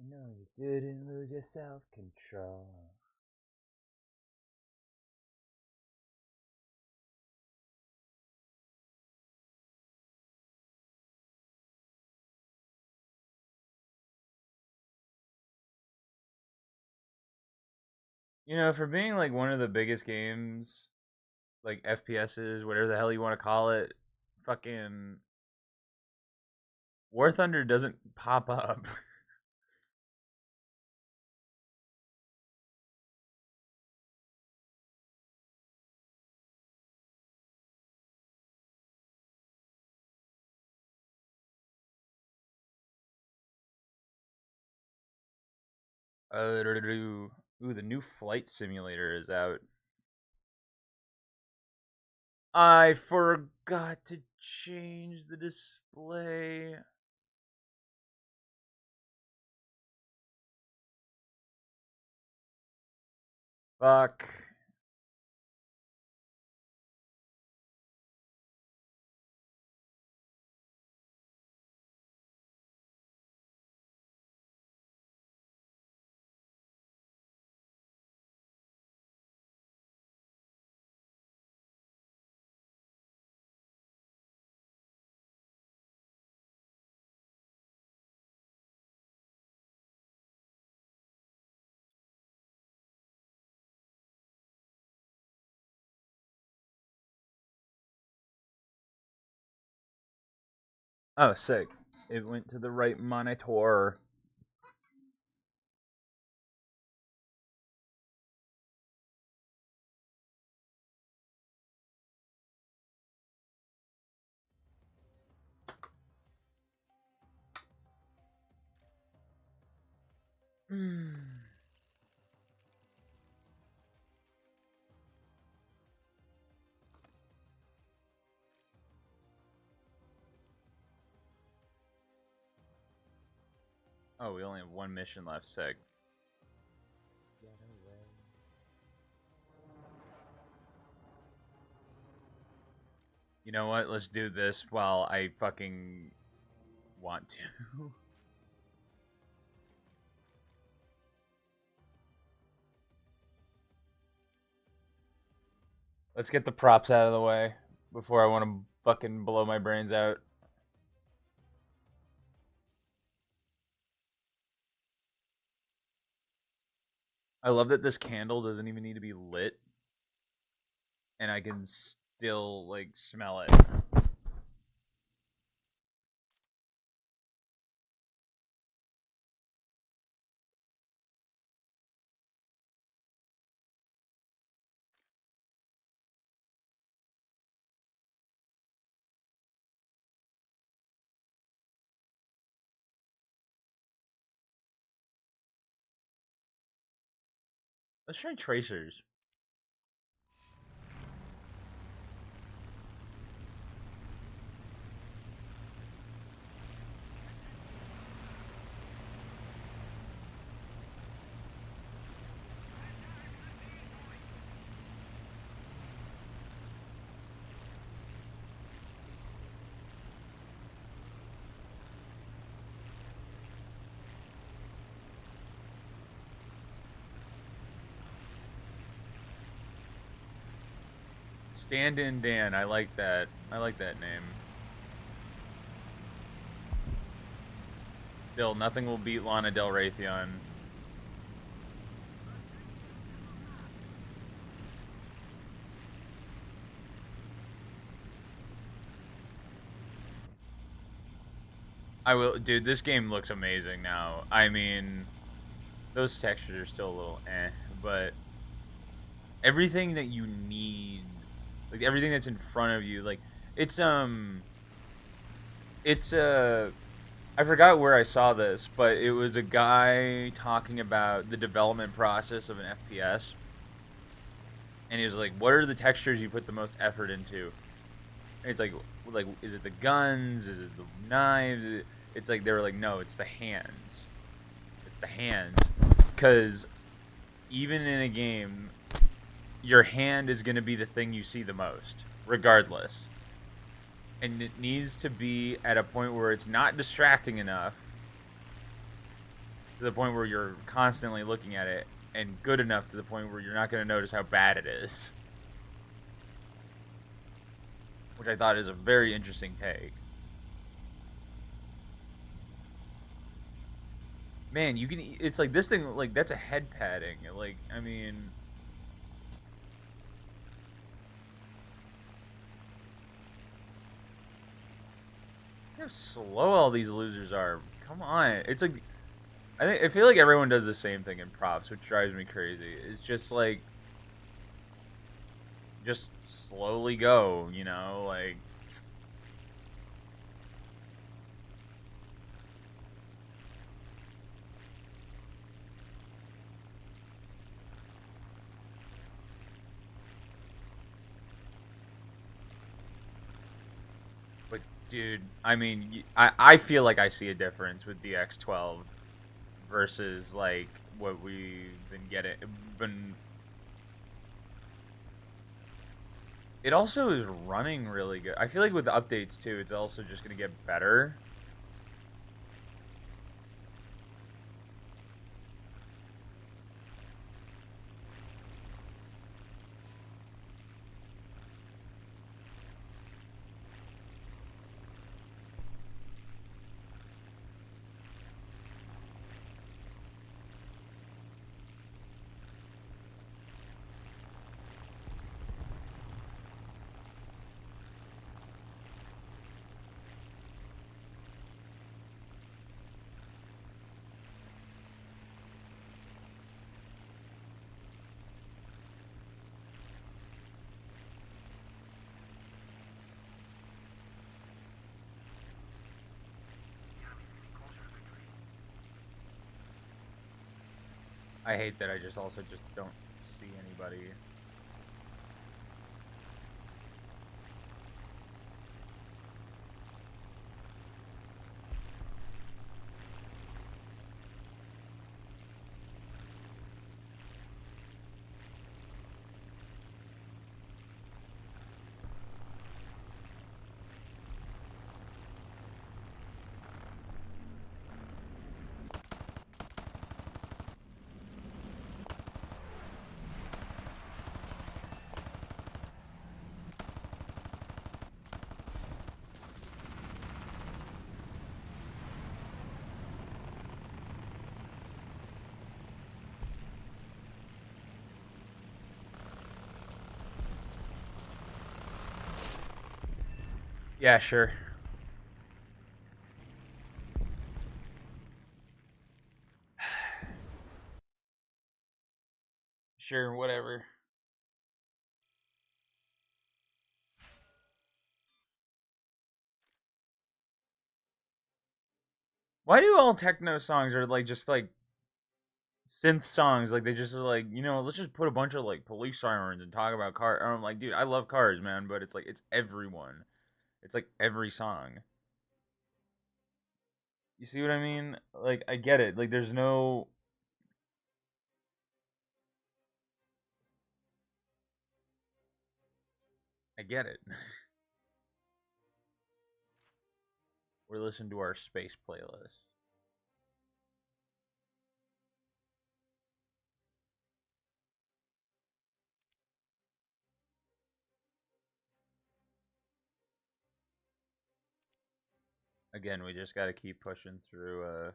No, you didn't lose your self-control. You know, for being like one of the biggest games, like FPSs, whatever the hell you want to call it, fucking War Thunder doesn't pop up. Ooh, the new flight simulator is out. I forgot to change the display. Fuck. Oh, sick. It went to the right monitor. Oh, we only have one mission left. Sick. Get away. You know what? Let's do this while I fucking want to. Let's get the props out of the way before I want to fucking blow my brains out. I love that this candle doesn't even need to be lit, and I can still like smell it. Let's try tracers. Stand in Dan. I like that. I like that name. Still, nothing will beat Lana Del Raytheon. I will, dude. This game looks amazing now. I mean, those textures are still a little but everything that you need, like everything that's in front of you, like it's it's I forgot where I saw this, but it was a guy talking about the development process of an FPS, and he was like, "What are the textures you put the most effort into?" And it's like, is it the guns? Is it the knives? It's like they were like, "No, it's the hands. It's the hands," because even in a game, your hand is going to be the thing you see the most, regardless. And it needs to be at a point where it's not distracting enough to the point where you're constantly looking at it, and good enough to the point where you're not going to notice how bad it is. Which I thought is a very interesting take. Man, you can. It's like this thing. Like that's a head padding. Like I mean, look how slow all these losers are. Come on, it's like I feel like everyone does the same thing in props, which drives me crazy. It's just like just slowly go, you know, like but dude, I mean, I feel like I see a difference with DX12 versus like what we've been getting been it also is running really good. I feel like with the updates too, it's also just going to get better. I hate that I just also just don't see anybody. Yeah, sure. Sure, whatever. Why do all techno songs are like just like synth songs? Like they just are like, you know, let's just put a bunch of like police sirens and talk about cars. I'm like, dude, I love cars, man, but it's like it's everyone. It's like every song. You see what I mean? Like I get it. Like there's no I get it. We're listening to our space playlist. Again, we just got to keep pushing through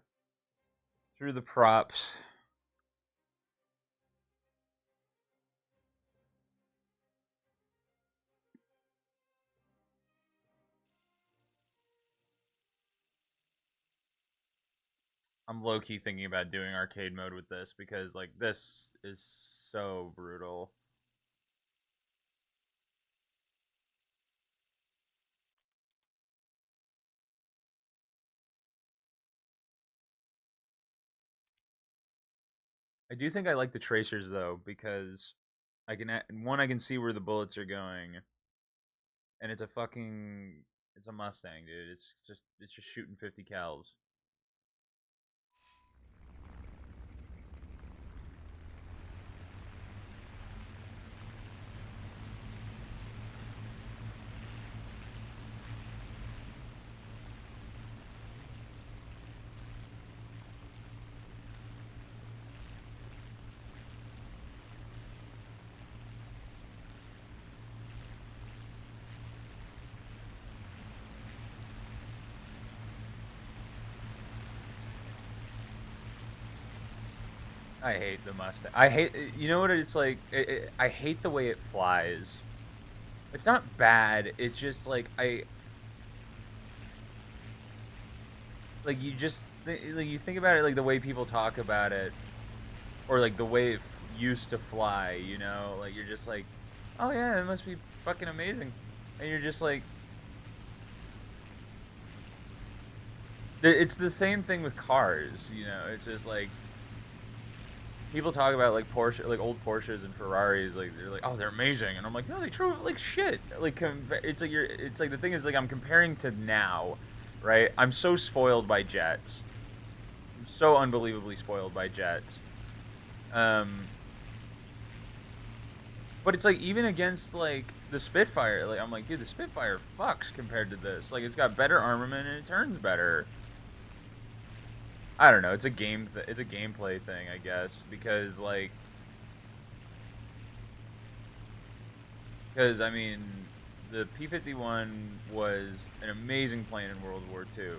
the props. I'm low key thinking about doing arcade mode with this because like this is so brutal. I do think I like the tracers though because I can see where the bullets are going, and it's a Mustang, dude. It's just shooting 50 cals. I hate the Mustang. I hate. You know what it's like? I hate the way it flies. It's not bad. It's just like like you just like you think about it like the way people talk about it, or like the way it used to fly. You know, like you're just like, oh yeah, it must be fucking amazing, and you're just like, it's the same thing with cars. You know, it's just like people talk about like Porsche, like old Porsches and Ferraris, like they're like, oh, they're amazing, and I'm like, no, they true like shit. Like it's like it's like the thing is like I'm comparing to now, right? I'm so spoiled by jets. I'm so unbelievably spoiled by jets. Um, but it's like even against like the Spitfire, like I'm like, dude, the Spitfire fucks compared to this. Like it's got better armament and it turns better. I don't know. It's a it's a gameplay thing, I guess, because like because I mean, the P-51 was an amazing plane in World War II.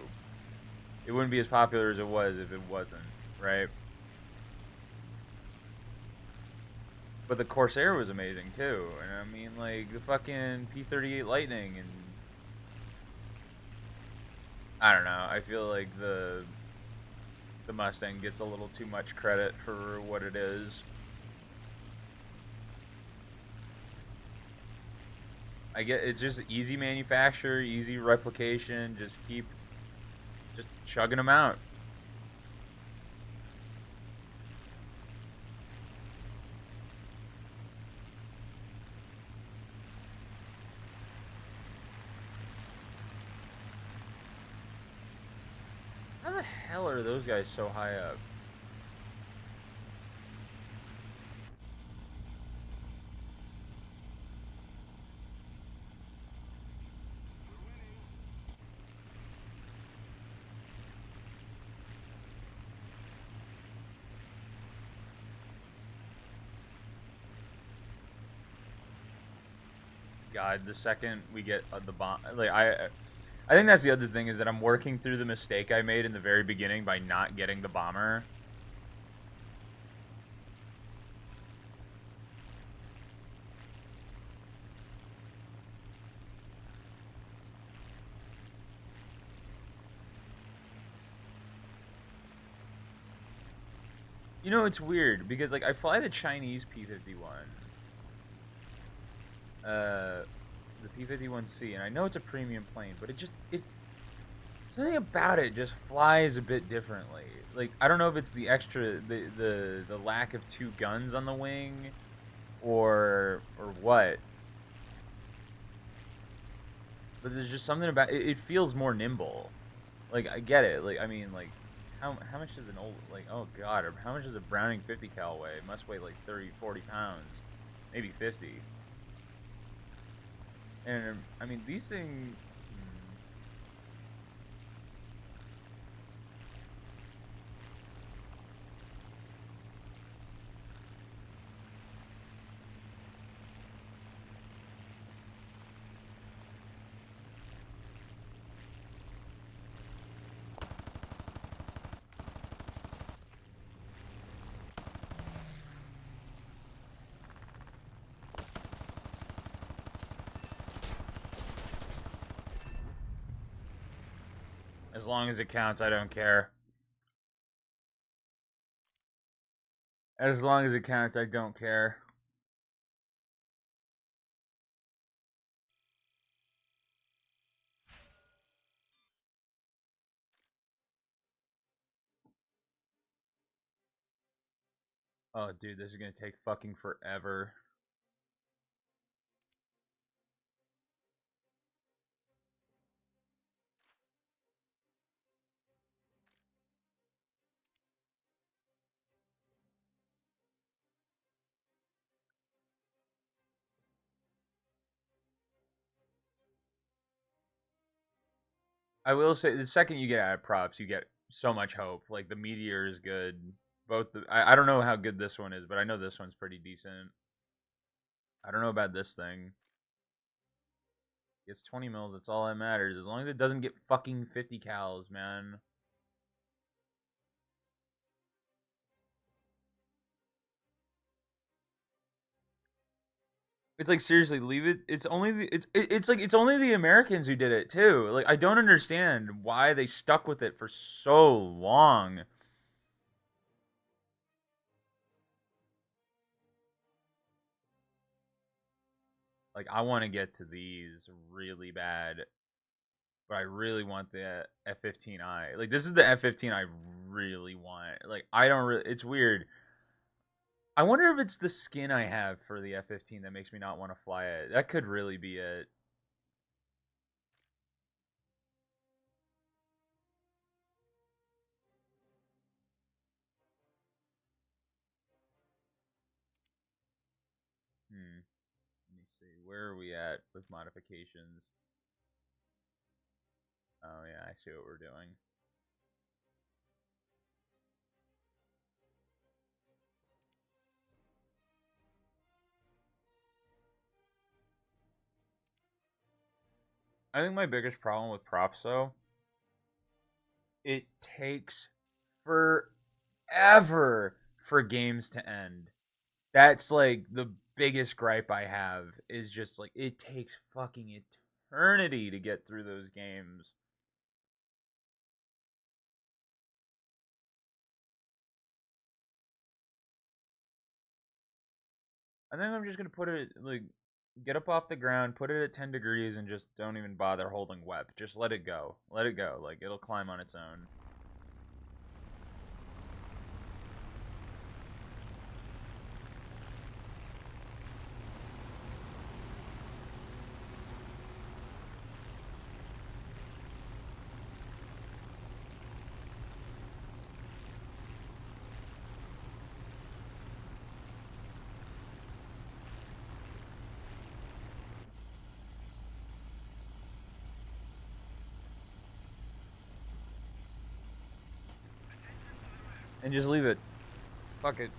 It wouldn't be as popular as it was if it wasn't, right? But the Corsair was amazing too, and I mean, like the fucking P-38 Lightning, and I don't know. I feel like the Mustang gets a little too much credit for what it is. I get it's just easy manufacture, easy replication. Just keep just chugging them out. How the hell are those guys so high up? God, the second we get the bomb, like I think that's the other thing is that I'm working through the mistake I made in the very beginning by not getting the bomber. You know, it's weird because like I fly the Chinese P-51, uh, the P-51C, and I know it's a premium plane, but it just it something about it just flies a bit differently. Like I don't know if it's the extra the lack of two guns on the wing or what, but there's just something about it. It feels more nimble. Like I get it. Like I mean, like how much does an old like oh god, or how much does a Browning 50 cal weigh? It must weigh like 30, 40 pounds, maybe 50. And I mean these things. As long as it counts, I don't care. As long as it counts, I don't care. Oh, dude, this is gonna take fucking forever. I will say, the second you get out of props, you get so much hope. Like the meteor is good. Both, I don't know how good this one is, but I know this one's pretty decent. I don't know about this thing. It's 20 mils. That's all that matters. As long as it doesn't get fucking 50 cals, man. It's like seriously, leave it. It's only it's like it's only the Americans who did it too. Like I don't understand why they stuck with it for so long. Like I want to get to these really bad, but I really want the F-15I. Like this is the F-15 I really want. Like I don't really. It's weird. I wonder if it's the skin I have for the F-15 that makes me not want to fly it. That could really be it. Hmm. Let me see. Where are we at with modifications? Oh yeah, I see what we're doing. I think my biggest problem with props though, it takes forever for games to end. That's like the biggest gripe I have is just like it takes fucking eternity to get through those games. I think I'm just gonna put it like get up off the ground, put it at 10 degrees, and just don't even bother holding web. Just let it go. Let it go. Like it'll climb on its own. And just leave it. Fuck it.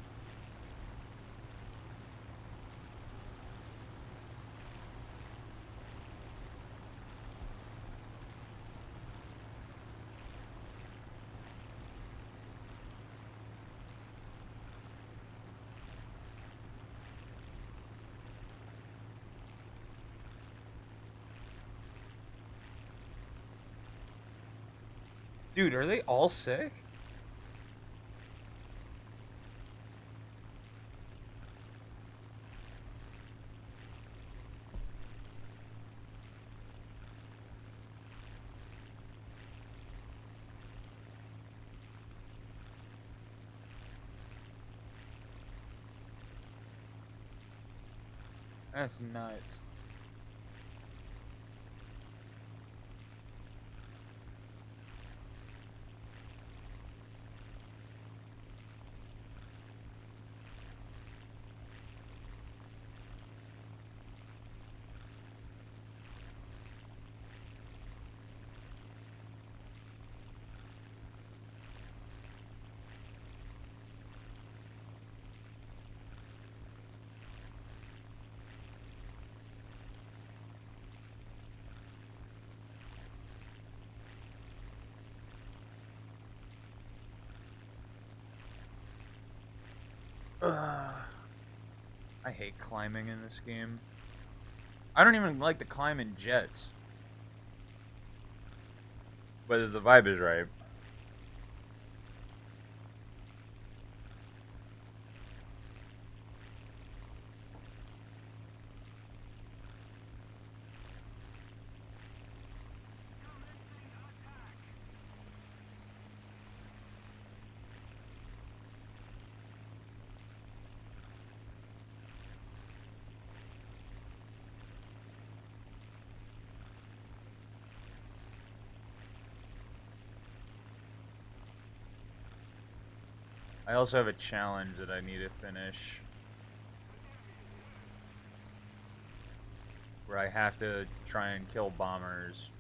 Dude, are they all sick? That's nuts. Ugh. I hate climbing in this game. I don't even like to climb in jets. Whether the vibe is right. I also have a challenge that I need to finish. Where I have to try and kill bombers.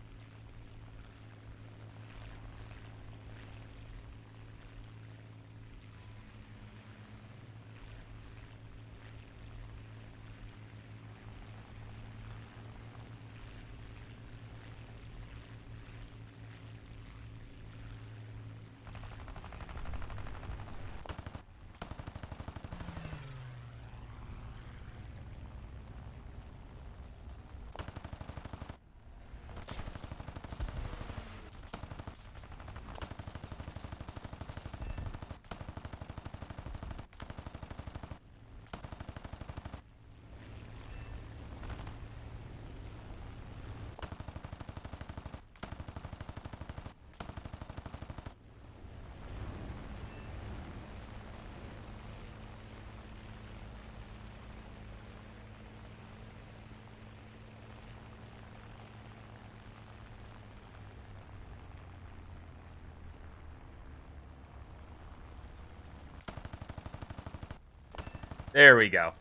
There we go.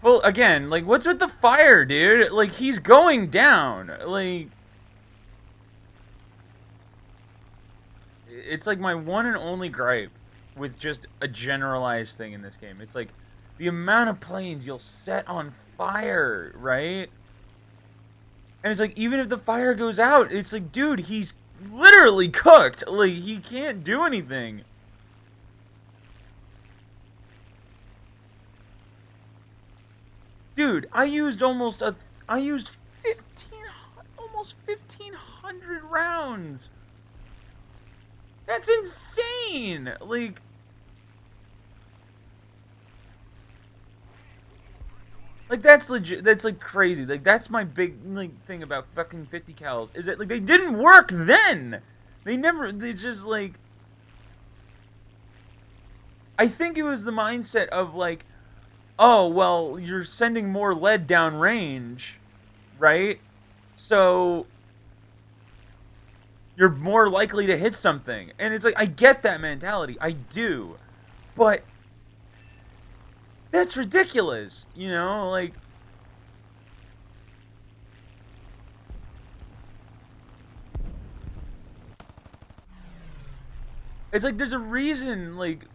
Full again. Like, what's with the fire, dude? Like, he's going down. Like, it's like my one and only gripe with just a generalized thing in this game. It's like the amount of planes you'll set on fire, right? And it's like, even if the fire goes out, it's like, dude, he's literally cooked. Like, he can't do anything. Dude, I used 15, almost 1,500 rounds. That's insane. Like that's legit. That's like crazy. Like that's my big like thing about fucking 50 cals is that like they didn't work then. They never. They just like. I think it was the mindset of like, oh well, you're sending more lead down range, right? So you're more likely to hit something, and it's like I get that mentality. I do, but that's ridiculous. You know, like it's like there's a reason like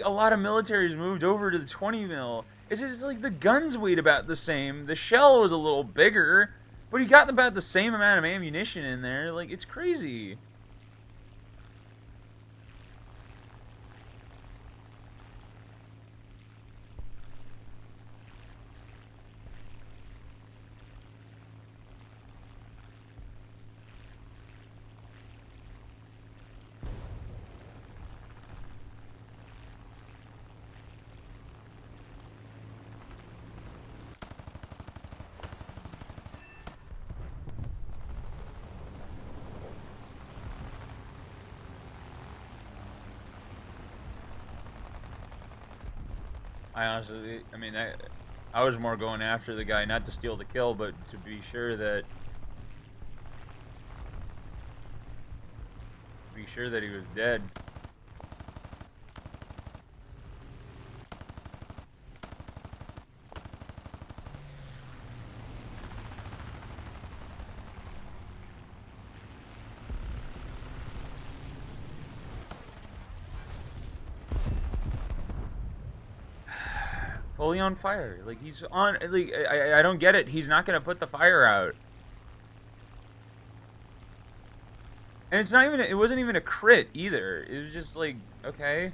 a lot of militaries moved over to the 20 mil. It's just like the guns weighed about the same. The shell was a little bigger, but you got about the same amount of ammunition in there. Like it's crazy. I honestly, I mean, I was more going after the guy not to steal the kill, but to be sure that he was dead. Fully on fire. Like he's on. Like I don't get it. He's not gonna put the fire out. And it's not even. It wasn't even a crit either. It was just like okay.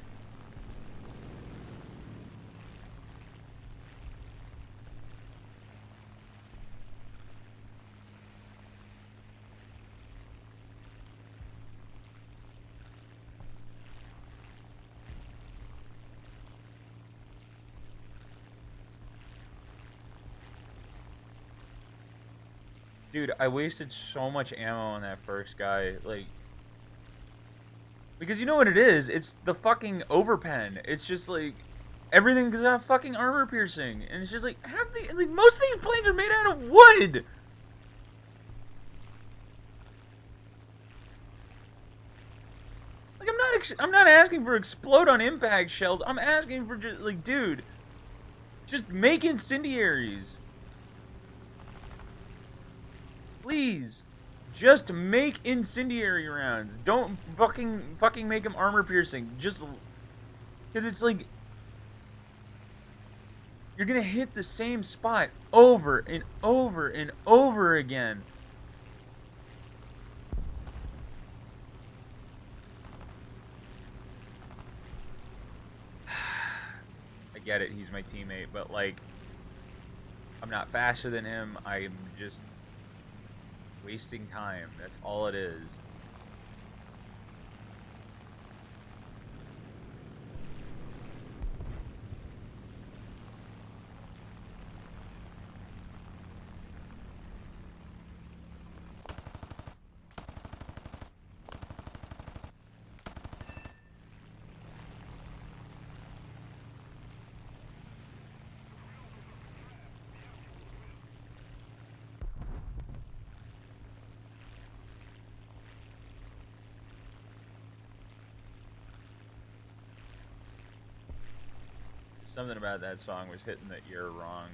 Dude, I wasted so much ammo on that first guy. Like because you know what it is? It's the fucking overpen. It's just like everything is got fucking armor piercing, and it's just like half the like most of these planes are made out of wood. Like I'm not asking for explode on impact shells. I'm asking for just like dude, just make incendiaries. Please. Just make incendiary rounds. Don't fucking make them armor piercing. Just because it's like you're gonna hit the same spot over and over and over again. I get it, he's my teammate, but like I'm not faster than him. I'm just wasting time. That's all it is. Something about that song was hitting the ear wrong.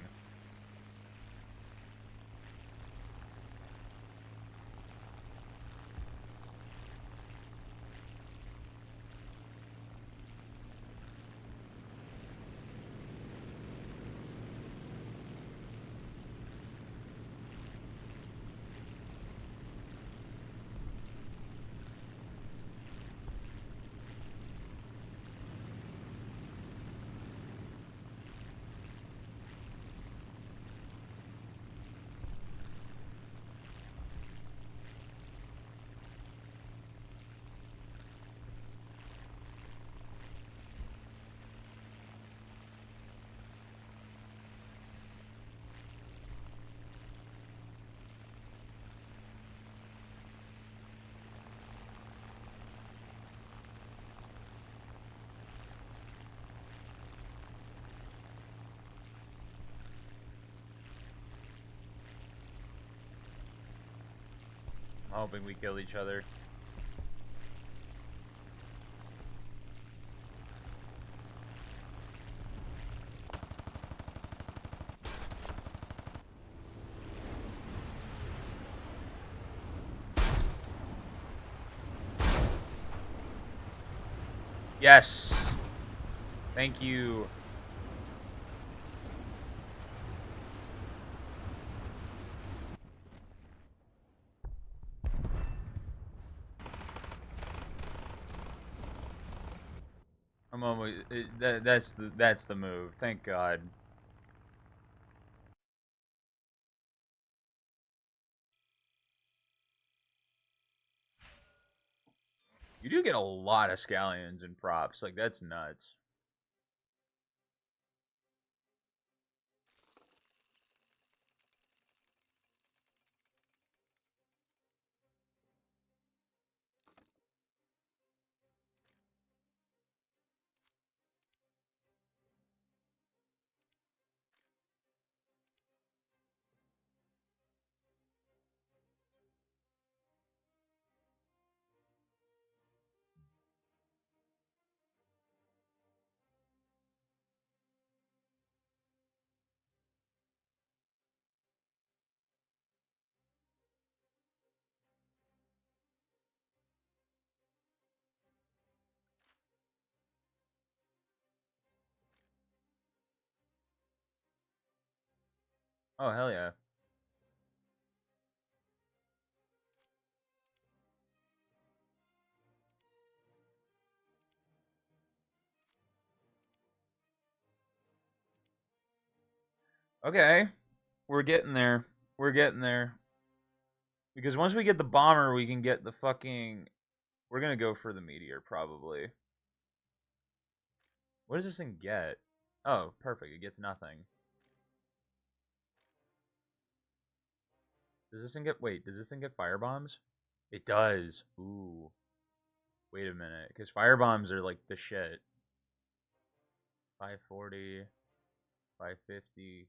I'm hoping we kill each other. Yes. Thank you. I'm almost. That's the move. Thank God. You do get a lot of scallions and props. Like that's nuts. Oh hell yeah. Okay, we're getting there. We're getting there. Because once we get the bomber, we can get the fucking. We're gonna go for the meteor probably. What does this thing get? Oh, perfect. It gets nothing. Does this thing get? Wait, does this thing get fire bombs? It does. Ooh. Wait a minute, because fire bombs are like the shit. 540, 550.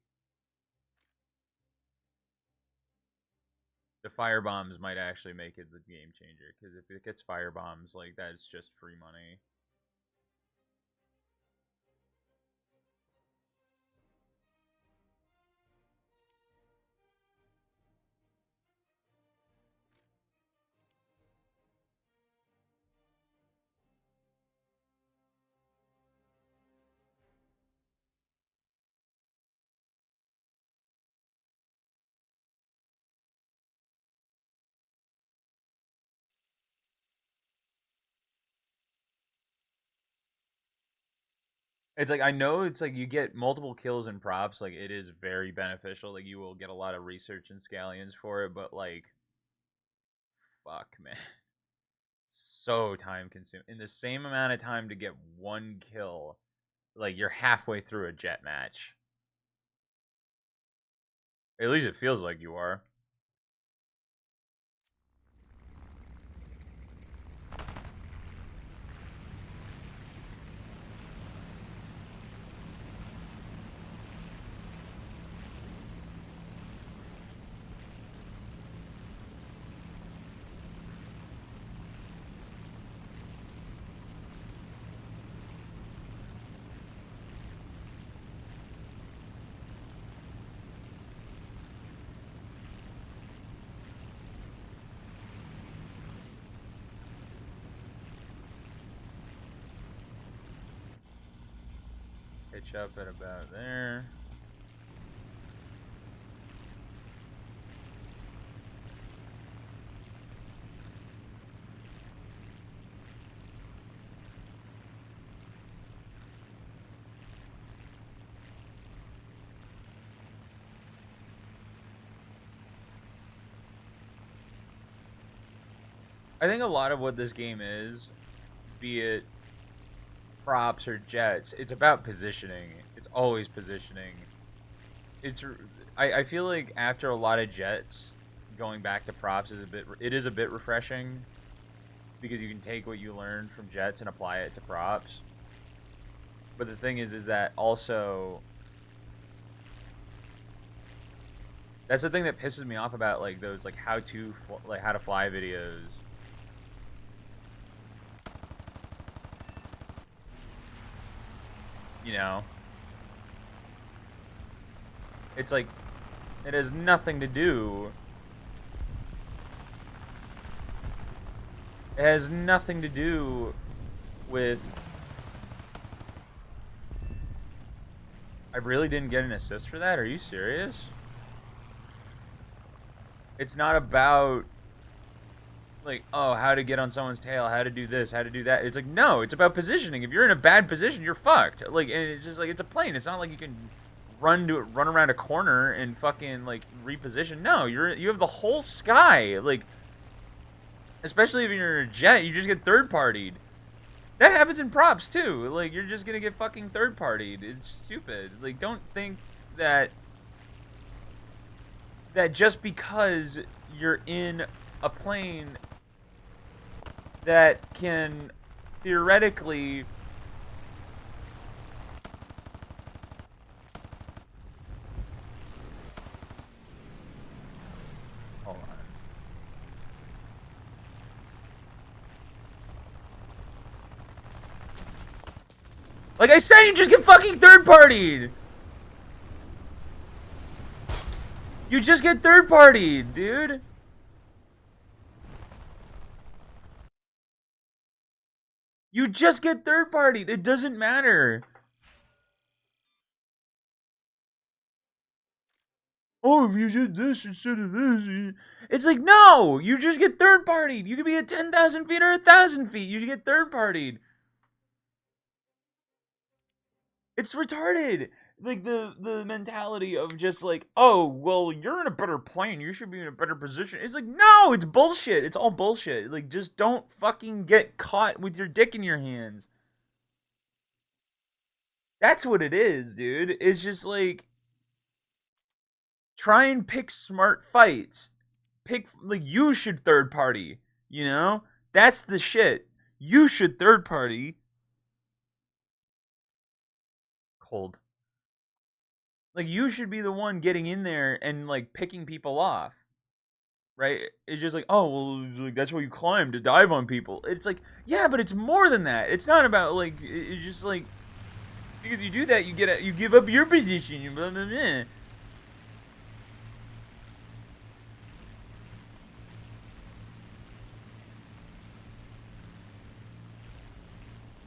The fire bombs might actually make it the game changer, because if it gets fire bombs, like that's just free money. It's like I know it's like you get multiple kills and props, like it is very beneficial. Like you will get a lot of research and scallions for it, but like fuck man. So time consuming. In the same amount of time to get one kill, like you're halfway through a jet match. At least it feels like you are. reach up at about there. I think a lot of what this game is, be it props or jets, it's about positioning. It's always positioning. It's I feel like after a lot of jets, going back to props is a bit refreshing because you can take what you learned from jets and apply it to props. But the thing is that also that's the thing that pisses me off about like those like how to fly videos. You know, it's like it has nothing to do. It has nothing to do with. I really didn't get an assist for that? Are you serious? It's not about like, oh, how to get on someone's tail, how to do this, how to do that. It's like, no, it's about positioning. If you're in a bad position, you're fucked. Like, and it's just like it's a plane. It's not like you can run around a corner and fucking like reposition. No, you have the whole sky. Like, especially if you're in a jet, you just get third partied. That happens in props too. Like, you're just gonna get fucking third partied. It's stupid. Like, don't think that just because you're in a plane that can theoretically hold on. Like I said, you just get fucking third partied. You just get third partied, dude. You just get third partied. It doesn't matter. Oh, if you did this instead of this, it's like no. You just get third partied. You could be at 10,000 feet or 1,000 feet. You get third partied. It's retarded. Like the mentality of just like, oh, well, you're in a better plane. You should be in a better position. It's like, no, it's bullshit. It's all bullshit. Like, just don't fucking get caught with your dick in your hands. That's what it is, dude. It's just like try and pick smart fights. Pick like you should third party, you know? That's the shit. You should third party. Cold. Like you should be the one getting in there and like picking people off. Right? It's just like, oh, well, like, that's why you climb to dive on people. It's like, yeah, but it's more than that. It's not about like, it's just like because you do that, you give up your position. You blah, blah, blah.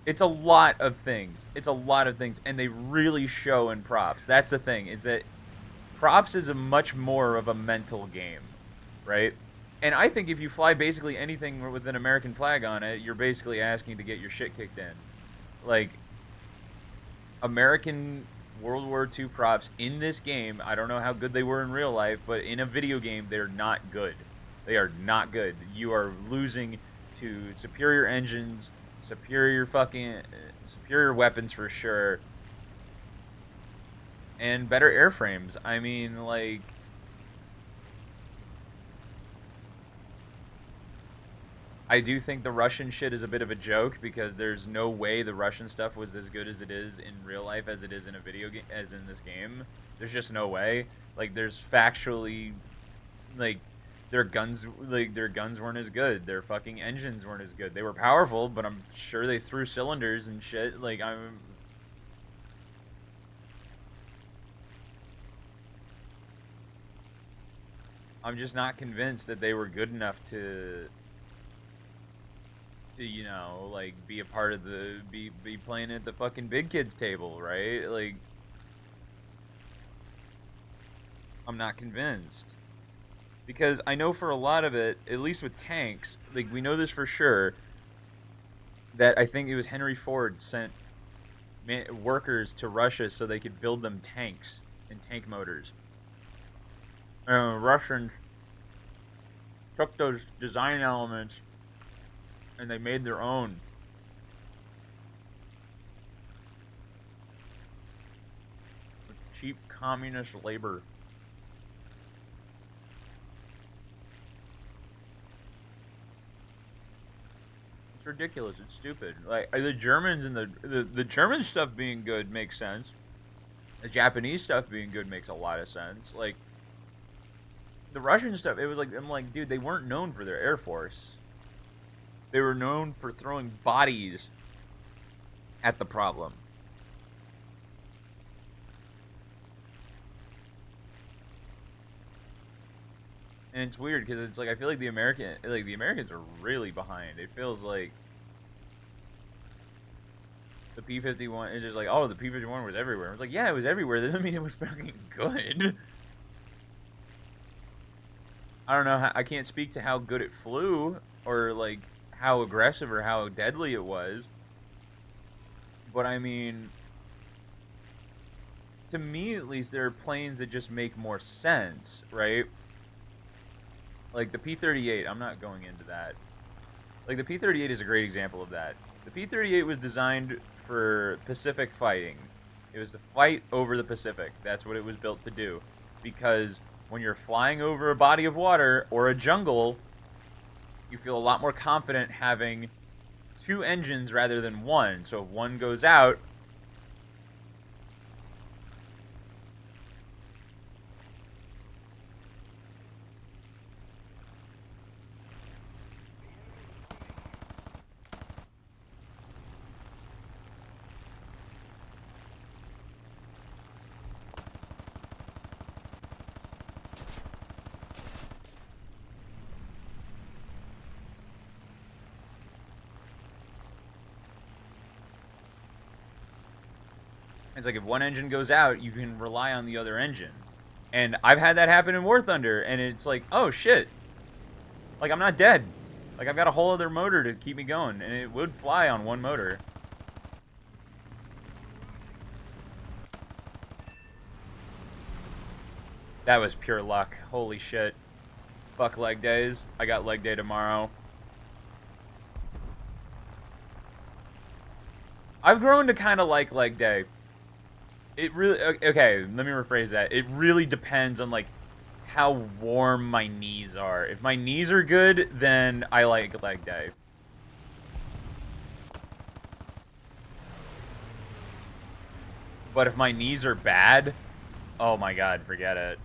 It's a lot of things. It's a lot of things, and they really show in props. That's the thing. Is that props is a much more of a mental game, right? And I think if you fly basically anything with an American flag on it, you're basically asking to get your shit kicked in. Like American World War II props in this game, I don't know how good they were in real life, but in a video game, they're not good. They are not good. You are losing to superior engines, superior weapons for sure, and better airframes. I mean, like, I do think the Russian shit is a bit of a joke because there's no way the Russian stuff was as good as it is in real life as it is in a video game, as in this game. There's just no way. Like, there's factually, like, their guns weren't as good. Their fucking engines weren't as good. They were powerful, but I'm sure they threw cylinders and shit. Like, I'm just not convinced that they were good enough to to, you know, like be a part of the be playing at the fucking big kids table, right? Like, I'm not convinced. Because I know for a lot of it, at least with tanks, like we know this for sure, that I think it was Henry Ford sent workers to Russia so they could build them tanks and tank motors. Russians took those design elements and they made their own. With cheap communist labor. It's ridiculous. It's stupid. Like the Germans and the German stuff being good makes sense. The Japanese stuff being good makes a lot of sense. Like the Russian stuff, it was like I'm like, dude, they weren't known for their air force. They were known for throwing bodies at the problem. And it's weird because it's like I feel like the Americans are really behind. It feels like the P-51 is just like, oh, the P-51 was everywhere. I was like, yeah, it was everywhere. That doesn't mean it was fucking good. I don't know. I can't speak to how good it flew or like how aggressive or how deadly it was. But I mean, to me at least, there are planes that just make more sense, right? Like the P-38. I'm not going into that. Like the P-38 is a great example of that. The P-38 was designed for Pacific fighting. It was to fight over the Pacific. That's what it was built to do. Because when you're flying over a body of water or a jungle, you feel a lot more confident having two engines rather than one. So if one goes out, it's like if one engine goes out, you can rely on the other engine. And I've had that happen in War Thunder, and it's like, oh shit. Like, I'm not dead. Like, I've got a whole other motor to keep me going, and it would fly on one motor. That was pure luck. Holy shit. Fuck leg days. I got leg day tomorrow. I've grown to kind of like leg day. It really... Okay, let me rephrase that. It really depends on, like, how warm my knees are. If my knees are good, then I like leg day. But if my knees are bad, oh my god, forget it.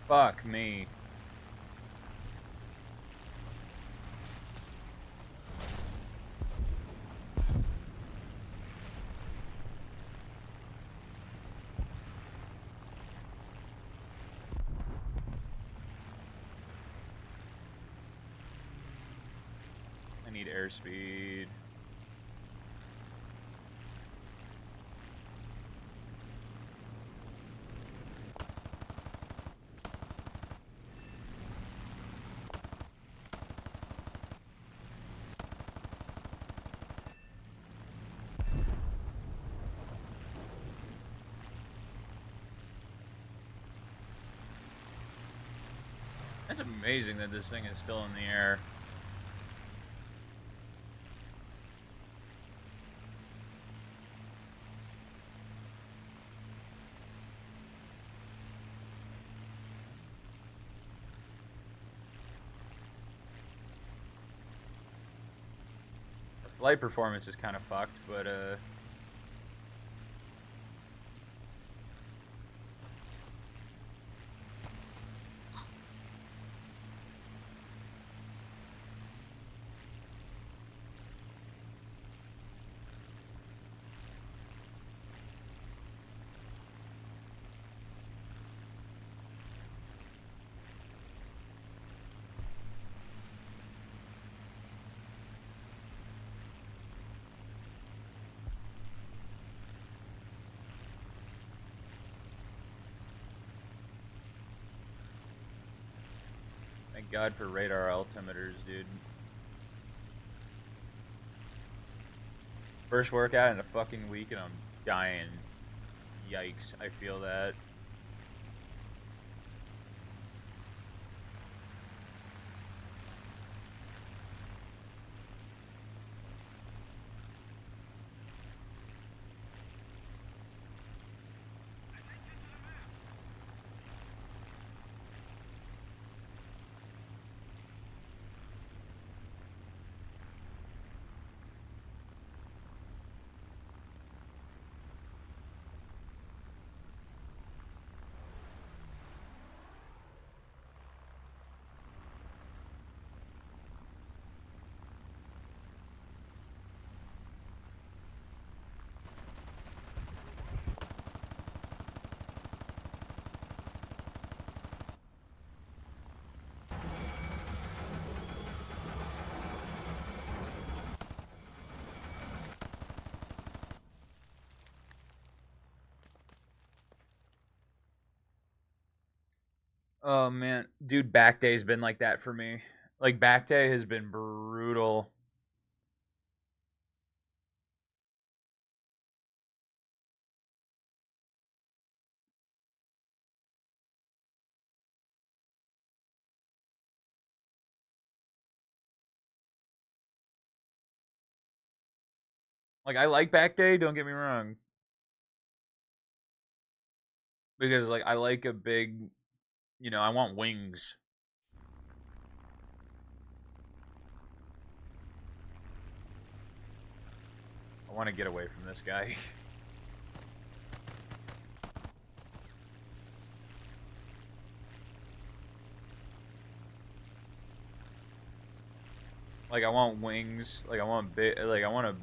Fuck me. I need airspeed. It's amazing that this thing is still in the air. Flight performance is kind of fucked, but thank God for radar altimeters, dude. First workout in a fucking week and I'm dying. Yikes, I feel that. Oh man, dude, back day's been like that for me. Like back day has been brutal. Like I like back day, don't get me wrong, because like I like a big, I want wings. I want to get away from this guy. Like I want wings. Like I want big. Like I want to.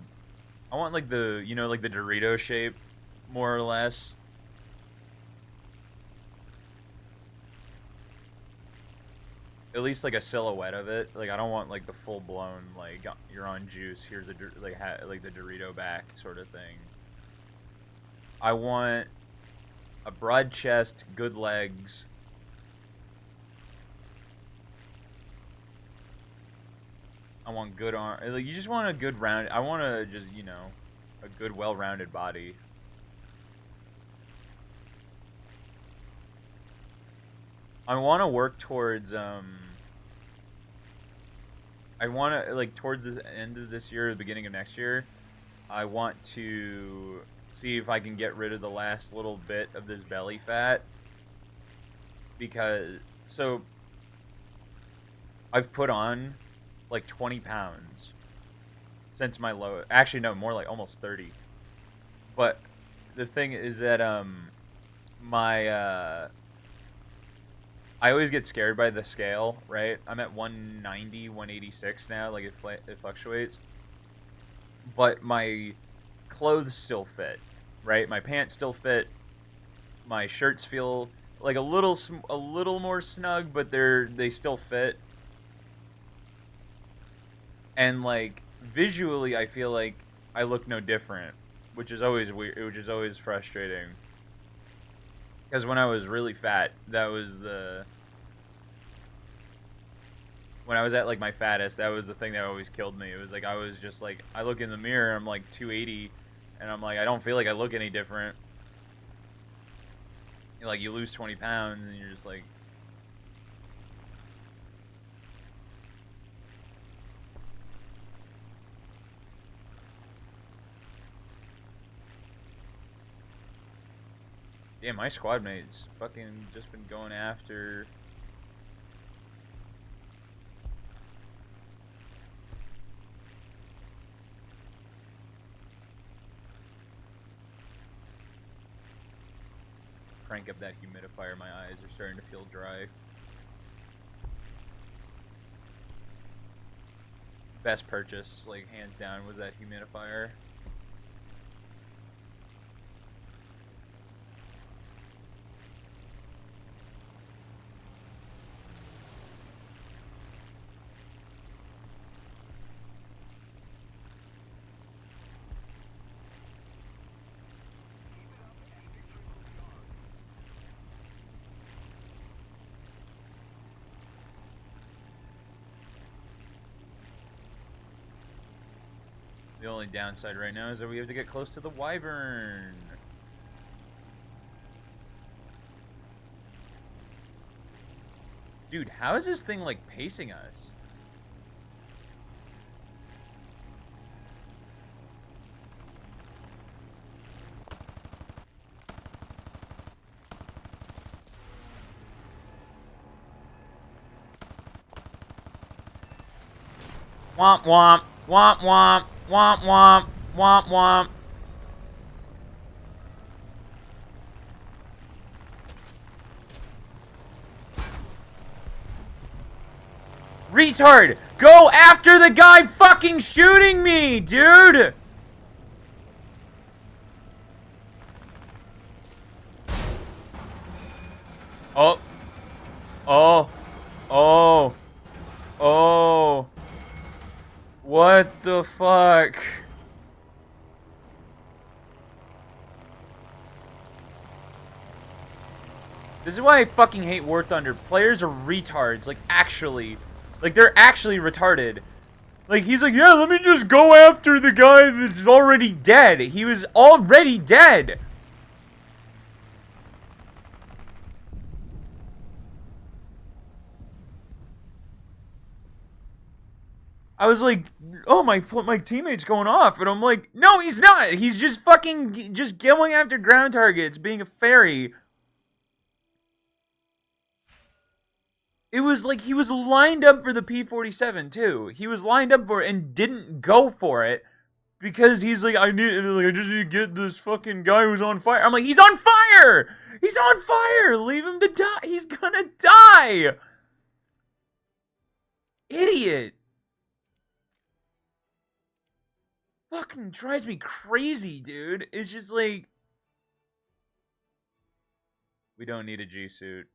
I want like the like the Dorito shape, more or less. At least like a silhouette of it. Like I don't want like the full blown like you're on juice. Here's a like the Dorito back sort of thing. I want a broad chest, good legs. I want good arm. Like you just want a good round. I want to just a good well-rounded body. I want to work towards I want to like towards the end of this year, or the beginning of next year. I want to see if I can get rid of the last little bit of this belly fat because so I've put on like 20 pounds since my low. Actually, no, more like almost 30. But the thing is that my I always get scared by the scale, right? I'm at 190, 186 now, like it fluctuates. But my clothes still fit, right? My pants still fit. My shirts feel like a little more snug, but they still fit. And like visually I feel like I look no different, which is always weird, which is always frustrating. Because when I was really fat, that was the when I was at like my fattest, that was the thing that always killed me. It was like I was just like I look in the mirror, I'm like 280, and I'm like I don't feel like I look any different. Like you lose 20 pounds, and you're just like, damn, my squad mates fucking just been going after. crank up that humidifier. My eyes are starting to feel dry. Best purchase, like, hands down, was that humidifier. The only downside right now is that we have to get close to the Wyvern. Dude, how is this thing, like, pacing us? Womp womp, womp womp, womp womp, womp womp. Retard! Go after the guy fucking shooting me, dude! Oh. Oh. Oh. Oh. What the fuck? This is why I fucking hate War Thunder. Players are retards, like, actually. Like, they're actually retarded. Like, he's like, yeah, let me just go after the guy that's already dead. He was already dead. I was like, oh, my teammate's going off. And I'm like, no, he's not. He's just fucking just going after ground targets, being a fairy. It was like he was lined up for the P-47 too. He was lined up for it and didn't go for it because he's like, I just need to get this fucking guy who's on fire. I'm like, he's on fire! He's on fire! Leave him to die. He's gonna die! Idiot! Fucking drives me crazy, dude. It's just like, we don't need a G-suit.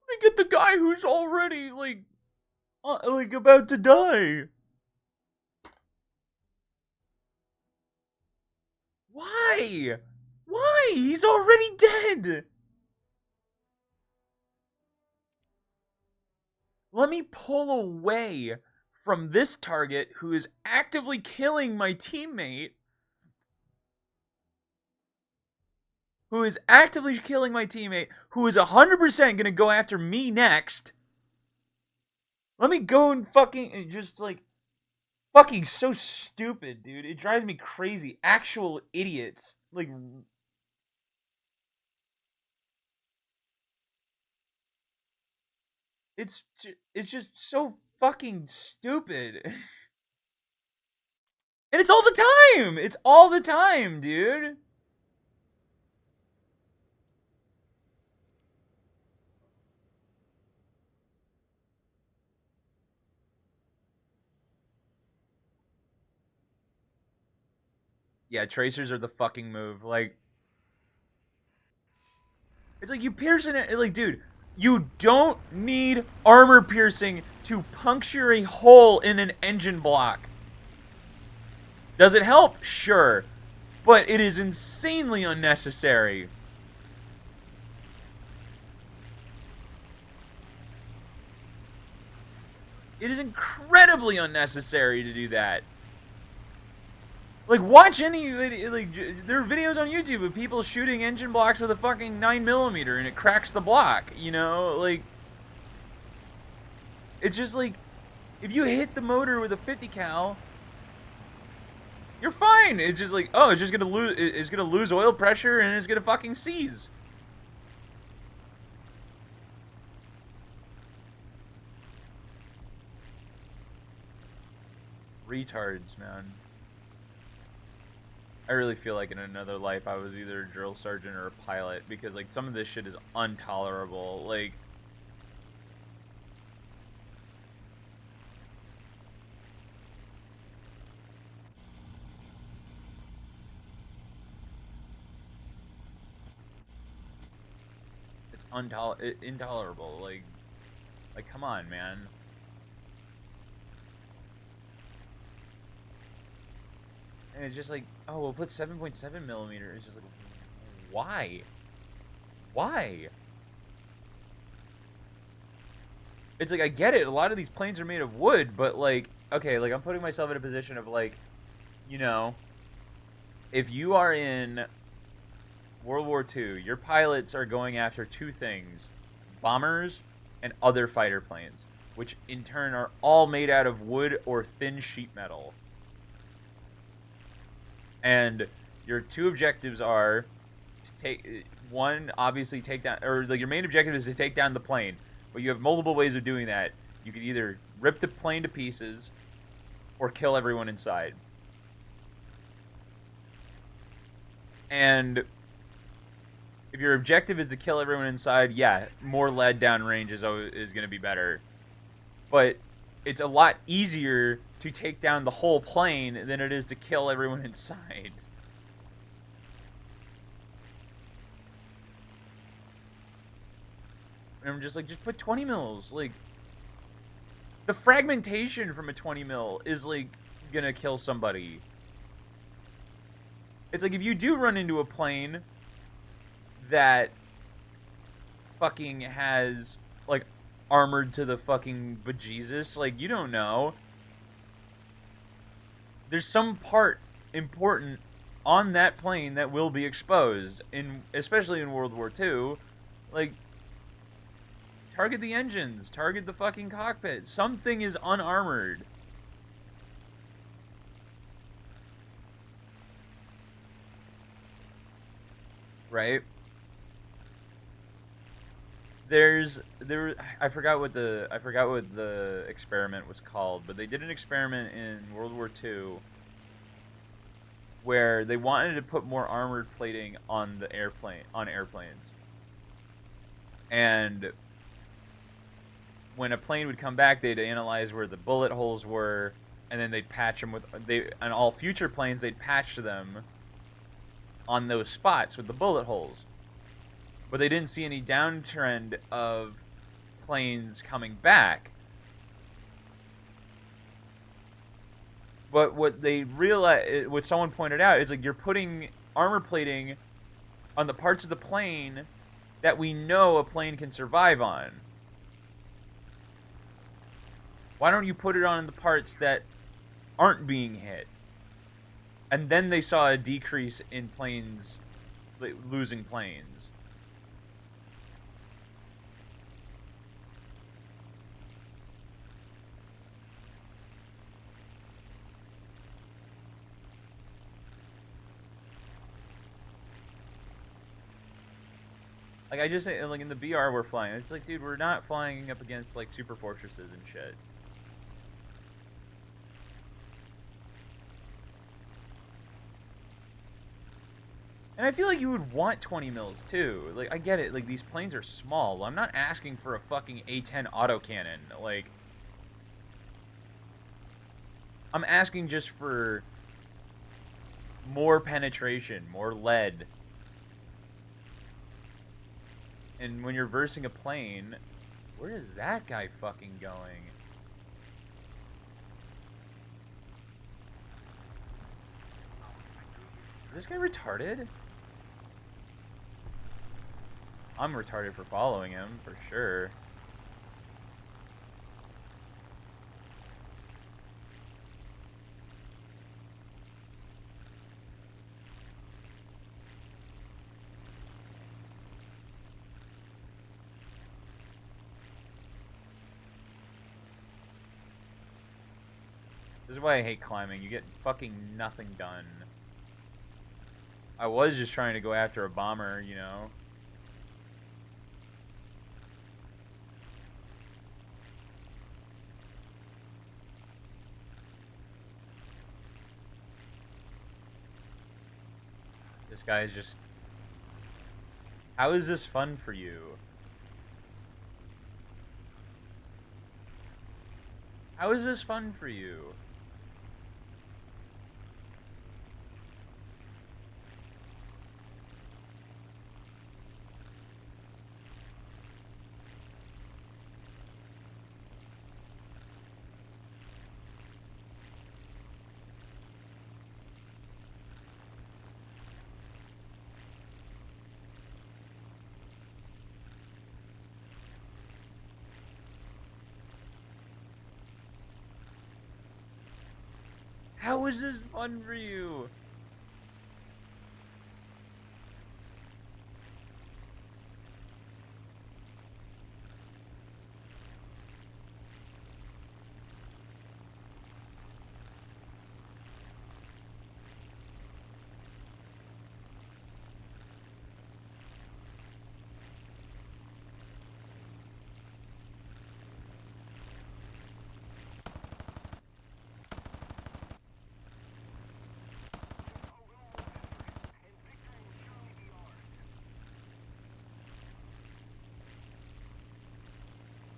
Let me get the guy who's already, like about to die. Why? Why? He's already dead. Let me pull away from this target who is actively killing my teammate. Who is 100% going to go after me next. Let me go and fucking just, like, fucking so stupid, dude. It drives me crazy. Actual idiots. Like, it's just so fucking stupid. And it's all the time. It's all the time, dude. Yeah, tracers are the fucking move. Like, it's like you pierce it. Like, dude, you don't need armor piercing to puncture a hole in an engine block. Does it help? Sure. But it is insanely unnecessary. It is incredibly unnecessary to do that. Like, watch any, like, there are videos on YouTube of people shooting engine blocks with a fucking 9mm and it cracks the block, you know? Like, it's just like, if you hit the motor with a 50 cal, You're fine. It's just like, oh, it's just gonna lose. It's gonna lose oil pressure and it's gonna fucking seize. Retards, man. I really feel like in another life I was either a drill sergeant or a pilot because like some of this shit is intolerable. Like it's intolerable. Like come on, man. And it's just like, oh, we'll put 7.7 millimeter. It's just like, why? Why? It's like I get it. A lot of these planes are made of wood, but like, okay, like I'm putting myself in a position of like, you know, if you are in World War II, your pilots are going after two things: bombers and other fighter planes, which in turn are all made out of wood or thin sheet metal. And your two objectives are to take one, obviously take down, or like your main objective is to take down the plane, but you have multiple ways of doing that. You could either rip the plane to pieces or kill everyone inside. And if your objective is to kill everyone inside, yeah, more lead downrange is going to be better. But it's a lot easier to take down the whole plane than it is to kill everyone inside. And I'm just like, just put 20 mils. Like, the fragmentation from a 20 mil is like gonna kill somebody. It's like if you do run into a plane that fucking has like armored to the fucking bejesus, like you don't know. There's some part important on that plane that will be exposed, in especially in World War II. Like, target the engines, target the fucking cockpit. Something is unarmored. Right? I forgot what the experiment was called, but they did an experiment in World War II where they wanted to put more armored plating on the airplanes. And when a plane would come back, they'd analyze where the bullet holes were, and then they'd patch them on all future planes they'd patch them on those spots with the bullet holes. But they didn't see any downtrend of planes coming back. But what they realized, what someone pointed out, is like you're putting armor plating on the parts of the plane that we know a plane can survive on. Why don't you put it on the parts that aren't being hit? And then they saw a decrease in planes losing planes. Like I just like in the BR we're flying. It's like, dude, we're not flying up against like super fortresses and shit. And I feel like you would want 20 mils too. Like I get it. Like these planes are small. I'm not asking for a fucking A-10 autocannon. Like I'm asking just for more penetration, more lead. And when you're versing a plane, where is that guy fucking going? Is this guy retarded? I'm retarded for following him, for sure. This This is why I hate climbing. You get fucking nothing done. I was just trying to go after a bomber, you know. This guy is just... How is this fun for you? How is this fun for you? How is this fun for you?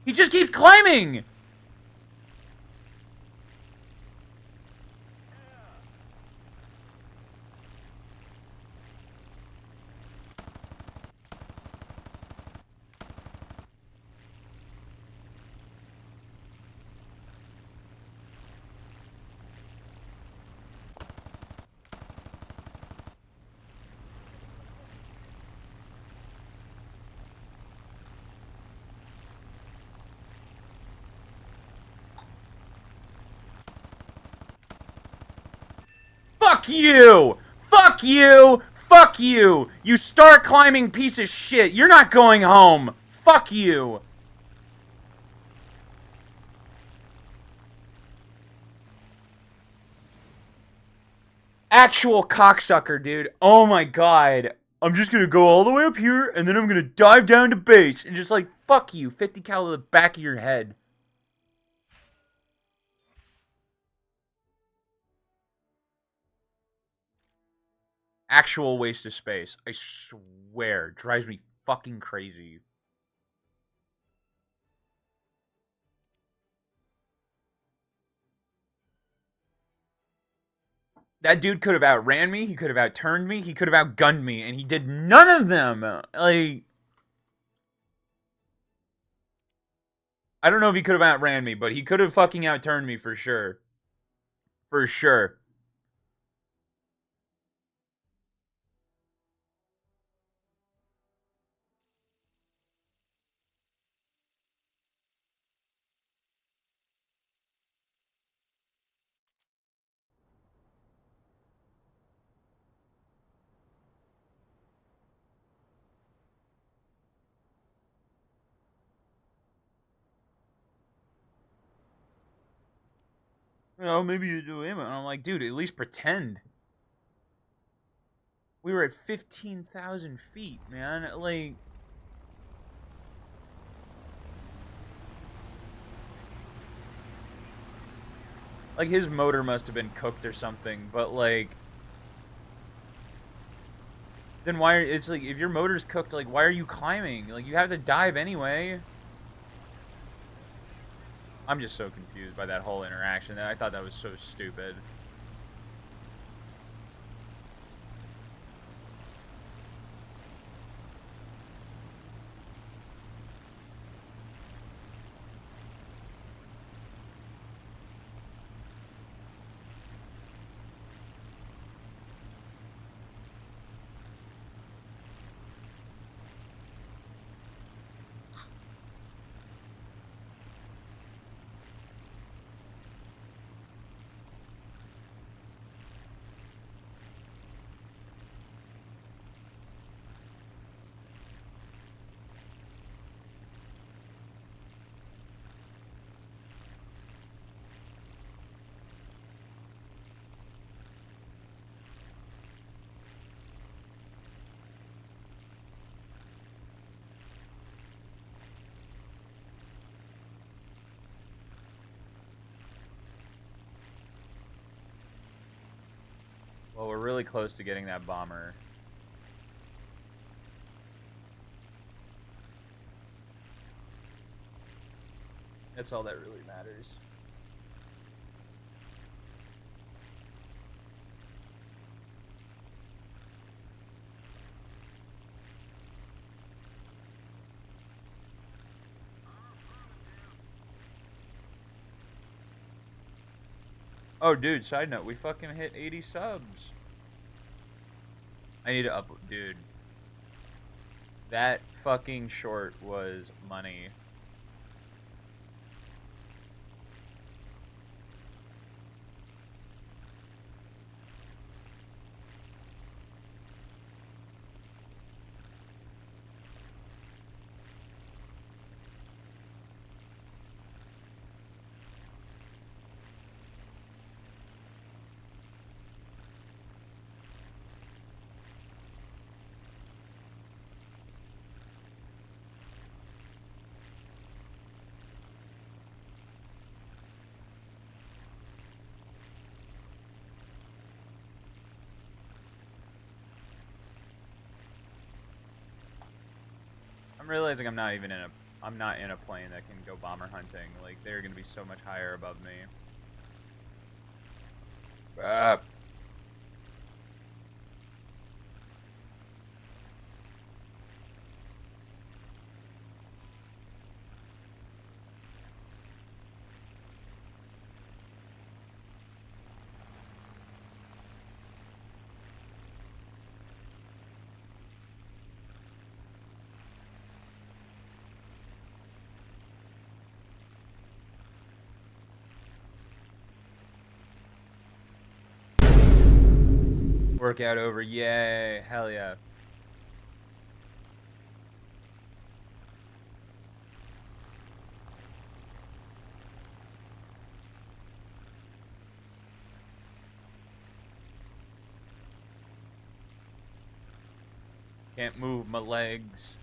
He just keeps climbing! Fuck you! Fuck you! Fuck you! You start climbing piece of shit! You're not going home! Fuck you! Actual cocksucker, dude. Oh my god. I'm just gonna go all the way up here, and then I'm gonna dive down to base, and just like, fuck you, 50 cal to the back of your head. Actual waste of space. I swear. Drives me fucking crazy. That dude could have outran me, he could have outturned me, he could have outgunned me, and he did none of them! Like... I don't know if he could have outran me, but he could have fucking outturned me for sure. For sure. You know, maybe you do him. And I'm like, dude, at least pretend. We were at 15,000 feet, man. Like... Like, his motor must have been cooked or something, but like... Then why are... It's like, if your motor's cooked, like, why are you climbing? Like, you have to dive anyway. I'm just so confused by that whole interaction. I thought that was so stupid. Well, we're really close to getting that bomber. That's all that really matters. Oh, dude, side note, we fucking hit 80 subs. I need to dude. That fucking short was money. I'm realizing I'm not in a plane that can go bomber hunting. Like they're gonna be so much higher above me. Ah. Workout over, yay, hell yeah. Can't move my legs.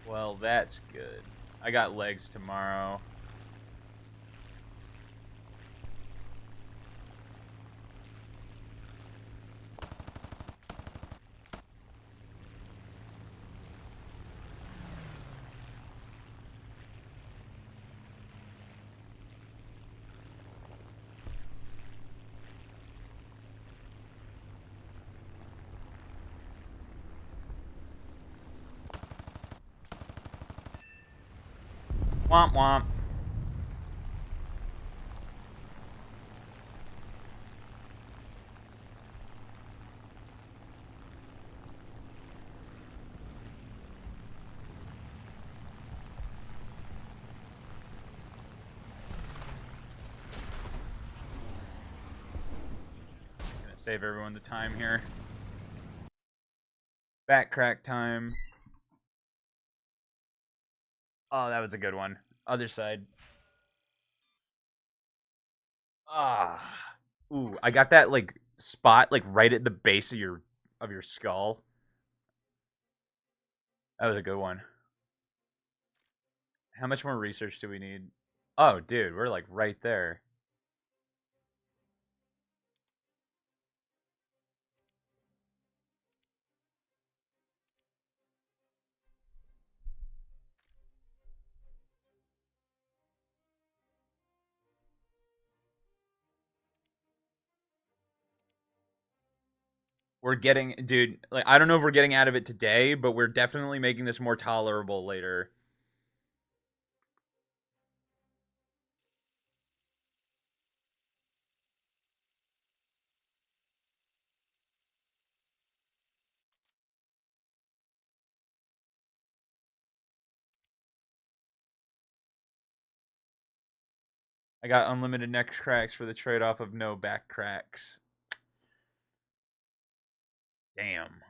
Well, that's good. I got legs tomorrow. Womp womp. Gonna save everyone the time here. Back crack time. Oh, that was a good one. Other side. Ah. Ooh, I got that like spot like right at the base of your skull. That was a good one. How much more research do we need? Oh, dude, we're like right there. We're getting, dude, like I don't know if we're getting out of it today, but we're definitely making this more tolerable later. I got unlimited neck cracks for the trade-off of no back cracks. Damn.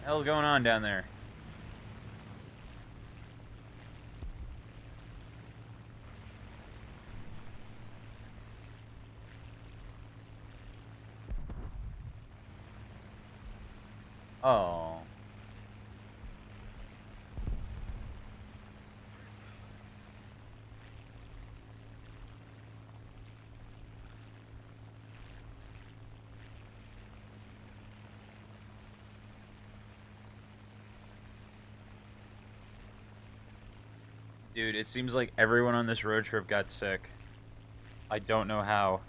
hell going on down there? Oh. Dude, it seems like everyone on this road trip got sick. I don't know how.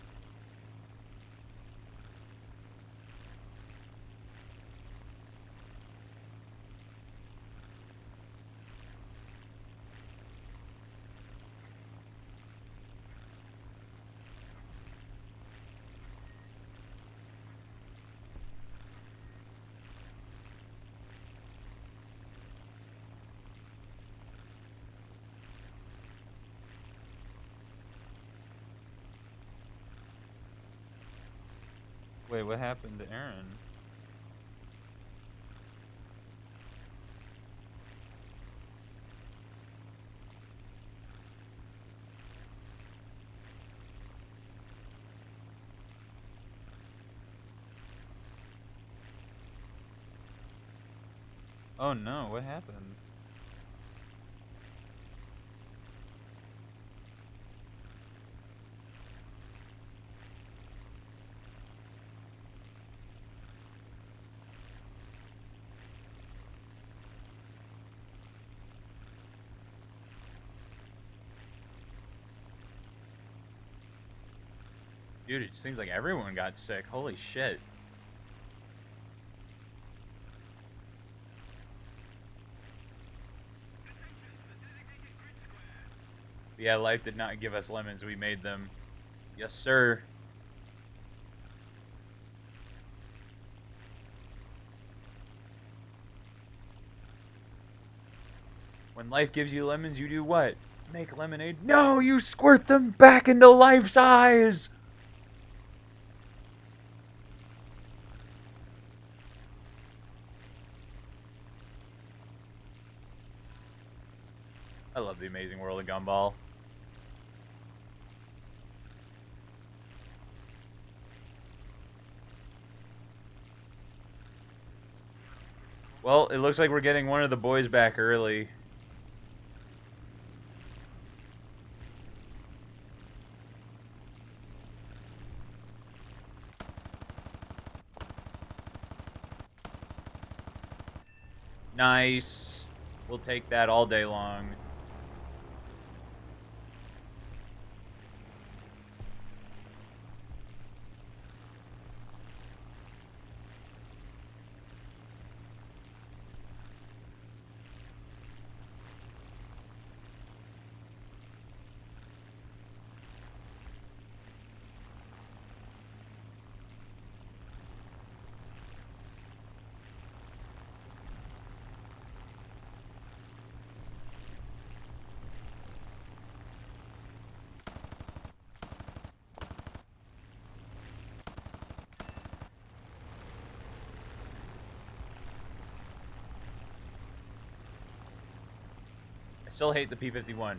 Wait, what happened to Aaron? Oh no, what happened? Dude, it seems like everyone got sick. Holy shit. Yeah, life did not give us lemons. We made them. Yes, sir. When life gives you lemons, you do what? Make lemonade? No, you squirt them back into life's eyes! I love the amazing world of Gumball. Well, it looks like we're getting one of the boys back early. Nice. We'll take that all day long. I still hate the P-51.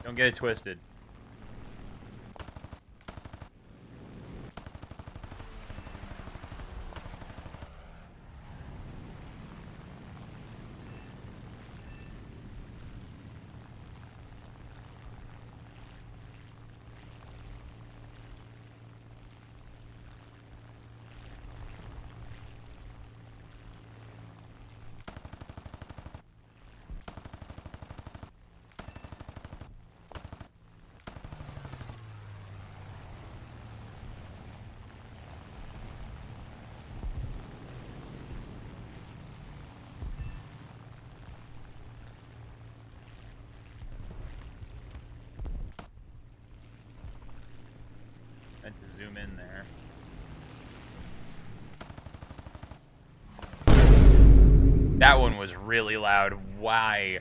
Don't get it twisted. Meant to zoom in there. That one was really loud. Why?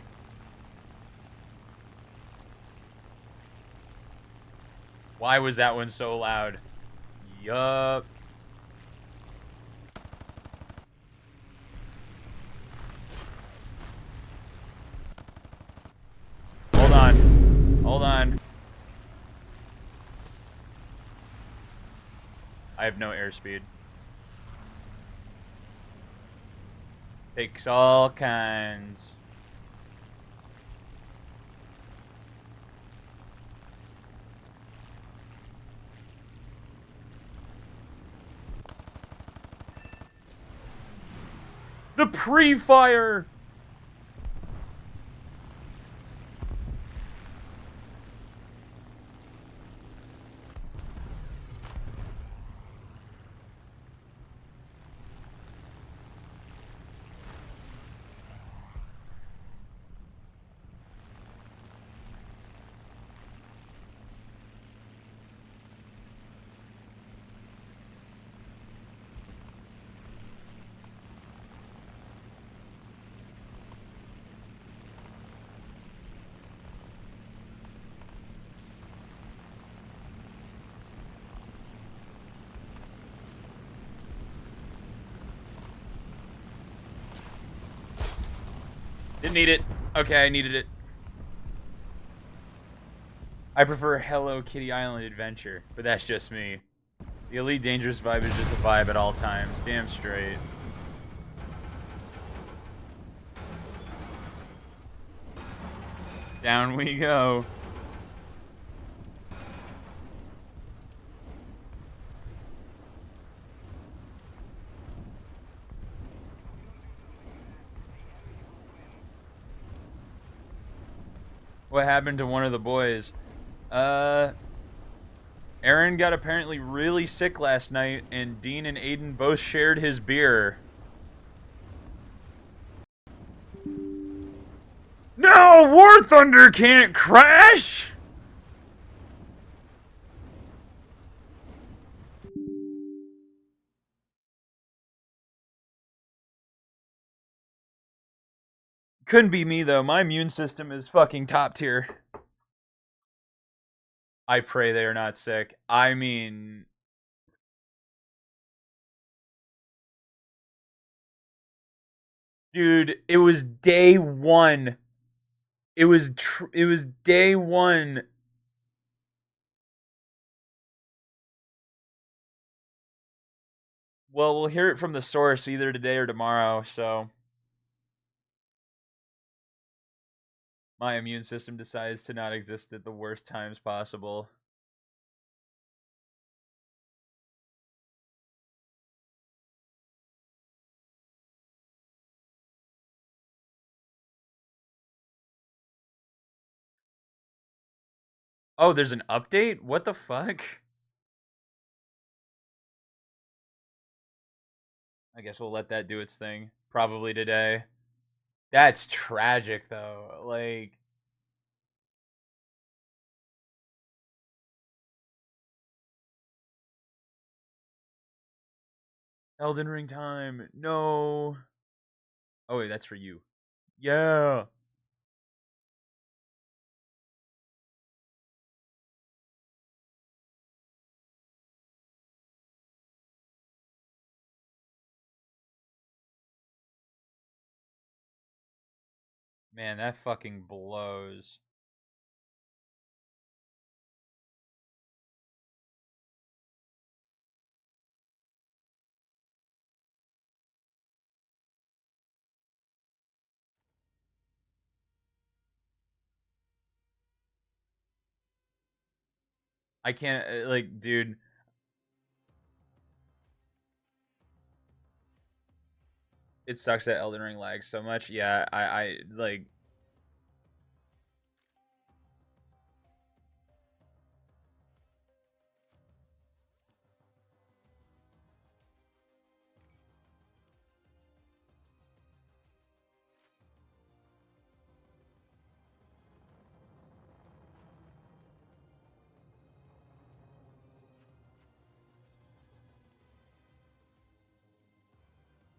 Why was that one so loud? Yup. I have no airspeed. Takes all kinds. The pre-fire! Didn't need it. Okay, I needed it. I prefer Hello Kitty Island Adventure, but that's just me. The Elite Dangerous vibe is just a vibe at all times. Damn straight. Down we go. What happened to one of the boys? Aaron got apparently really sick last night, and Dean and Aiden both shared his beer. No! War Thunder can't crash! Couldn't be me, though. My immune system is fucking top tier. I pray they are not sick. I mean... Dude, it was day one. It was day one. Well, we'll hear it from the source either today or tomorrow, so... My immune system decides to not exist at the worst times possible. Oh, there's an update? What the fuck? I guess we'll let that do its thing. Probably today. That's tragic, though. Like, Elden Ring time. No. Oh, wait, that's for you. Yeah. Man, that fucking blows. I can't, like, dude. It sucks that Elden Ring lags so much. Yeah, like,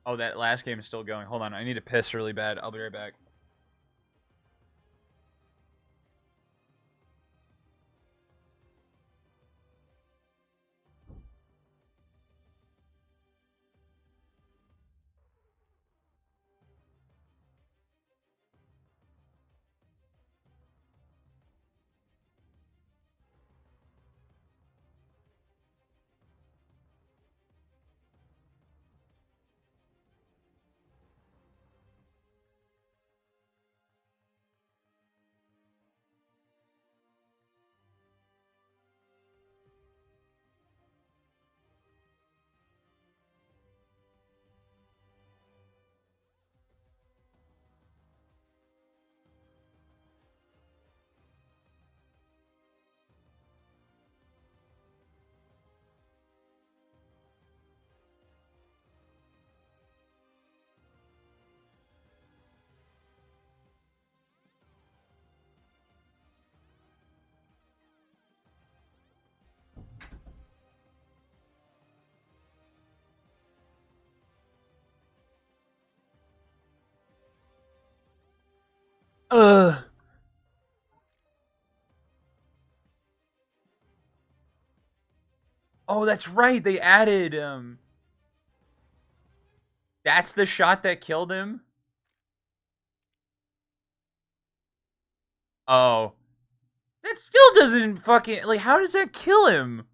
oh, that last game is still going. Hold on, I need to piss really bad. I'll be right back. Oh, that's right. They added that's the shot that killed him. Oh, that still doesn't fucking like. How does that kill him?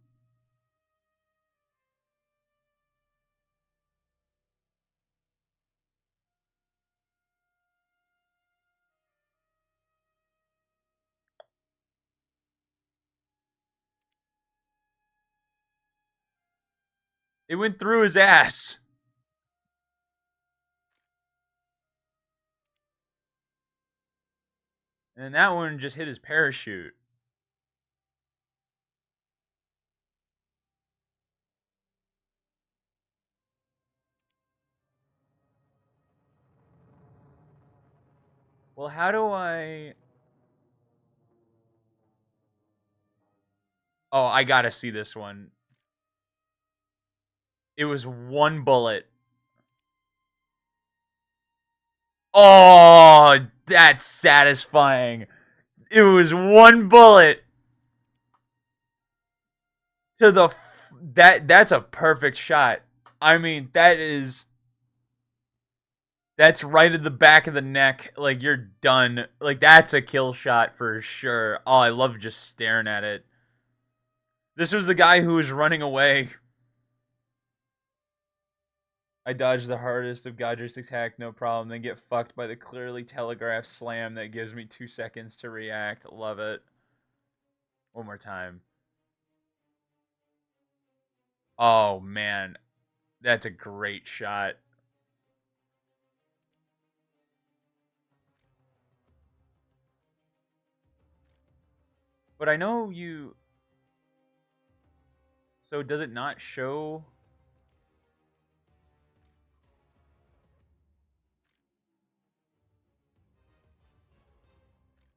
It went through his ass, and that one just hit his parachute. Well, how do I? Oh, I gotta see this one. It was one bullet. Oh, that's satisfying. It was one bullet to the that's a perfect shot. I mean, that's right at the back of the neck. Like you're done. Like that's a kill shot for sure. Oh, I love just staring at it. This was the guy who was running away. I dodged the hardest of Godric's attack, no problem, then get fucked by the clearly telegraphed slam that gives me 2 seconds to react. Love it. One more time. Oh man, that's a great shot. But I know you. So does it not show?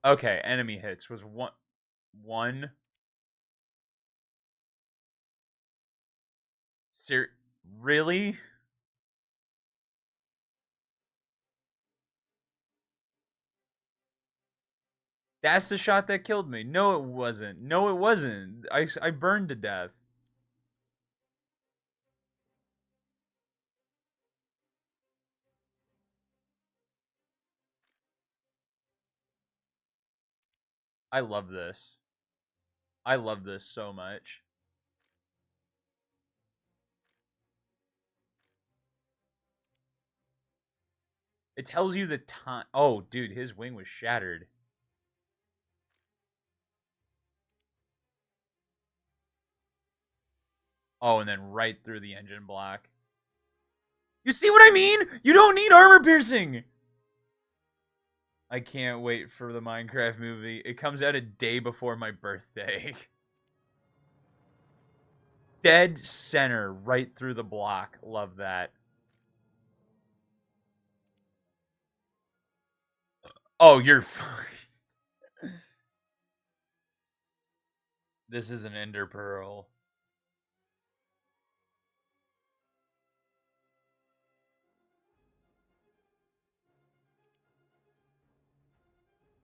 Okay, enemy hits was one. One. Really? That's the shot that killed me. No, it wasn't. No, it wasn't. I burned to death. I love this. I love this so much. It tells you the time. Oh, dude, his wing was shattered. Oh, and then right through the engine block. You see what I mean? You don't need armor piercing. I can't wait for the Minecraft movie. It comes out a day before my birthday. Dead center, right through the block. Love that. Oh, you're. This is an ender pearl.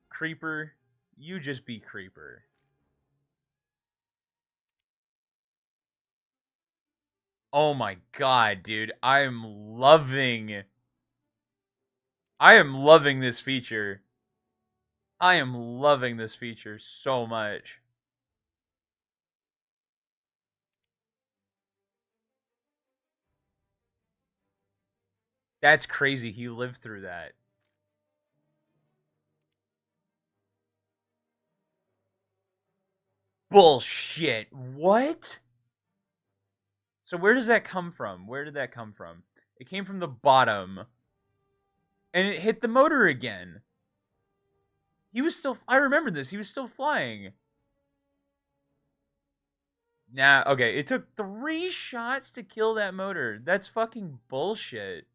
Creeper, you just be Creeper. Oh my god, dude. I am loving this feature. I am loving this feature so much. That's crazy. He lived through that. Bullshit. What? So where does that come from? Where did that come from? It came from the bottom and it hit the motor again. He was still I remember this. He was still flying. Nah, okay. It took 3 shots to kill that motor. That's fucking bullshit.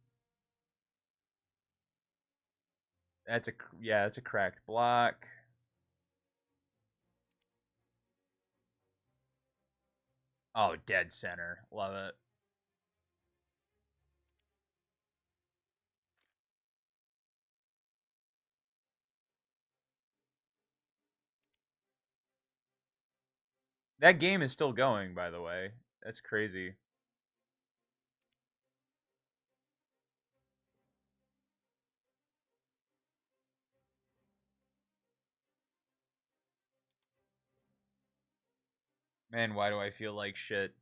That's a yeah, that's a cracked block. Oh, dead center. Love it. That game is still going, by the way. That's crazy. Man, why do I feel like shit?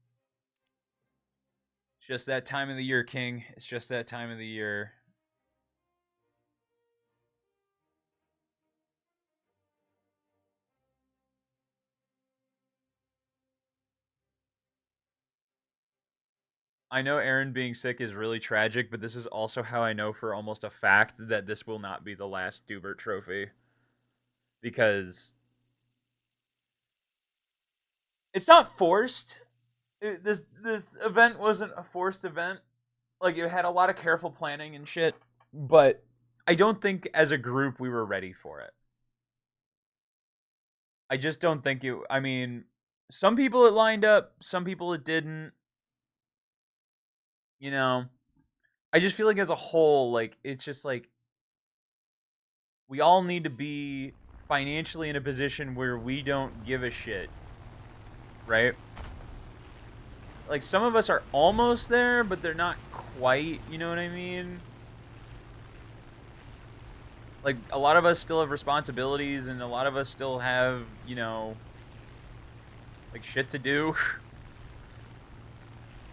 It's just that time of the year, King. It's just that time of the year. I know Aaron being sick is really tragic, but this is also how I know for almost a fact that this will not be the last Dubert trophy because it's not forced. This event wasn't a forced event. Like it had a lot of careful planning and shit, but I don't think as a group we were ready for it. I just don't think it. I mean, some people it lined up, some people it didn't. You know, I just feel like as a whole, like it's just like we all need to be financially in a position where we don't give a shit, right? Like some of us are almost there, but they're not quite. You know what I mean? Like a lot of us still have responsibilities, and a lot of us still have, like shit to do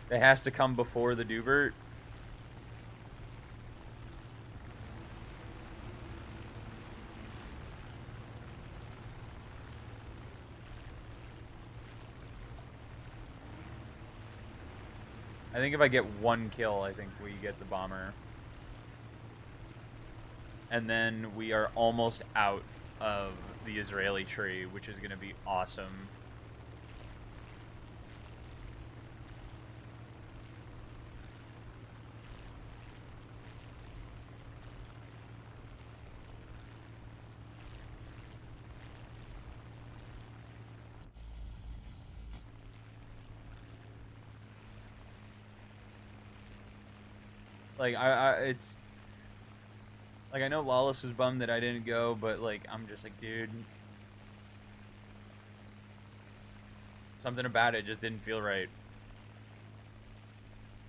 that has to come before the Dubert. I think if I get one kill, I think we get the bomber. And then we are almost out of the Israeli tree, which is going to be awesome. Like it's like I know Lawless was bummed that I didn't go, but like I'm just like, dude, something about it just didn't feel right.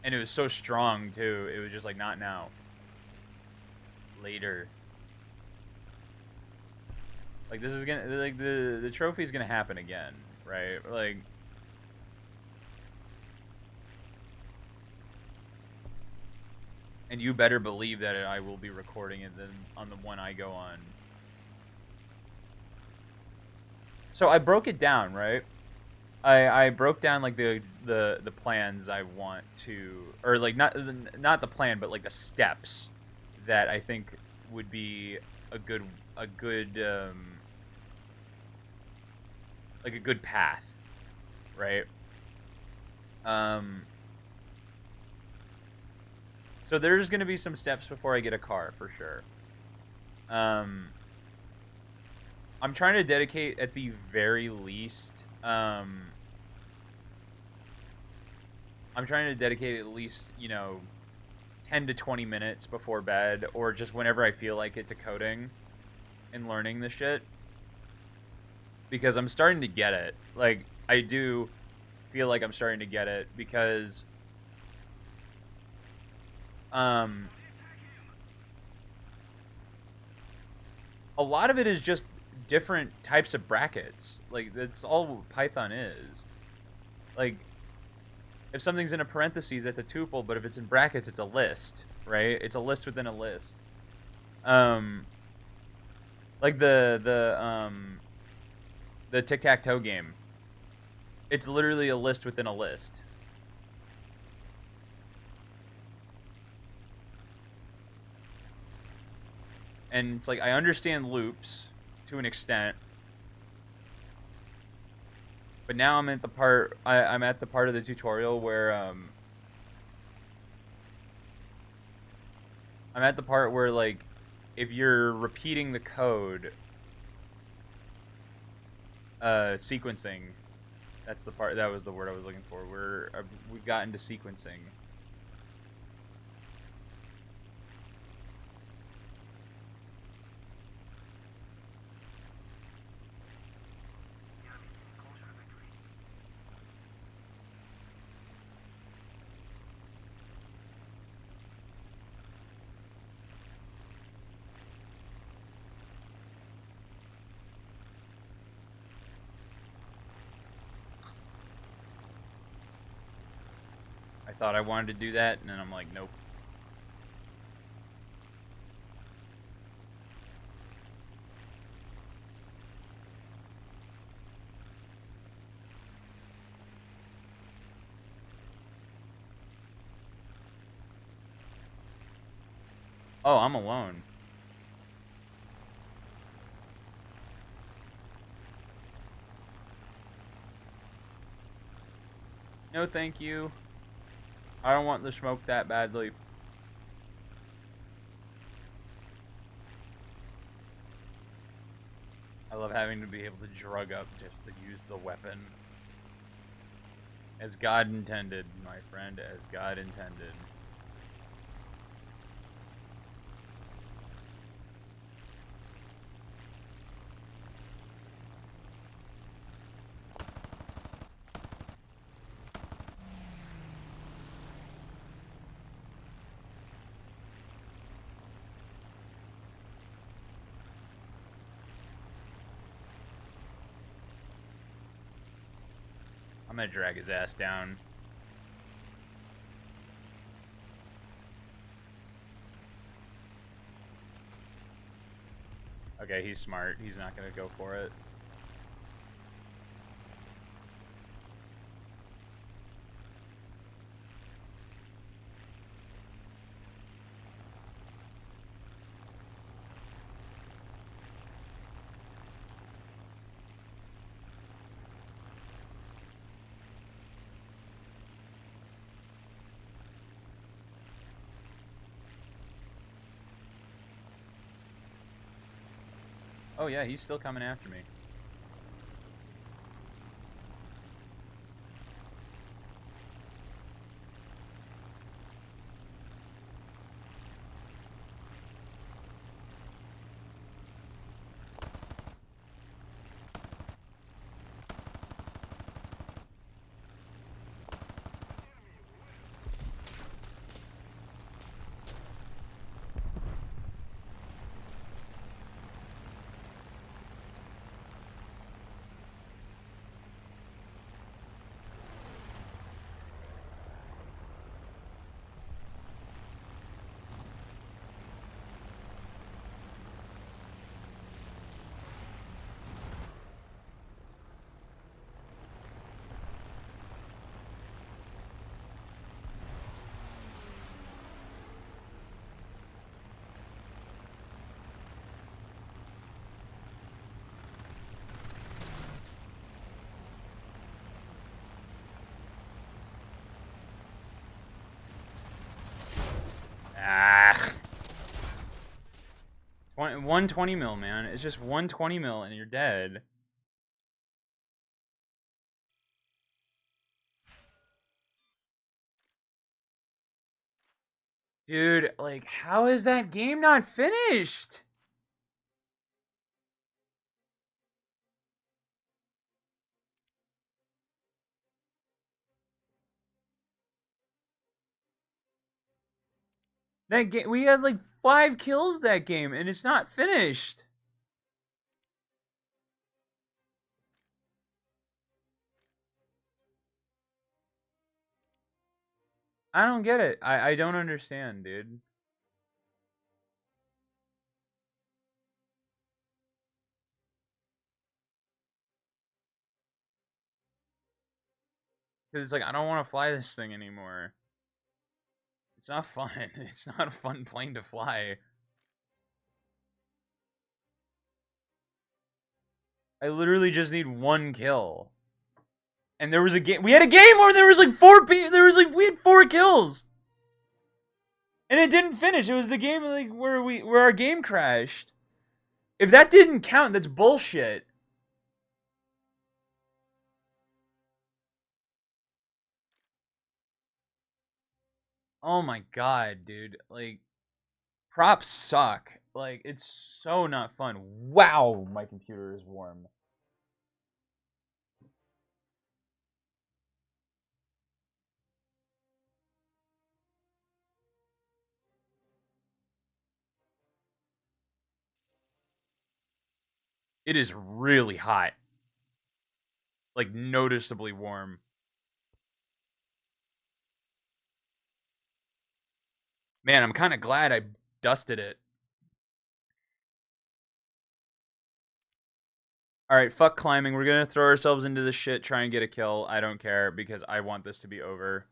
And it was so strong too. It was just like not now. Later. Like this is gonna like the trophy's gonna happen again, right? Like and you better believe that I will be recording it then on the one I go on. So I broke it down, right? I broke down like the plans I want to, or like not the plan, but like the steps that I think would be a good a good like a good path, right? Um, so there's gonna be some steps before I get a car for sure. Um, I'm trying to dedicate at the very least. I'm trying to dedicate at least 10 to 20 minutes before bed, or just whenever I feel like it, to coding and learning the shit, because I'm starting to get it. Like I do feel like I'm starting to get it because um a lot of it is just different types of brackets. Like that's all Python is. Like if something's in a parentheses, it's a tuple, but if it's in brackets, it's a list, right? It's a list within a list. Um, like the tic tac toe game. It's literally a list within a list. And it's like I understand loops to an extent, but now I'm at the part I'm at the part of the tutorial where I'm at the part where like if you're repeating the code sequencing, that's the part, that was the word I was looking for. We got into sequencing. thought I wanted to do that, and then I'm like, nope. Oh, I'm alone. No, thank you. I don't want the smoke that badly. I love having to be able to drug up just to use the weapon. As God intended, my friend, as God intended. I'm gonna drag his ass down. Okay, he's smart. He's not gonna go for it. Oh yeah, he's still coming after me. Ah. 120 mil, man. It's just 120 mil and you're dead. Dude, like, how is that game not finished? That game, we had like 5 kills that game, and it's not finished. I don't get it. I don't understand, dude. Because it's like, I don't want to fly this thing anymore. It's not fun. It's not a fun plane to fly. I literally just need 1 kill. And there was a game. We had a game where there was like 4 people. We had 4 kills. And it didn't finish. It was the game like where our game crashed. If that didn't count, that's bullshit. Oh my god, dude. Like, props suck. Like, it's so not fun. Wow, my computer is warm. It is really hot. Like, noticeably warm. Man, I'm kind of glad I dusted it. All right, fuck climbing. We're gonna throw ourselves into this shit, try and get a kill. I don't care because I want this to be over.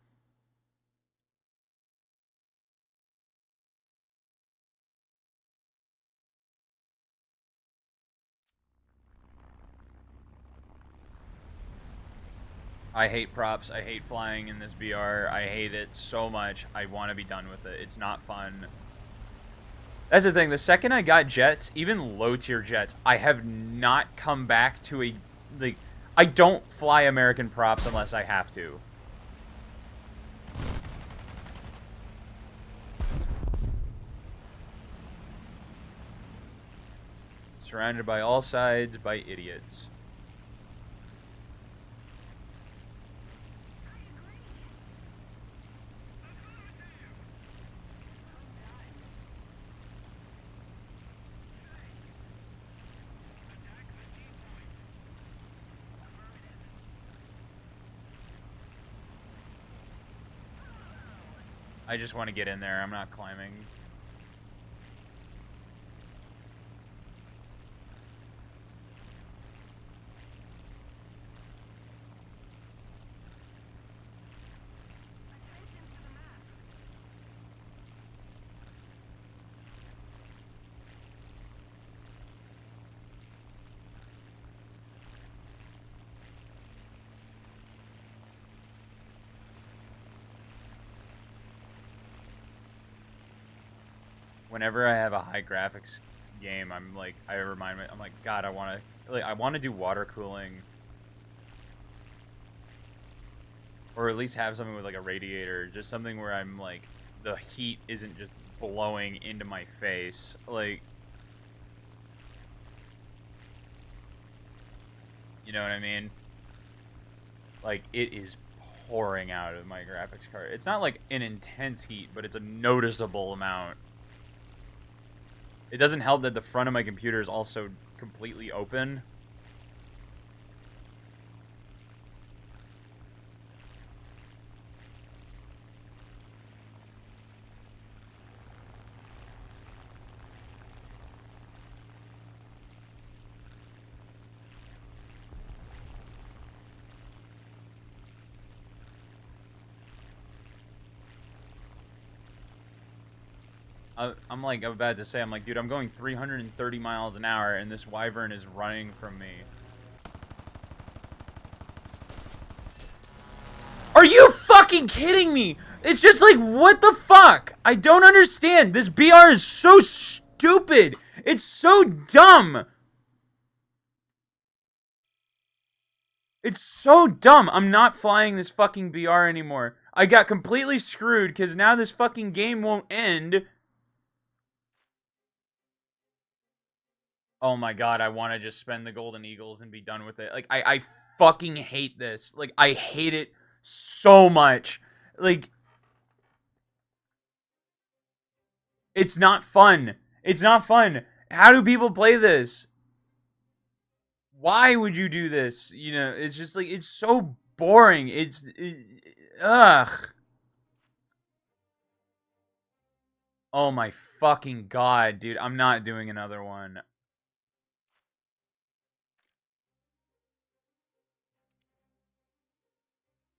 I hate props. I hate flying in this VR. I hate it so much. I want to be done with it. It's not fun. That's the thing. The second I got jets, even low tier jets, I have not come back to a like. I don't fly American props unless I have to. Surrounded by all sides by idiots. I just want to get in there. I'm not climbing. Whenever I have a high graphics game, I'm like, I remind me, I'm like, God, I want to do water cooling, or at least have something with like a radiator, just something where I'm like, the heat isn't just blowing into my face, like, you know what I mean? Like, it is pouring out of my graphics card. It's not like an intense heat, but it's a noticeable amount. It doesn't help that the front of my computer is also completely open. I'm like, I'm about to say, I'm like, dude, I'm going 330 miles an hour, and this wyvern is running from me. Are you fucking kidding me? It's just like, what the fuck? I don't understand. This BR is so stupid. It's so dumb. It's so dumb. I'm not flying this fucking BR anymore. I got completely screwed because now this fucking game won't end. Oh my god, I want to just spend the Golden Eagles and be done with it. Like, I fucking hate this. Like, I hate it so much. Like, it's not fun. It's not fun. How do people play this? Why would you do this? You know, it's just like, it's so boring. Ugh. Oh my fucking god, dude. I'm not doing another one.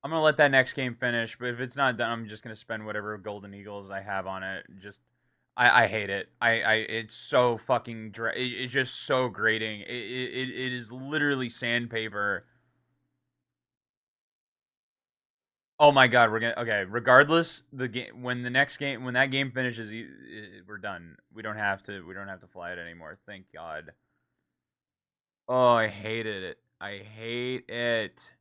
I'm gonna let that next game finish, but if it's not done, I'm just gonna spend whatever Golden Eagles I have on it. Just, I hate it. It's so fucking, it's just so grating. It is literally sandpaper. Oh my god, we're gonna, okay. Regardless, the game when that game finishes, we're done. We don't have to fly it anymore. Thank God. Oh, I hated it. I hate it.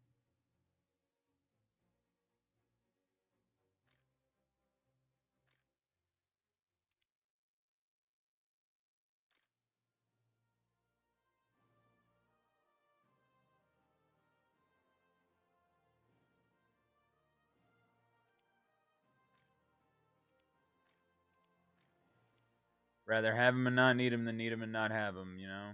Rather have him and not need him than need him and not have him. You know.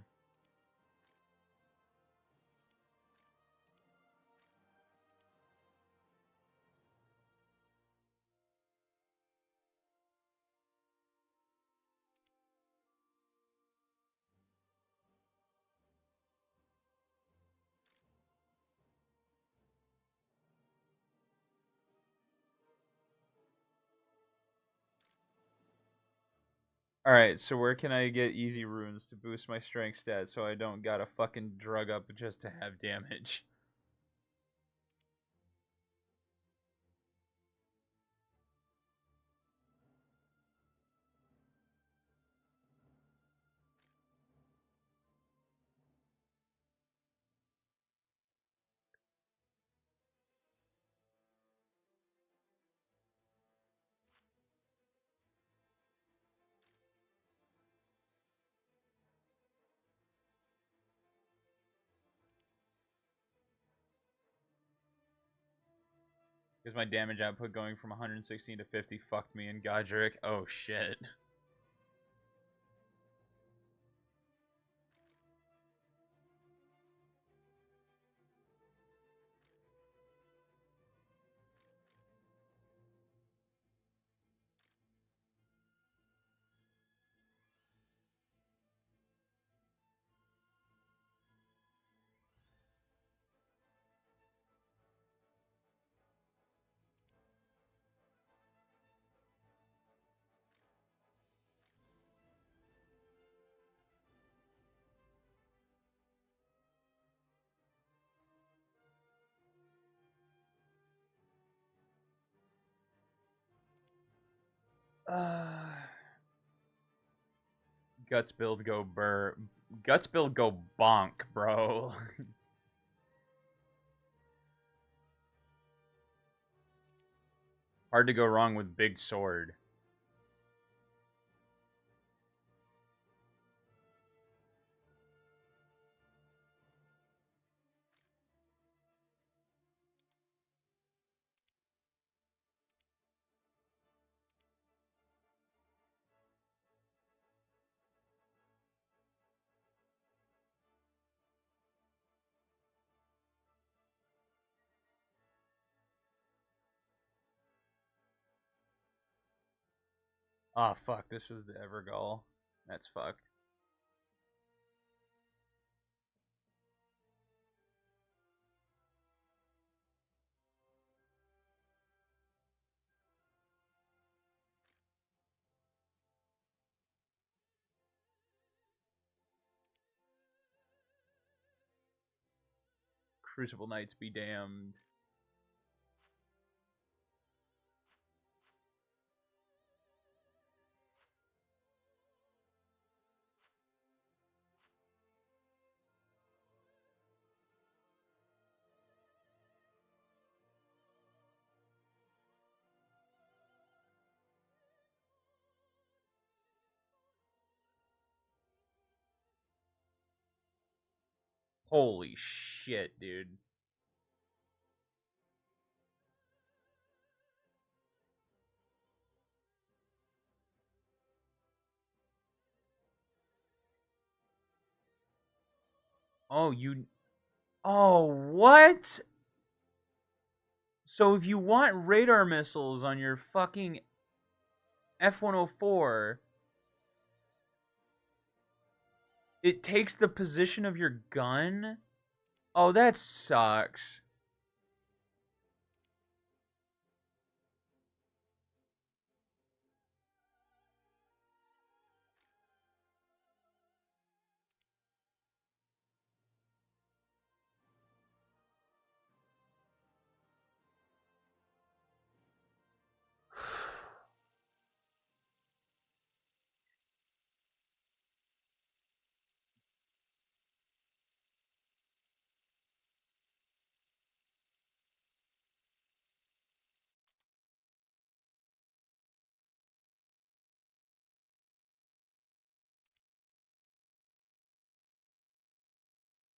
Alright, so where can I get easy runes to boost my strength stat so I don't gotta fucking drug up just to have damage? Because my damage output going from 116 to 50 fucked me in Godric. Oh shit. Guts build go burr. Guts build go bonk, bro. Hard to go wrong with big sword. Oh fuck, this was the Evergall. That's fucked. Crucible Knights be damned. Holy shit, dude. Oh, you. Oh, what? So if you want radar missiles on your fucking F-104, it takes the position of your gun? Oh, that sucks.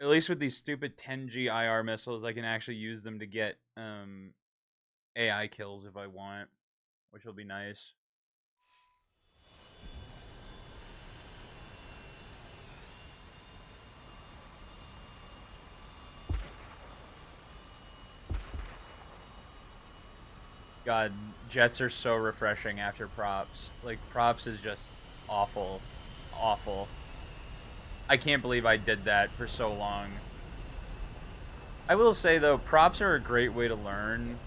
At least with these stupid 10G IR missiles, I can actually use them to get AI kills if I want, which will be nice. God, jets are so refreshing after props. Like, props is just awful. Awful. I can't believe I did that for so long. I will say, though, props are a great way to learn,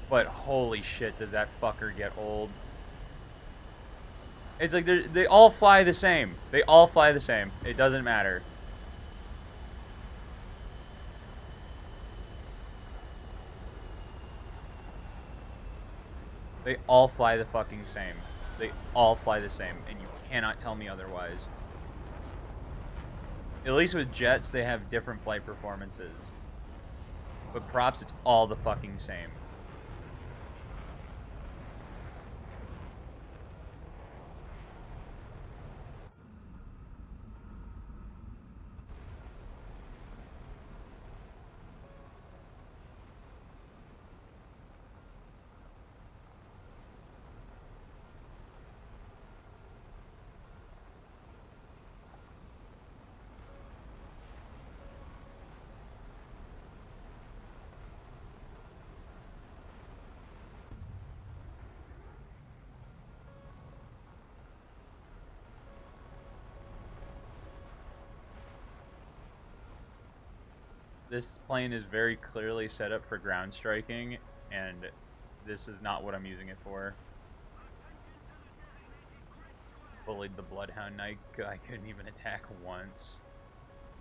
but holy shit, does that fucker get old. It's like they all fly the same. They all fly the same. It doesn't matter. They all fly the fucking same. They all fly the same, and you cannot tell me otherwise. At least with jets, they have different flight performances. But props, it's all the fucking same. This plane is very clearly set up for ground striking, and this is not what I'm using it for. Bullied the Bloodhound Knight. I couldn't even attack once.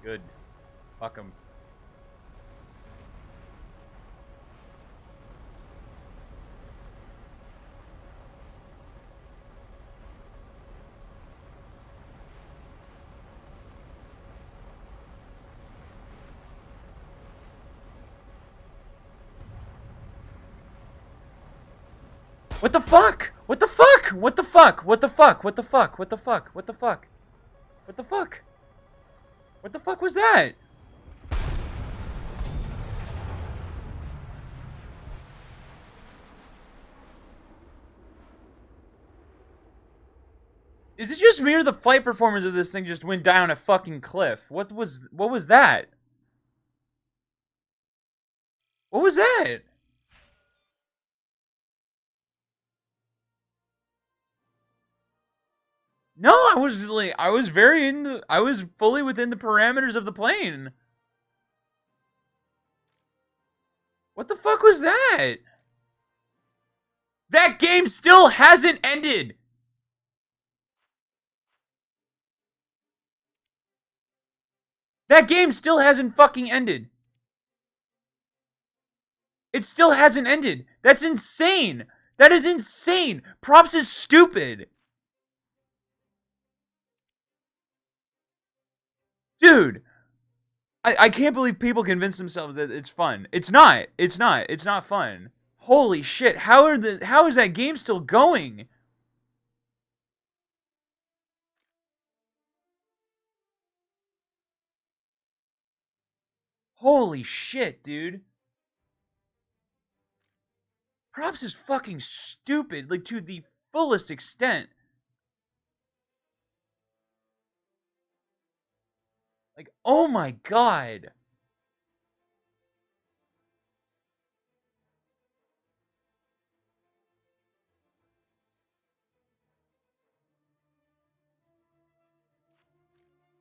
Good. Fuck him. What the fuck? What the fuck? What the fuck? What the fuck? What the fuck? What the fuck? What the fuck? What the fuck? What the fuck was that? Is it just me or the flight performance of this thing just went down a fucking cliff? What was that? What was that? No, I was fully within the parameters of the plane. What the fuck was that? That game still hasn't ended. That game still hasn't fucking ended. It still hasn't ended. That's insane. That is insane. Props is stupid. Dude, I can't believe people convince themselves that it's fun. It's not. It's not. It's not fun. Holy shit. How is that game still going? Holy shit, dude. Props is fucking stupid, like to the fullest extent. Like, oh my god.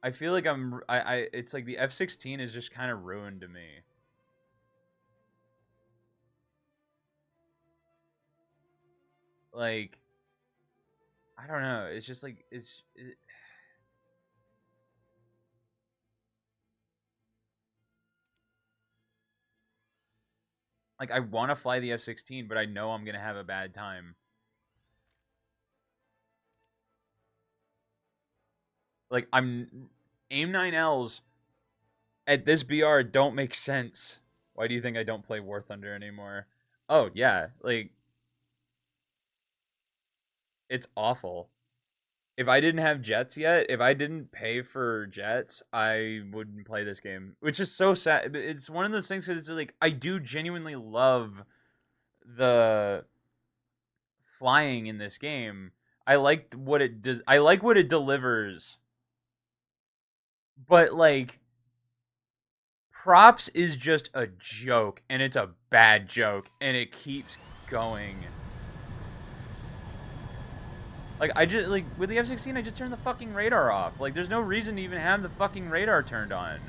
I feel like it's like the F-16 is just kind of ruined to me. Like, I don't know. It's just like like I want to fly the F-16, but I know I'm gonna have a bad time. Like AIM 9Ls at this BR don't make sense. Why do you think I don't play War Thunder anymore? Oh yeah, like it's awful. If I didn't have jets yet, if I didn't pay for jets, I wouldn't play this game, which is so sad. It's one of those things because it's like I do genuinely love the flying in this game. I like what it does. I like what it delivers, but like props is just a joke, and it's a bad joke, and it keeps going. Like I just like with the F-16, I just turned the fucking radar off. Like there's no reason to even have the fucking radar turned on.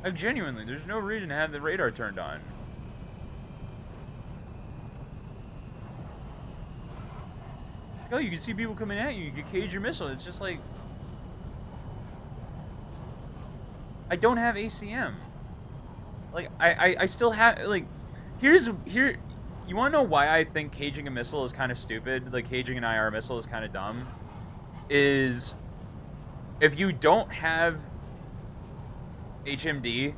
Like genuinely, there's no reason to have the radar turned on. oh, you can see people coming at you. You can cage your missile. It's just like, I don't have ACM. Like, I still have, like, here. You want to know why I think caging a missile is kind of stupid? Like, caging an IR missile is kind of dumb? Is if you don't have HMD,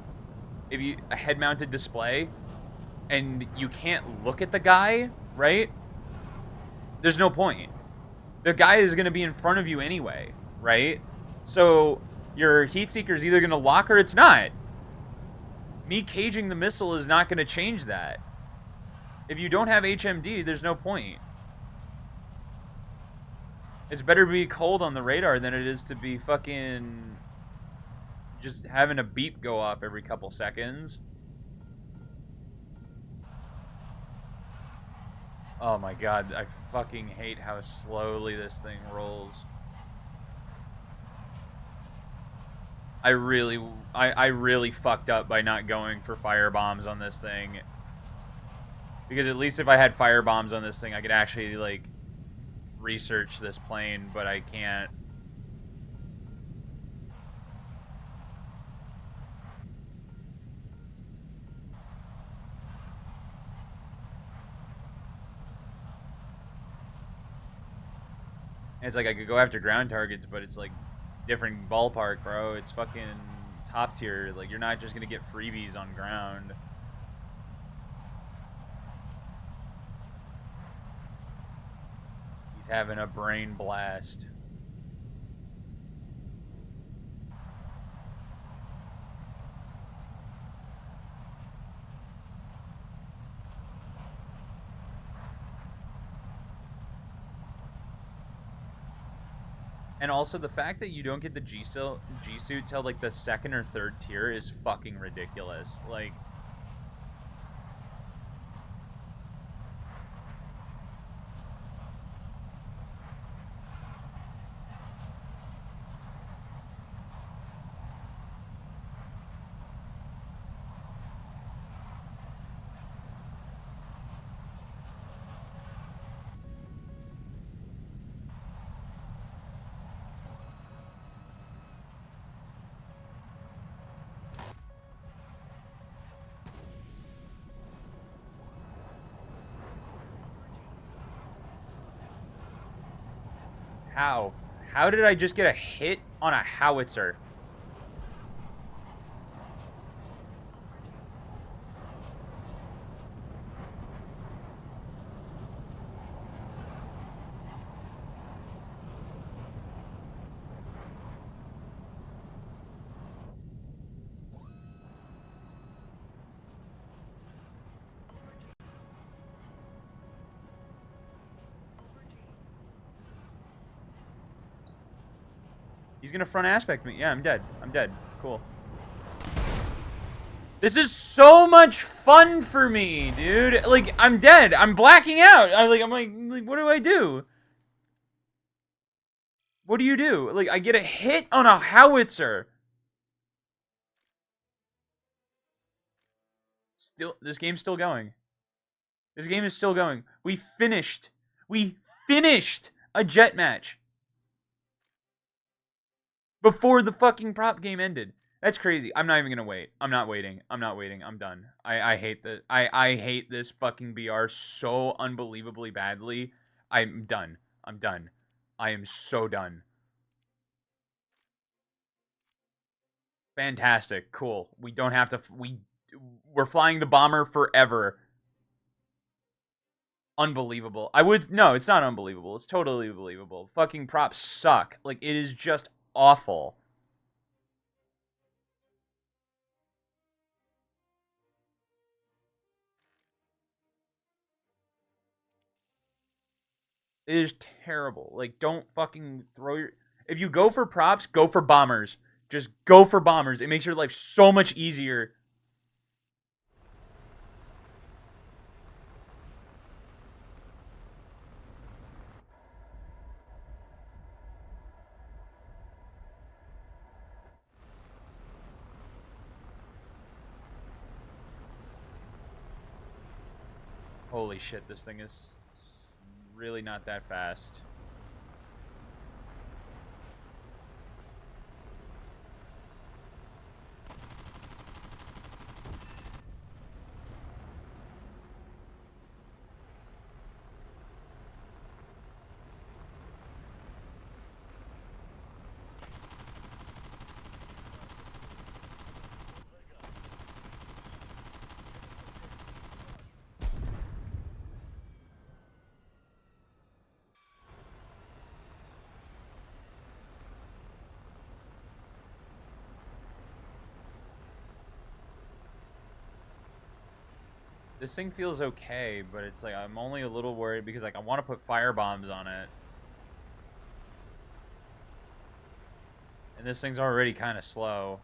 if you a head-mounted display, and you can't look at the guy, right? There's no point. The guy is going to be in front of you anyway, right? So your heat seeker is either going to lock or it's not. Me caging the missile is not going to change that. If you don't have HMD, there's no point. It's better to be cold on the radar than it is to be fucking just having a beep go off every couple seconds. Oh my god, I fucking hate how slowly this thing rolls. I really fucked up by not going for fire bombs on this thing. Because at least if I had fire bombs on this thing, I could actually, like, research this plane, but I can't. And it's like I could go after ground targets, but it's like different ballpark, bro. It's fucking top tier. Like, you're not just gonna get freebies on ground. He's having a brain blast. And also the fact that you don't get the G suit till like the second or third tier is fucking ridiculous. Like, how? How did I just get a hit on a howitzer? He's gonna front aspect me. Yeah, I'm dead. I'm dead. Cool. This is so much fun for me, dude. Like, I'm dead. I'm blacking out. I'm like, what do I do? What do you do? Like, I get a hit on a howitzer. Still, this game's still going. This game is still going. We finished. We finished a jet match before the fucking prop game ended. That's crazy. I'm not even gonna wait. I'm not waiting. I'm not waiting. I'm done. I hate that. I hate this fucking BR so unbelievably badly. I'm done. I'm done. I am so done. Fantastic. Cool. We don't have to. We're flying the bomber forever. Unbelievable. I would no, it's not unbelievable. It's totally believable. Fucking props suck. Like, it is just awful. It is terrible. Like, don't fucking throw your. If you go for props, go for bombers. Just go for bombers. It makes your life so much easier. Holy shit, this thing is really not that fast. This thing feels okay, but it's like I'm only a little worried because like I want to put fire bombs on it. And this thing's already kind of slow.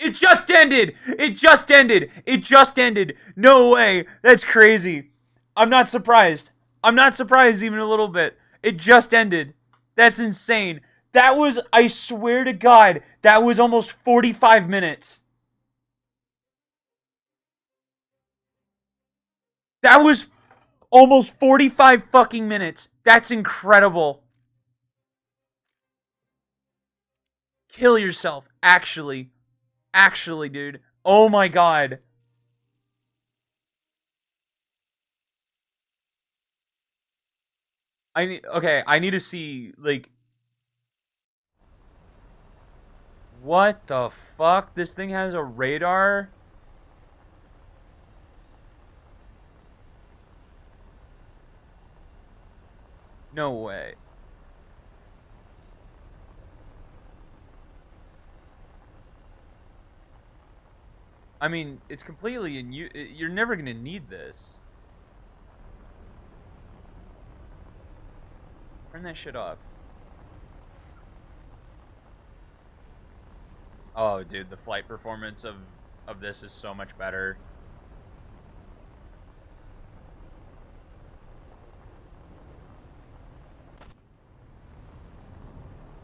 It just ended! It just ended! It just ended! No way! That's crazy. I'm not surprised. I'm not surprised even a little bit. It just ended. That's insane. That was, I swear to God, that was almost 45 minutes. That was almost 45 fucking minutes. That's incredible. Kill yourself. Actually. Actually, dude. Oh my God. Okay, I need to see, like, what the fuck? This thing has a radar? No way. I mean, it's completely in you. You're never gonna need this. Turn that shit off. Oh, dude, the flight performance of this is so much better.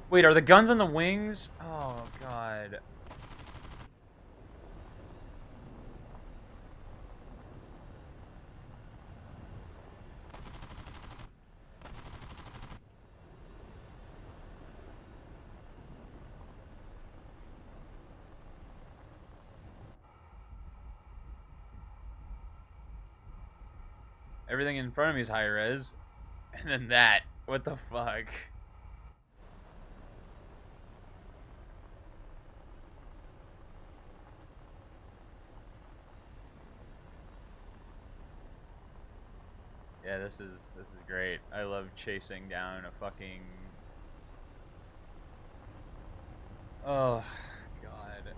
Wait, are the guns on the wings? Oh God. Everything in front of me is high res, and then that. What the fuck? Yeah, this is great. I love chasing down a fucking. Oh God.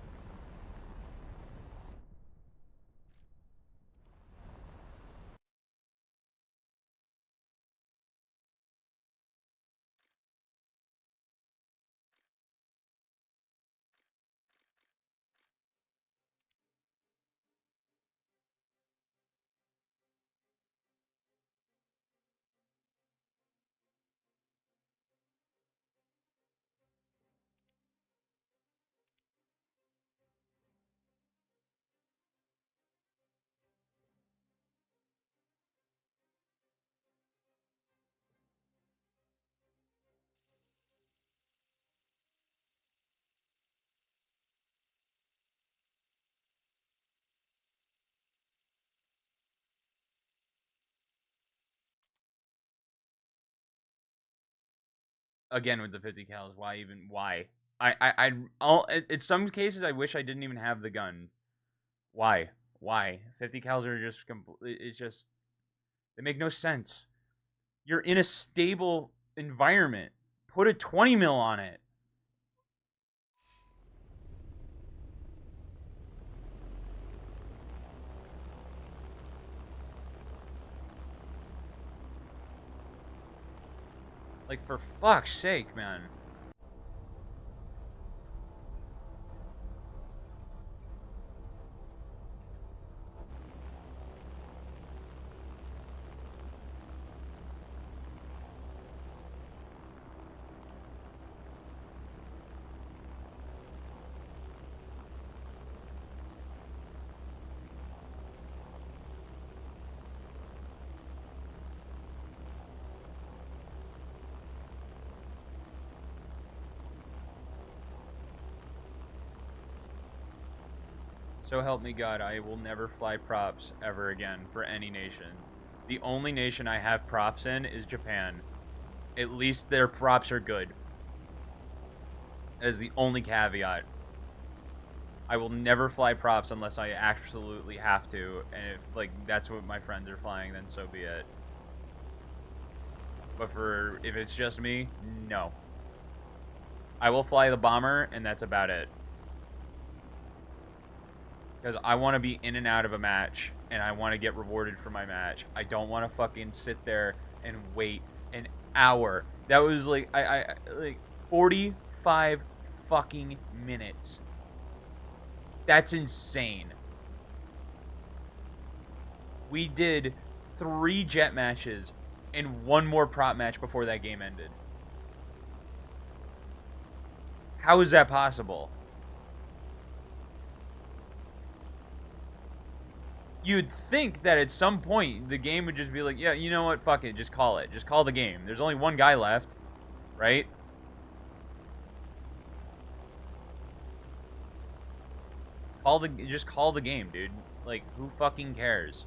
Again with the 50 cals. Why even? Why? In some cases, I wish I didn't even have the gun. Why? Why? 50 cals are just it's just they make no sense. You're in a stable environment. Put a 20 mil on it. Like for fuck's sake, man. So help me God, I will never fly props ever again for any nation. The only nation I have props in is Japan. At least their props are good. That is the only caveat. I will never fly props unless I absolutely have to, and if like that's what my friends are flying, then so be it. But for if it's just me, no. I will fly the bomber, and that's about it. Because I want to be in and out of a match, and I want to get rewarded for my match. I don't want to fucking sit there and wait an hour. That was like I like 45 fucking minutes. That's insane. We did 3 jet matches and 1 more prop match before that game ended. How is that possible? You'd think that at some point the game would just be like, yeah, you know what, fuck it, just call it. Just call the game. There's only one guy left, right? Just call the game, dude. Like, who fucking cares?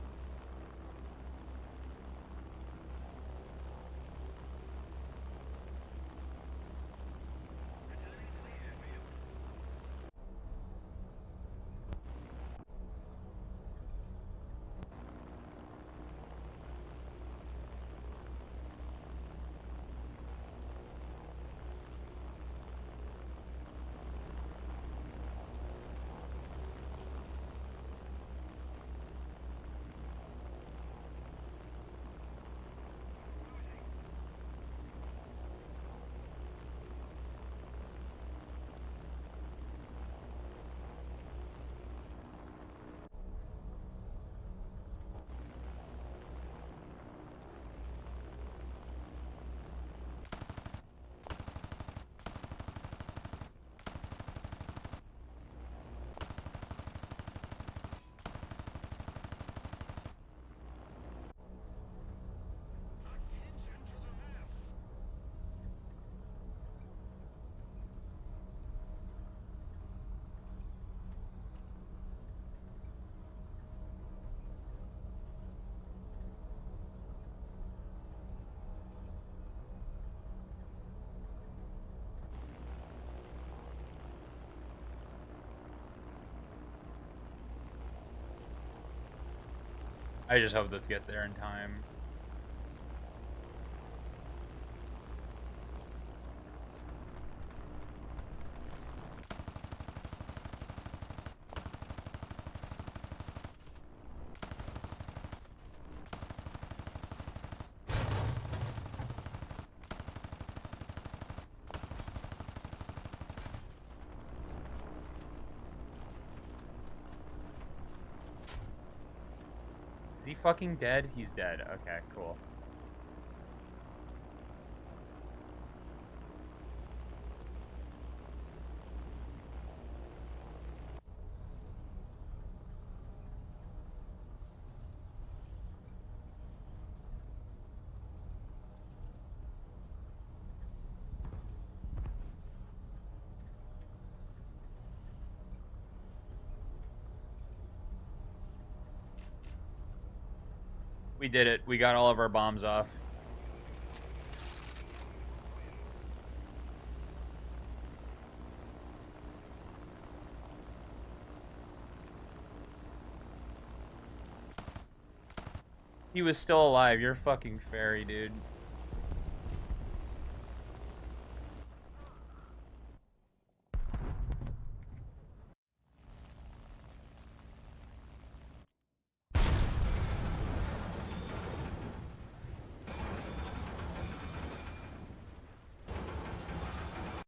I just hope let's get there in time. Is he fucking dead? He's dead. Okay, cool. We did it. We got all of our bombs off. He was still alive. You're fucking fairy, dude.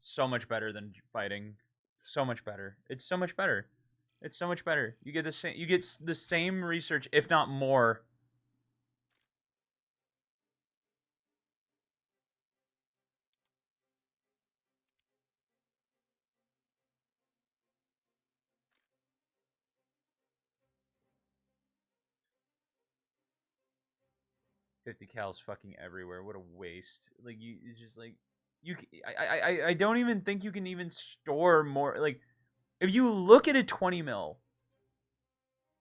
So much better than fighting. So much better. It's so much better. It's so much better. You get the same. You get the same research, if not more. 50 cals fucking everywhere. What a waste. Like you, it's just like you. I don't even think you can even store more. Like if you look at a 20 mil,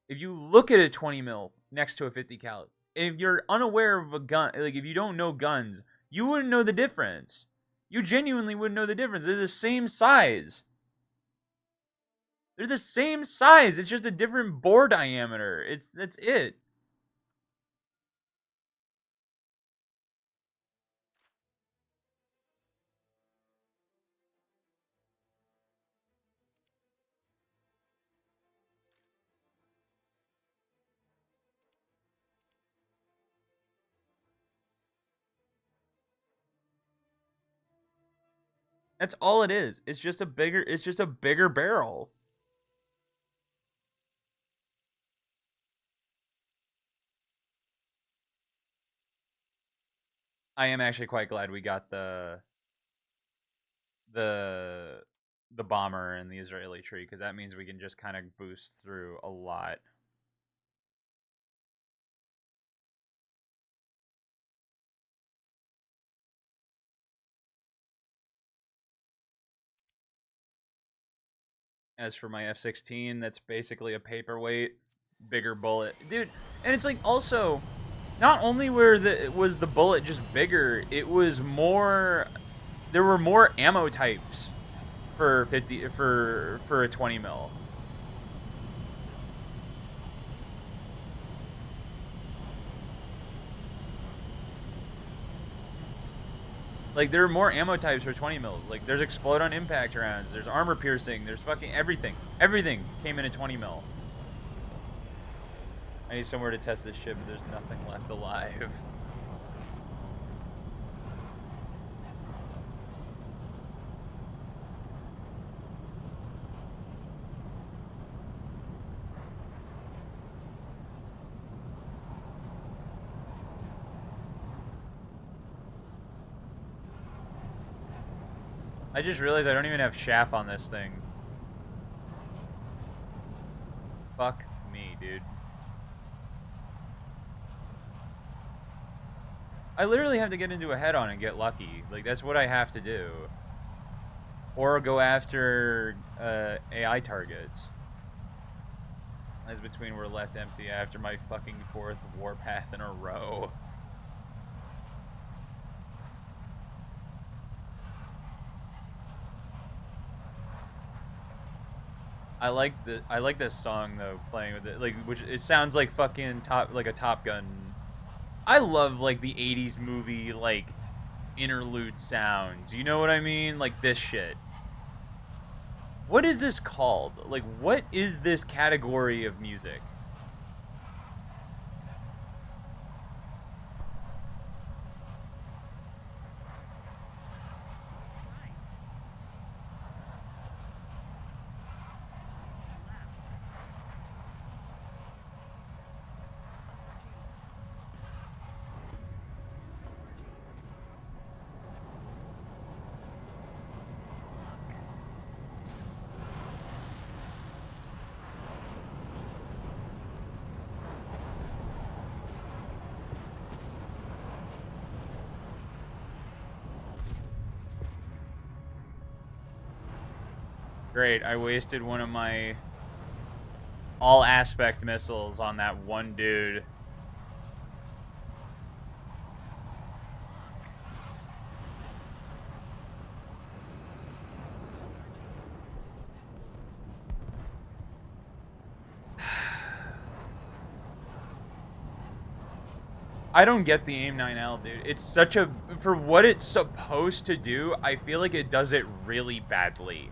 if you look at a 20 mil next to a 50 cal, if you're unaware of a gun, like if you don't know guns, you wouldn't know the difference. You genuinely wouldn't know the difference. They're the same size. They're the same size. It's just a different bore diameter. That's it. That's all it is. It's just a bigger barrel. I am actually quite glad we got the the bomber and the Israeli tree because that means we can just kind of boost through a lot. As for my F-16, that's basically a paperweight, bigger bullet, dude. And it's like also, not only was the bullet just bigger, it was more. There were more ammo types for 50 for a 20 mil. Like there are more ammo types for 20 mil. Like there's explode on impact rounds, there's armor piercing, there's fucking everything. Everything came in a 20 mil. I need somewhere to test this shit, but there's nothing left alive. I just realized I don't even have chaff on this thing. Fuck me, dude. I literally have to get into a head-on and get lucky. Like, that's what I have to do. Or go after AI targets. As between we're left empty after my fucking 4th warpath in a row. I like this song though, playing with it. Like which it sounds like fucking like a Top Gun. I love like the 80s movie like interlude sounds. You know what I mean? Like this shit. What is this called? Like what is this category of music? Great, I wasted one of my all aspect missiles on that one dude. I don't get the AIM 9L, dude. It's such a for what it's supposed to do, I feel like it does it really badly.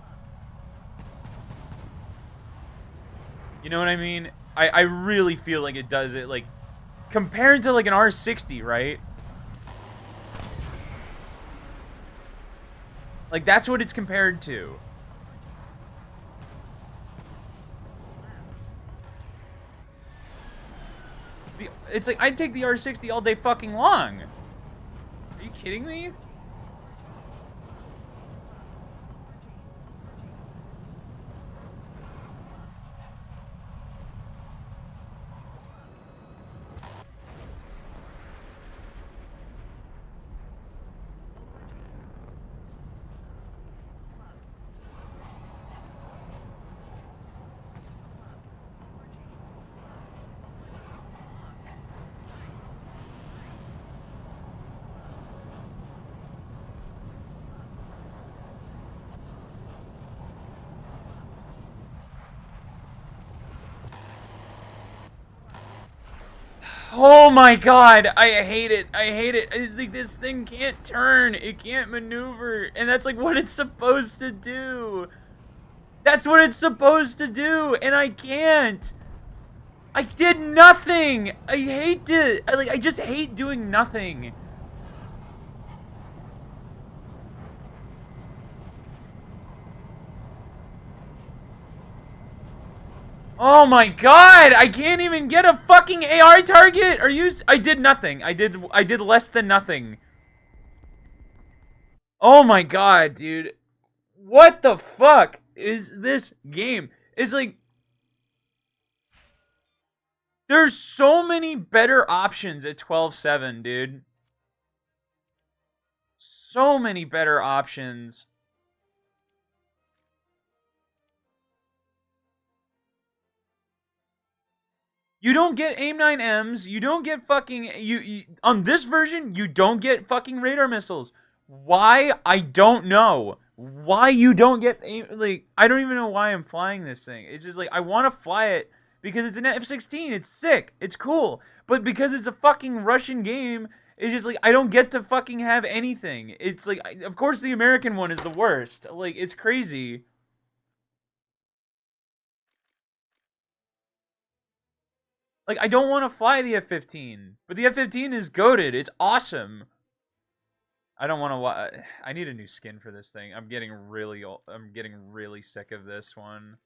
You know what I mean? I really feel like it does it like compared to like an R60, right? Like that's what it's compared to. It's like I'd take the R60 all day fucking long. Are you kidding me? Oh my god, I hate it. I hate it. Like, this thing can't turn. It can't maneuver. And that's like what it's supposed to do. That's what it's supposed to do, and I can't. I did nothing. I hate it. I just hate doing nothing. Oh my god! I can't even get a fucking AR target. Are you? I did nothing. I did less than nothing. Oh my god, dude. What the fuck is this game? It's like there's so many better options at 12-7, dude. So many better options. You don't get AIM 9Ms. You don't get fucking you on this version. You don't get fucking radar missiles. Why? I don't know. Why you don't get aim, like I don't even know why I'm flying this thing. It's just like I want to fly it because it's an F-16. It's sick. It's cool. But because it's a fucking Russian game, it's just like I don't get to fucking have anything. It's like of course the American one is the worst. Like it's crazy. Like, I don't want to fly the F-15, but the F-15 is goated. It's awesome. I don't want to. I need a new skin for this thing. I'm getting really old. I'm getting really sick of this one.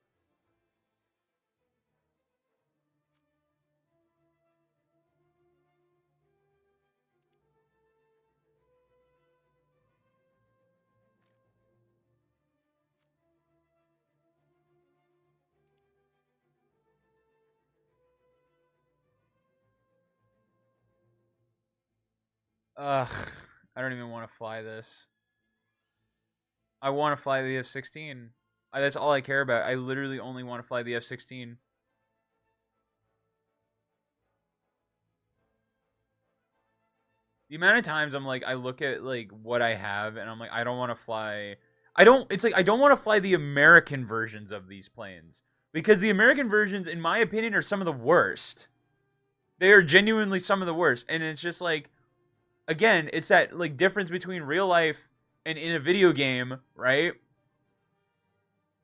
Ugh. I don't even want to fly this. I want to fly the F-16. That's all I care about. I literally only want to fly the F-16. The amount of times I'm like, I look at like what I have, and I'm like, I don't want to fly. I don't. It's like I don't want to fly the American versions of these planes because the American versions, in my opinion, are some of the worst. They are genuinely some of the worst, and it's just like, again, it's that like difference between real life and in a video game, right?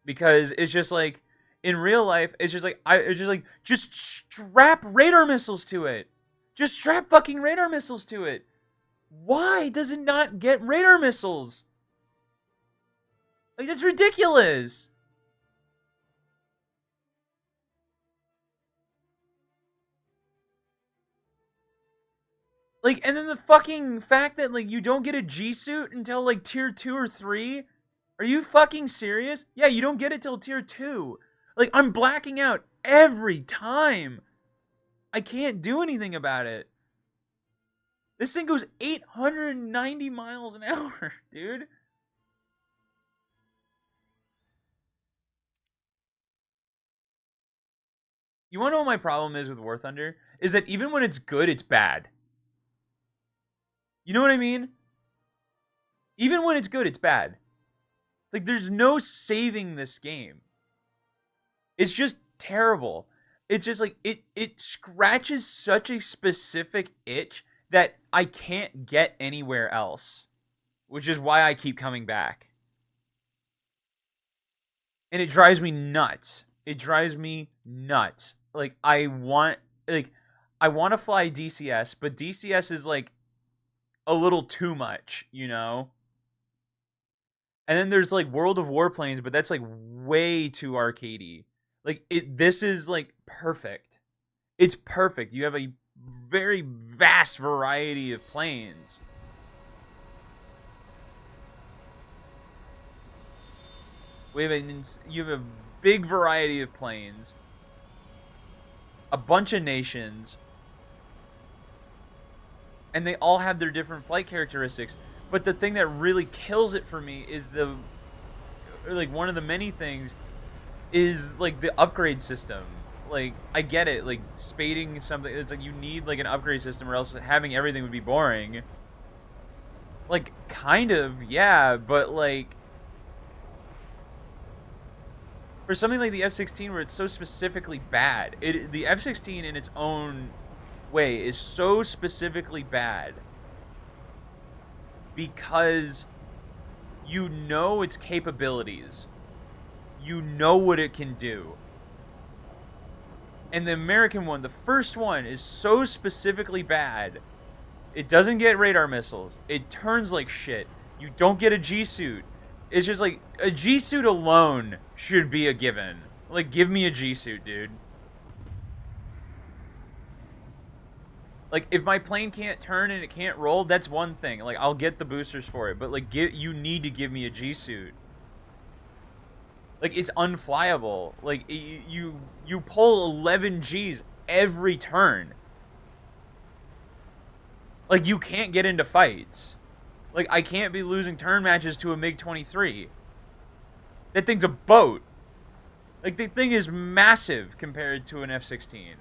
Because it's just like in real life, it's just like just strap radar missiles to it. Just strap fucking radar missiles to it. Why does it not get radar missiles? Like that's ridiculous. Like, and then the fucking fact that like you don't get a G suit until like tier 2 or 3. Are you fucking serious? Yeah, you don't get it till tier 2. Like, I'm blacking out every time. I can't do anything about it. This thing goes 890 miles an hour, dude. You wanna know what my problem is with War Thunder? Is that even when it's good, it's bad. You know what I mean? Even when it's good, it's bad. Like, there's no saving this game. It's just terrible. It's just like it scratches such a specific itch that I can't get anywhere else, which is why I keep coming back. And it drives me nuts. It drives me nuts. Like I want to fly DCS, but DCS is like a little too much, you know? And then there's like World of Warplanes, but that's like way too arcadey. Like this is like perfect. It's perfect. You have a very vast variety of planes. You have a big variety of planes, a bunch of nations, and they all have their different flight characteristics. But the thing that really kills it for me is one of the many things is like the upgrade system. Like, I get it, like spading something, it's like you need like an upgrade system or else having everything would be boring. Like, kind of, yeah, but like for something like the F-16 where it's so specifically bad, the F-16 in its own way is so specifically bad because you know its capabilities. You know what it can do. And the American one, the first one, is so specifically bad. It doesn't get radar missiles. It turns like shit. You don't get a G suit. It's just like a G suit alone should be a given. Like, give me a G suit, dude. Like, if my plane can't turn and it can't roll, that's one thing. Like, I'll get the boosters for it. But like, you need to give me a G suit. Like, it's unflyable. Like, you pull 11 Gs every turn. Like, you can't get into fights. Like, I can't be losing turn matches to a MiG-23. That thing's a boat. Like, the thing is massive compared to an F-16.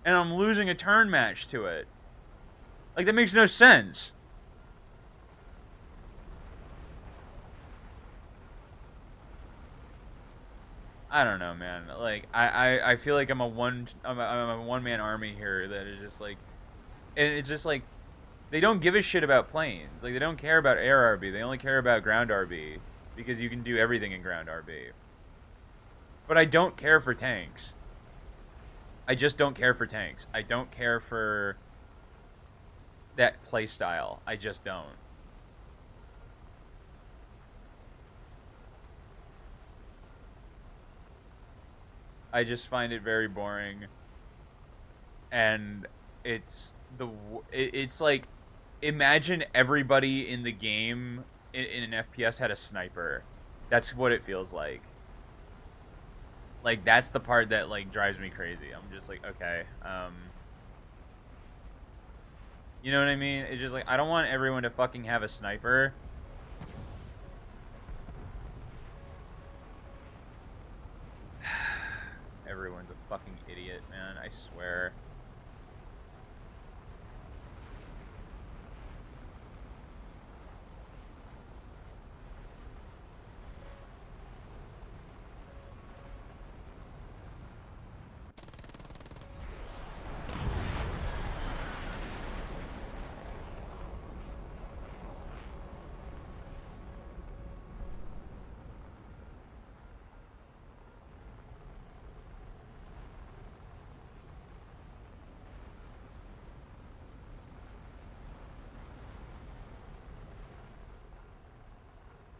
And I'm losing a turn match to it. Like, that makes no sense. I don't know, man. Like, I feel like I'm a one-man army here that is just like, and it's just like, they don't give a shit about planes. Like, they don't care about air RB. They only care about ground RB because you can do everything in ground RB. But I don't care for tanks. I just don't care for tanks. I don't care for that play style. I just don't. I just find it very boring, and it's it's like, imagine everybody in the game in an FPS had a sniper. That's what it feels like. Like, that's the part that like drives me crazy. I'm just like, okay, you know what I mean? It's just like, I don't want everyone to fucking have a sniper. Everyone's a fucking idiot, man. I swear.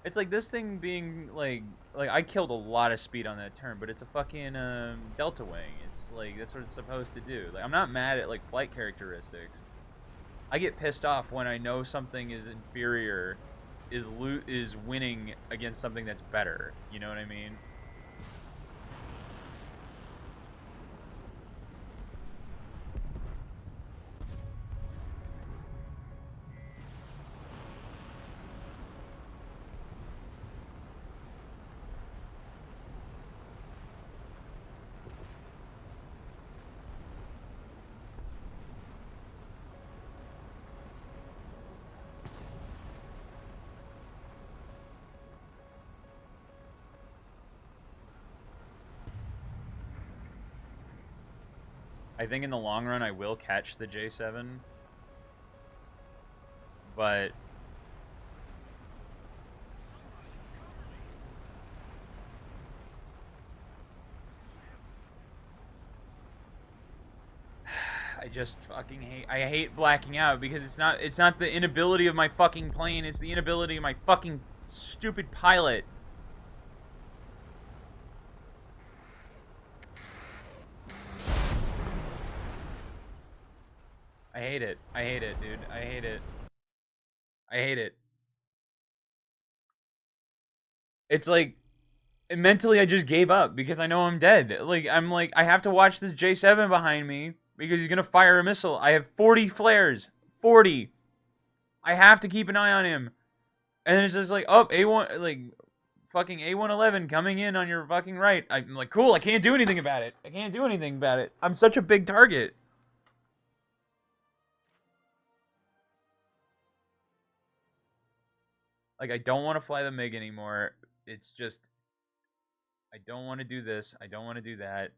It's like this thing being like I killed a lot of speed on that turn, but it's a fucking delta wing. It's like, that's what it's supposed to do. Like, I'm not mad at like flight characteristics. I get pissed off when I know something is inferior, is winning against something that's better. You know what I mean? I think in the long run I will catch the J7, but I just fucking hate blacking out because it's not the inability of my fucking plane, it's the inability of my fucking stupid pilot. I hate it. I hate it, dude. I hate it. I hate it. It's like, mentally I just gave up because I know I'm dead. Like, I'm like, I have to watch this J7 behind me because he's gonna fire a missile. I have 40 flares. 40. I have to keep an eye on him. And then it's just like, oh, A1, like, fucking A111 coming in on your fucking right. I'm like, cool, I can't do anything about it. I can't do anything about it. I'm such a big target. Like, I don't want to fly the MiG anymore it's just I don't want to do this. I don't want to do that.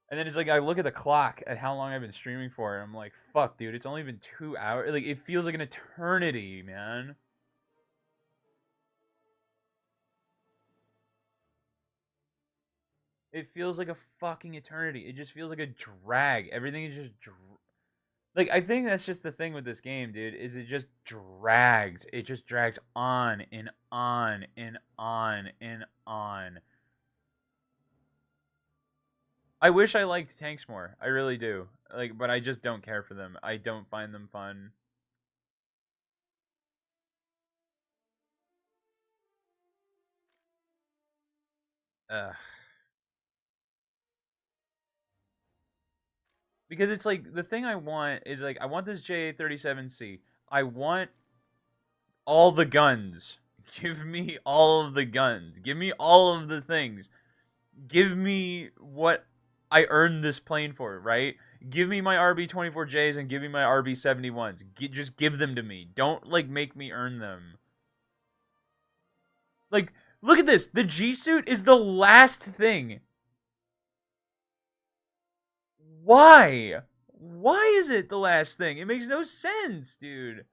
And then it's like I look at the clock at how long I've been streaming for, and I'm like, fuck, dude, it's only been 2 hours. Like it feels like an eternity, man. It feels like a fucking eternity. It just feels like a drag. Everything is just like I think that's just the thing with this game, dude. Is it just drags? It just drags on and on and on and on. I wish I liked tanks more. I really do. Like, but I just don't care for them. I don't find them fun. Ugh. Because it's like the thing I want is like I want this JA-37C. I want all the guns. Give me all of the guns. Give me all of the things. Give me what I earned this plane for, right? Give me my RB-24Js and give me my RB-71s. Just give them to me. Don't like make me earn them. Like, look at this. The G suit is the last thing. Why? Why is it the last thing? It makes no sense, dude.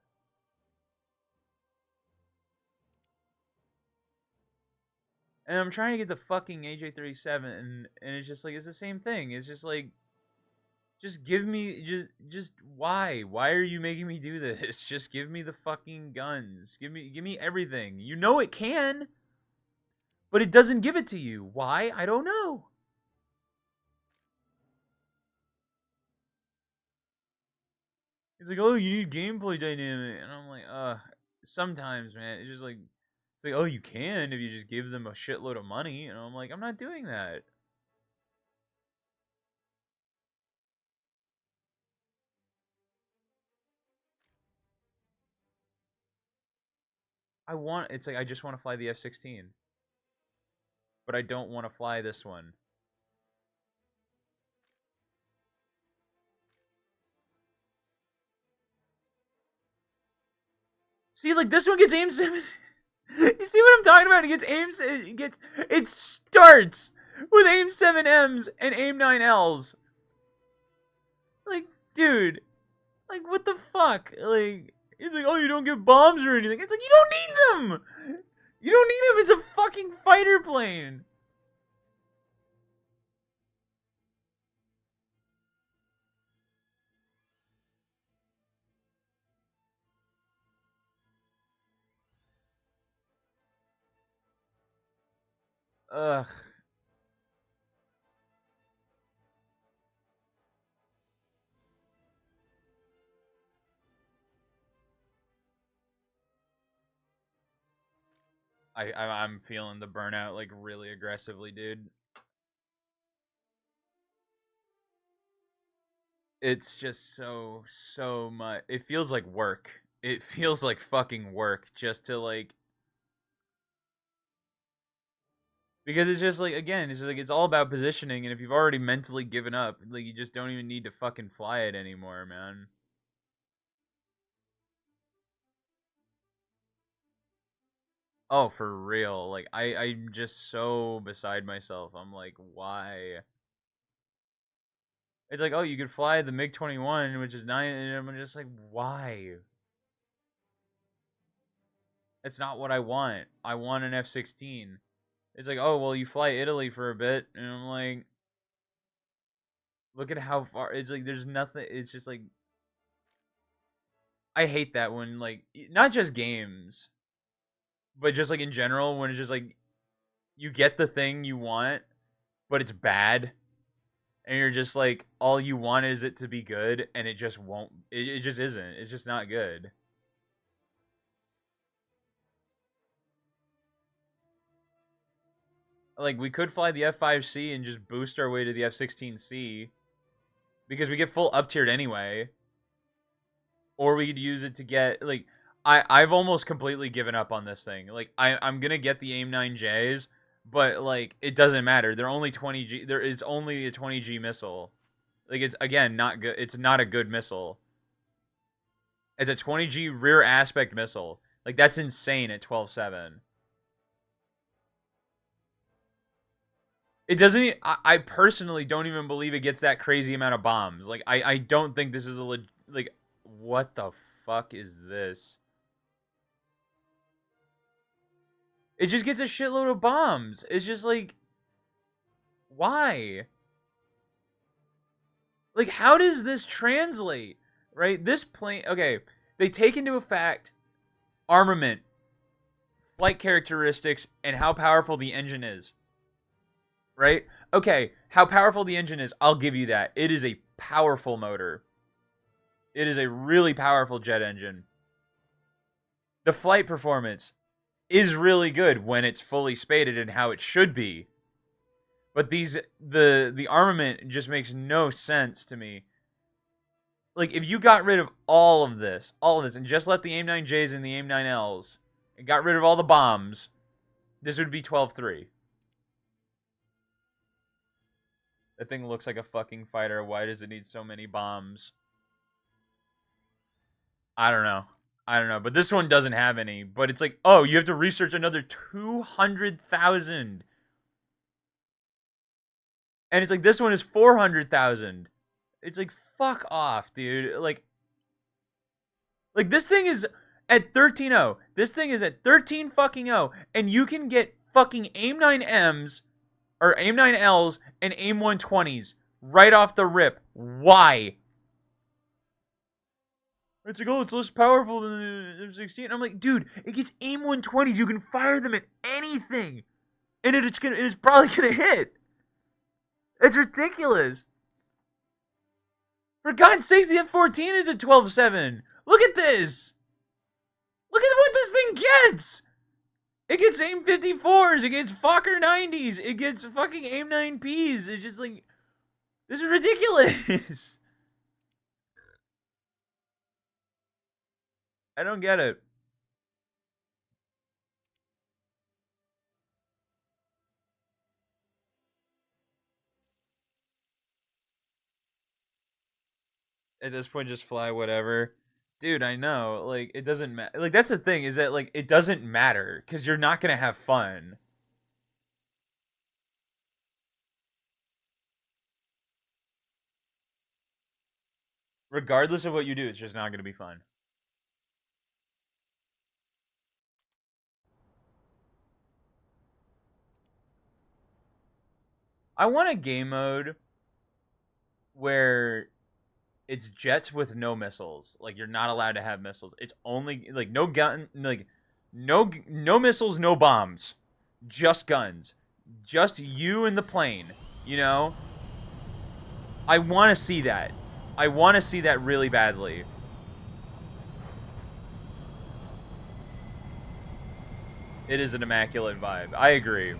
And I'm trying to get the fucking AJ-37, and it's just like it's the same thing. It's just like, just give me just why? Why are you making me do this? Just give me the fucking guns. Give me everything. You know it can, but it doesn't give it to you. Why? I don't know. It's like, oh, you need gameplay dynamic, and I'm like, sometimes, man, it's just like, it's like, oh, you can if you just give them a shitload of money, and I'm like, I'm not doing that. It's like I just want to fly the F-16, but I don't want to fly this one. See, like this one gets aim 7. You see what I'm talking about? It gets aim. It starts with aim 7Ms and aim 9Ls. Like, dude, like what the fuck? Like, it's like, oh, you don't get bombs or anything. It's like you don't need them. You don't need them. It's a fucking fighter plane. Ugh. I'm feeling the burnout like really aggressively, dude. It's just so much. It feels like work. It feels like fucking work just to like, because it's just like, again, it's just like it's all about positioning, and if you've already mentally given up, like you just don't even need to fucking fly it anymore, man. Oh, for real. Like I'm just so beside myself. I'm like, why? It's like, oh, you could fly the MiG-21, which is 9, and I'm just like, why? It's not what I want. I want an F-16. It's like, oh, well, you fly Italy for a bit, and I'm like, look at how far. It's like there's nothing. It's just like I hate that when like not just games, but just like in general when it's just like you get the thing you want, but it's bad, and you're just like all you want is it to be good, and it just won't. It just isn't. It's just not good. Like we could fly the F5C and just boost our way to the F16C because we get full up tiered anyway, or we could use it to get like I've almost completely given up on this thing. Like I'm gonna get the AIM 9Js, but like it doesn't matter. They're only 20G. There is only a 20G missile. Like it's again not good. It's not a good missile. It's a 20G rear aspect missile. Like that's insane at 12.7. It doesn't. I personally don't even believe it gets that crazy amount of bombs. Like I don't think this is a like. What the fuck is this? It just gets a shitload of bombs. It's just like, why? Like, how does this translate? Right? This plane. Okay, they take into effect armament, flight characteristics, and how powerful the engine is. Right? Okay, how powerful the engine is, I'll give you that. It is a powerful motor. It is a really powerful jet engine. The flight performance is really good when it's fully spaded and how it should be. But the armament just makes no sense to me. Like, if you got rid of all of this, and just let the AIM-9Js and the AIM-9Ls, and got rid of all the bombs, this would be 12-3. That thing looks like a fucking fighter. Why does it need so many bombs? I don't know. But this one doesn't have any. But it's like, oh, you have to research another 200,000. And it's like, this one is 400,000. It's like, fuck off, dude. Like this thing is at 13.0. This thing is at 13 fucking 0. And you can get fucking AIM-9Ms or AIM-9Ls and AIM-120s right off the rip. Why? It's like, oh, it's less powerful than the M16. I'm like, dude, it gets AIM-120s. You can fire them at anything, and it's probably gonna hit. It's ridiculous. For God's sakes, the F-14 is at 12.7. Look at this. Look at what this thing gets. It gets AIM-54s. It gets Fokker 90s. It gets fucking AIM-9Ps. It's just like, this is ridiculous. I don't get it. At this point, just fly whatever. Dude, I know. Like, it doesn't matter. Like, that's the thing, is that, like, it doesn't matter. Because you're not going to have fun. Regardless of what you do, it's just not going to be fun. I want a game mode where it's jets with no missiles. Like, you're not allowed to have missiles. It's only like no gun, like no missiles, no bombs, just guns, just you and the plane. You know, I want to see that. I want to see that really badly. It is an immaculate vibe. I agree.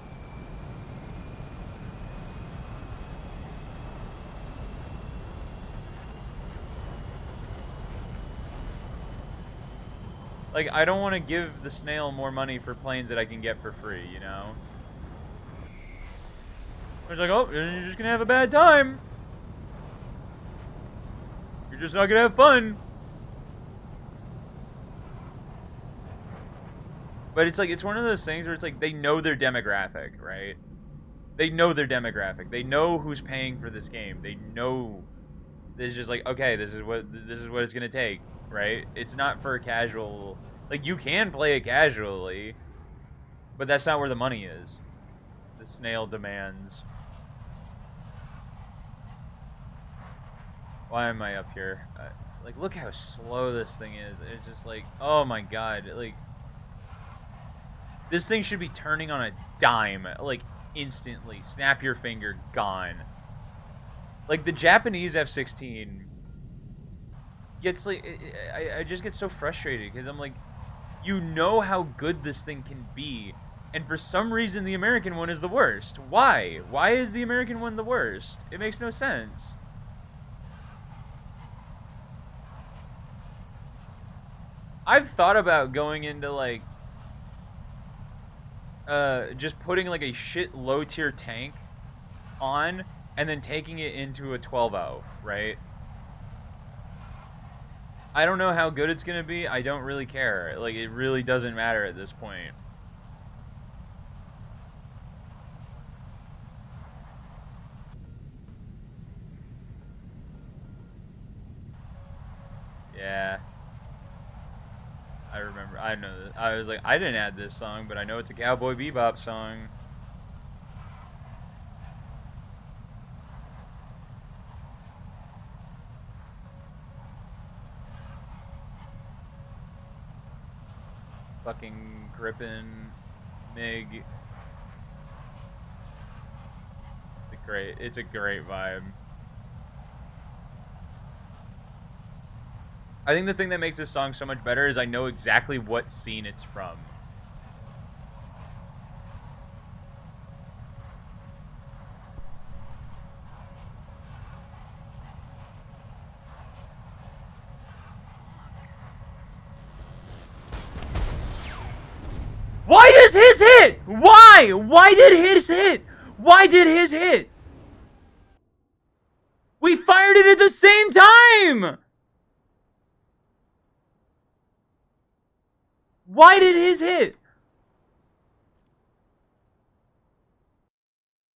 Like, I don't want to give the snail more money for planes that I can get for free, you know? It's like, oh, you're just gonna have a bad time. You're just not gonna have fun. But it's like, it's one of those things where it's like, they know their demographic, right? They know their demographic. They know who's paying for this game. They know it's just like, okay, this is what it's gonna take, right? It's not for a casual. Like, you can play it casually, but that's not where the money is. The snail demands. Why am I up here? Like, look how slow this thing is. It's just like, oh my god, like, this thing should be turning on a dime, like, instantly. Snap your finger, gone. Like, the Japanese F-16 gets, like, I just get so frustrated, because I'm like, you know how good this thing can be, and for some reason the American one is the worst. Why? Why is the American one the worst? It makes no sense. I've thought about going into, like, just putting, like, a shit low-tier tank on, and then taking it into a 12-0, right? I don't know how good it's gonna be. I don't really care. Like, it really doesn't matter at this point. Yeah, I remember. I know that. I was like, I didn't add this song, but I know it's a Cowboy Bebop song. Fucking Grippin, Mig. It's a great vibe. I think the thing that makes this song so much better is I know exactly what scene it's from. Why does his hit? Why? Why did his hit? Why did his hit? We fired it at the same time! Why did his hit?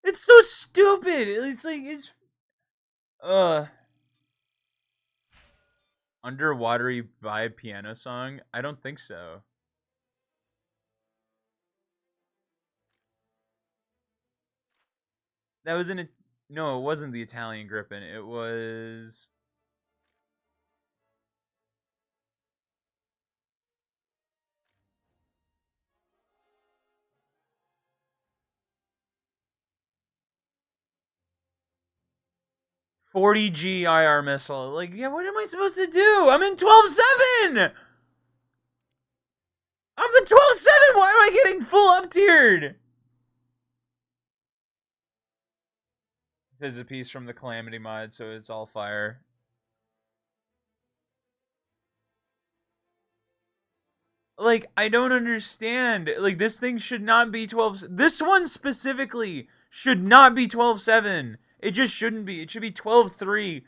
It's so stupid. It's like, it's. Underwatery vibe piano song? I don't think so. That was in a. No, it wasn't the Italian Griffin. It was. 40G IR missile. Like, yeah, what am I supposed to do? I'm in 12-7! I'm the 12-7! Why am I getting full up tiered? This is a piece from the Calamity mod, so it's all fire. Like, I don't understand. Like, this thing should not be 12. This one specifically should not be 12-7. It just shouldn't be. It should be 12-3.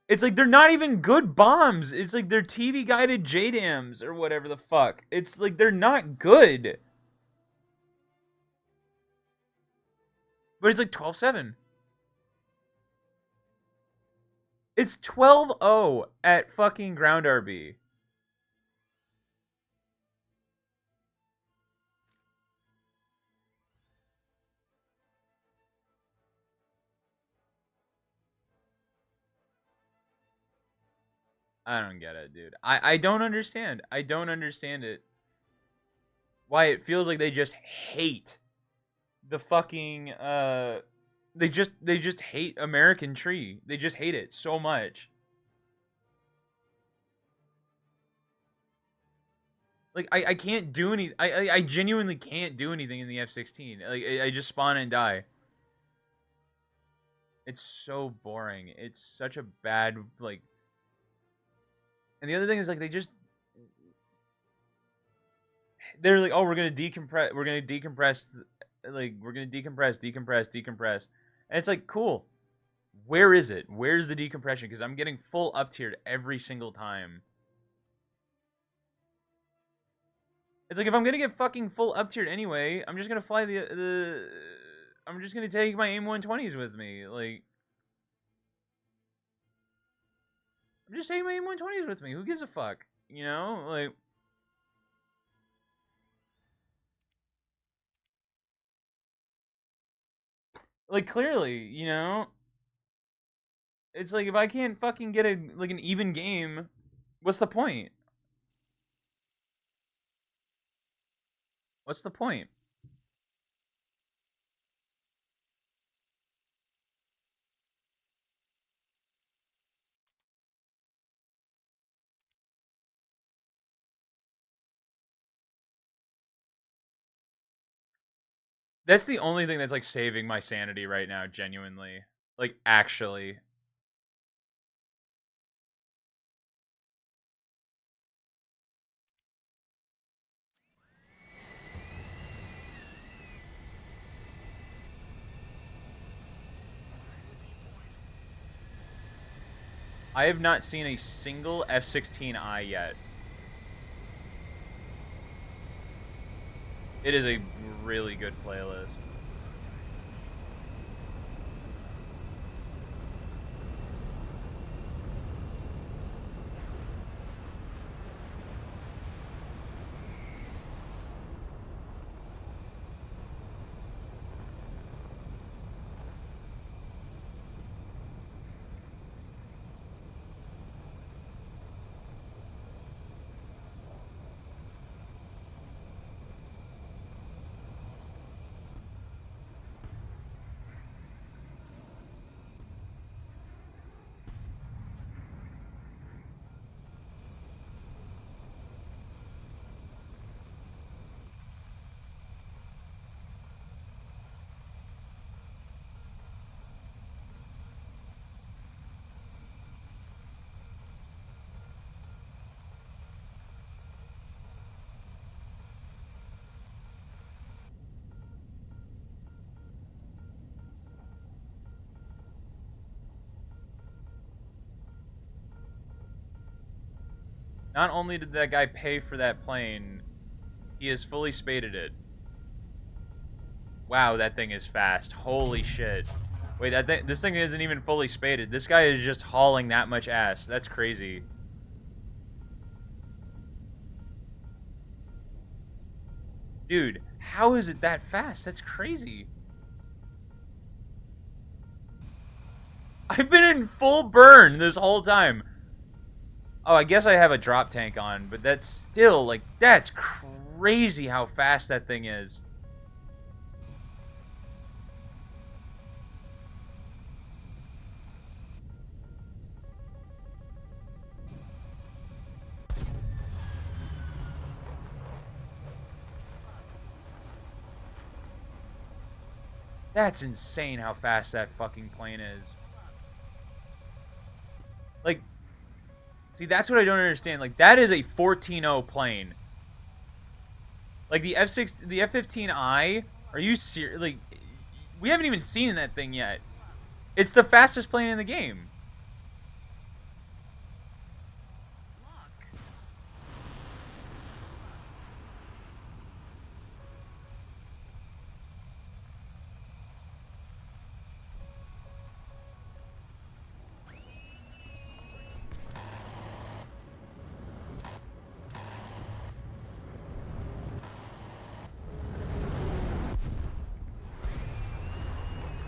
It's like they're not even good bombs. It's like they're TV guided JDAMs or whatever the fuck. It's like they're not good. But it's like 12-7. It's 12-0 at fucking ground RB. I don't get it, dude. I don't understand. I don't understand it. Why it feels like they just hate the fucking they just hate American Tree. They just hate it so much. Like I can't do any. I genuinely can't do anything in the F-16. Like I just spawn and die. It's so boring. It's such a bad like. And the other thing is like they're like, oh, we're gonna decompress. We're gonna decompress. Like we're gonna decompress. And it's like cool. Where is it? Where's the decompression? Because I'm getting full up tiered every single time. It's like if I'm gonna get fucking full up tiered anyway, I'm just gonna fly the. I'm just gonna take my AIM 120s with me. Like I'm just taking my AIM 120s with me. Who gives a fuck? You know, like clearly, you know, it's like if I can't fucking get a like an even game, what's the point? What's the point? That's the only thing that's like saving my sanity right now, genuinely. Like actually. I have not seen a single F-16I yet. It is a really good playlist. Not only did that guy pay for that plane, he has fully spaded it. Wow, that thing is fast. Holy shit. Wait, this thing isn't even fully spaded. This guy is just hauling that much ass. That's crazy. Dude, how is it that fast? That's crazy. I've been in full burn this whole time. Oh, I guess I have a drop tank on, but that's still, like, that's crazy how fast that thing is. That's insane how fast that fucking plane is. Like, see, that's what I don't understand. Like, that is a 14-0 plane. Like, the F-15I, are you serious? Like, we haven't even seen that thing yet. It's the fastest plane in the game.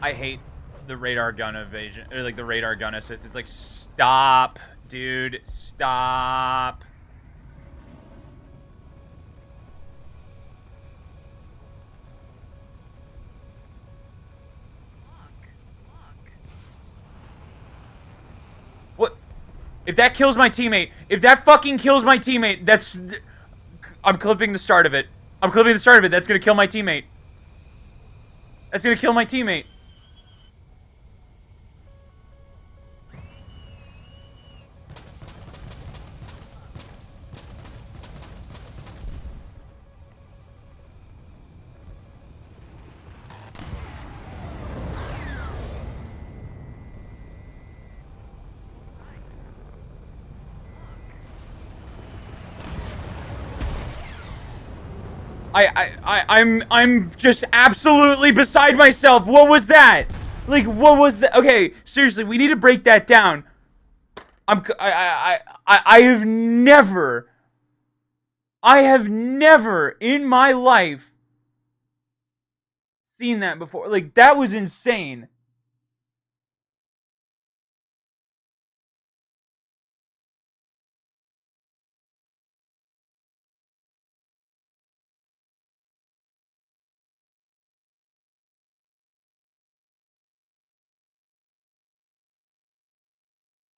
I hate the radar gun evasion, or like the radar gun assist. It's like, stop, dude, stop. What? If that kills my teammate, if that fucking kills my teammate, that's... I'm clipping the start of it. I'm clipping the start of it. That's gonna kill my teammate. That's gonna kill my teammate. I'm just absolutely beside myself. What was that? Like, what was that? Okay, seriously, we need to break that down. I have never in my life seen that before. Like, that was insane.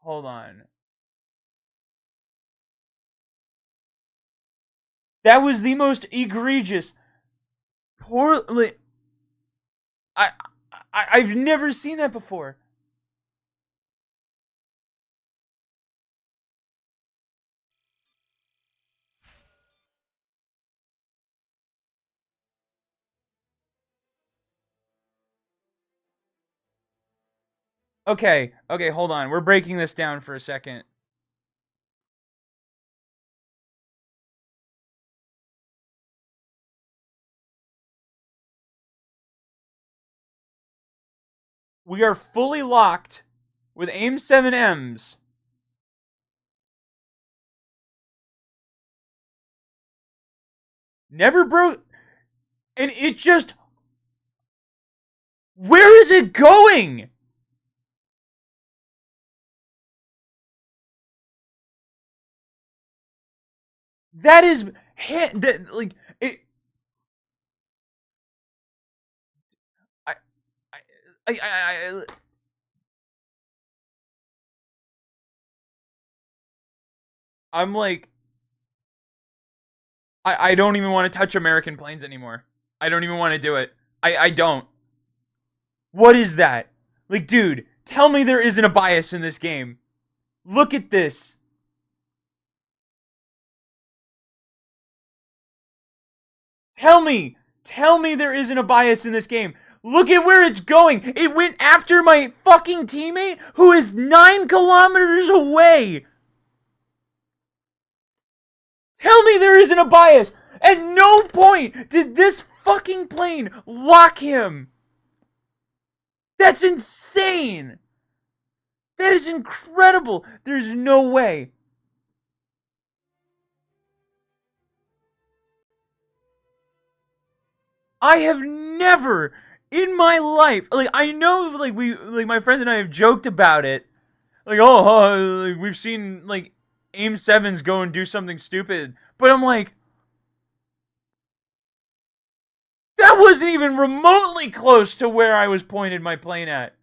Hold on. That was the most egregious. Poorly. I've never seen that before. Okay, hold on. We're breaking this down for a second. We are fully locked with AIM 7Ms. Never broke. And it just. Where is it going? That is. Like. It. I. I I'm like. I don't even want to touch American planes anymore. I don't even want to do it. I don't. What is that? Like, dude, tell me there isn't a bias in this game. Look at this. Tell me there isn't a bias in this game. Look at where it's going. It went after my fucking teammate who is 9 kilometers away. Tell me there isn't a bias. At no point did this fucking plane lock him. That's insane. That is incredible. There's no way. I have never in my life, like, I know, like, my friends and I have joked about it, like, like, we've seen, like, AIM 7s go and do something stupid, but I'm like, that wasn't even remotely close to where I was pointed my plane at.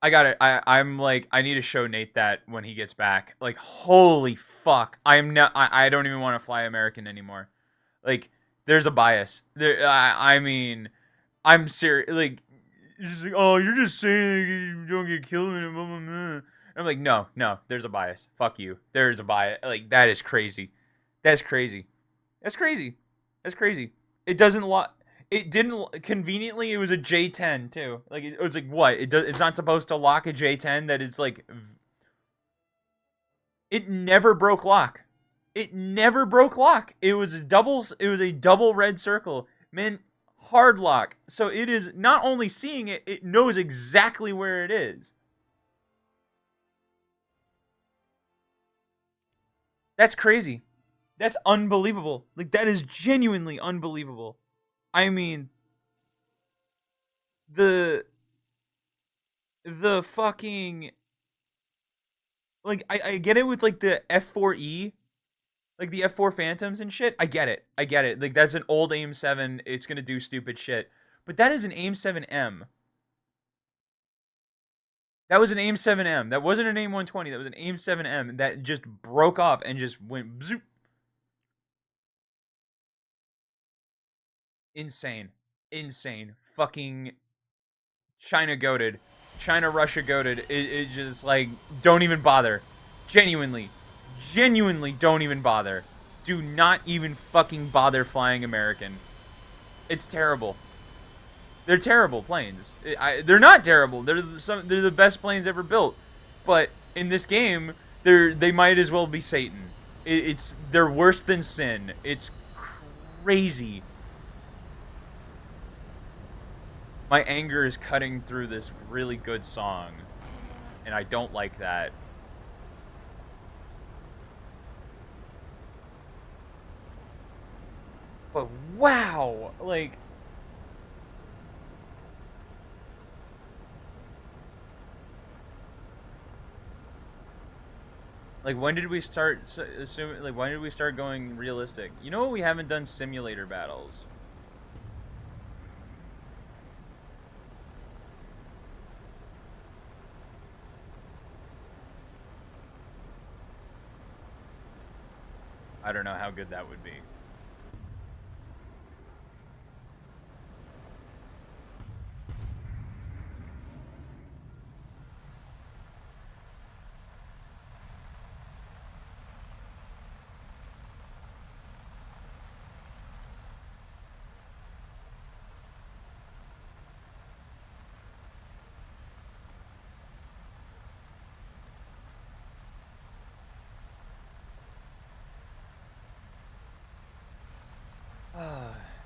I got it. I'm like, I need to show Nate that when he gets back. Like, holy fuck. I'm not, I don't even want to fly American anymore. Like, there's a bias. I mean, I'm serious. Like, it's just like, oh, you're just saying you don't get killed in it. Blah, blah, blah. I'm like, no, there's a bias. Fuck you. There's a bias. Like, that is crazy. That's crazy. That's crazy. That's crazy. It doesn't lock. It didn't conveniently. It was a J10 too. Like, it was like, what? It's not supposed to lock a J10. That it's like, it never broke lock. It never broke lock. It was a doubles. It was a double red circle. Man, hard lock. So it is not only seeing it. It knows exactly where it is. That's crazy. That's unbelievable. Like, that is genuinely unbelievable. I mean, the the fucking, like, I get it with, like, the F4E, like the F4 Phantoms and shit. I get it. I get it. Like, that's an old AIM 7. It's gonna do stupid shit. But that is an AIM 7M. That was an AIM 7M. That wasn't an AIM 120. That was an AIM 7M that just broke off and just went zoop. Insane. Insane. Fucking China goated. China Russia goated. It just, like, don't even bother. Genuinely. Genuinely don't even bother. Do not even fucking bother flying American. It's terrible. They're terrible planes. They're not terrible. They're the best planes ever built. But in this game, they might as well be Satan. They're worse than sin. It's crazy. My anger is cutting through this really good song, and I don't like that. But wow, like when did we start assuming? Like, when did we start going realistic? You know what? We haven't done simulator battles. I don't know how good that would be.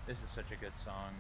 This is such a good song.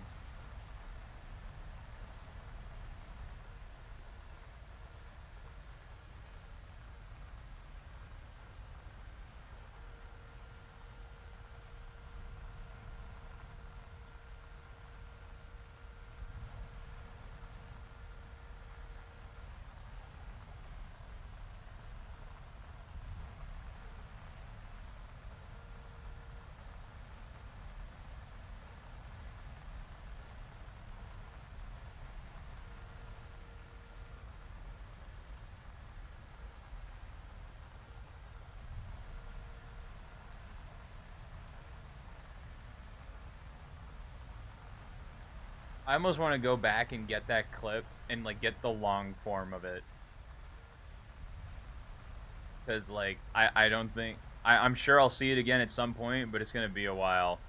I almost want to go back and get that clip and, like, get the long form of it, because, like, I don't think I'm sure I'll see it again at some point, but it's gonna be a while.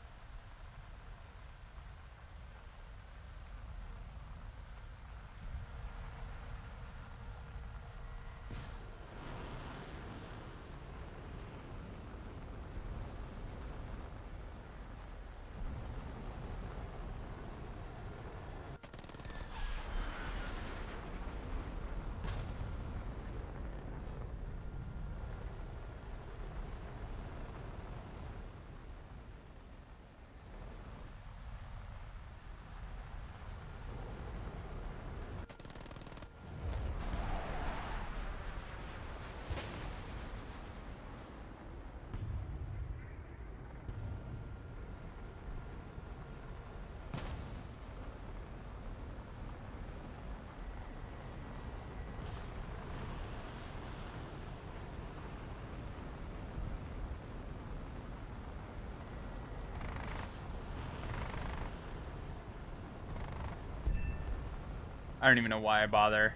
I don't even know why I bother.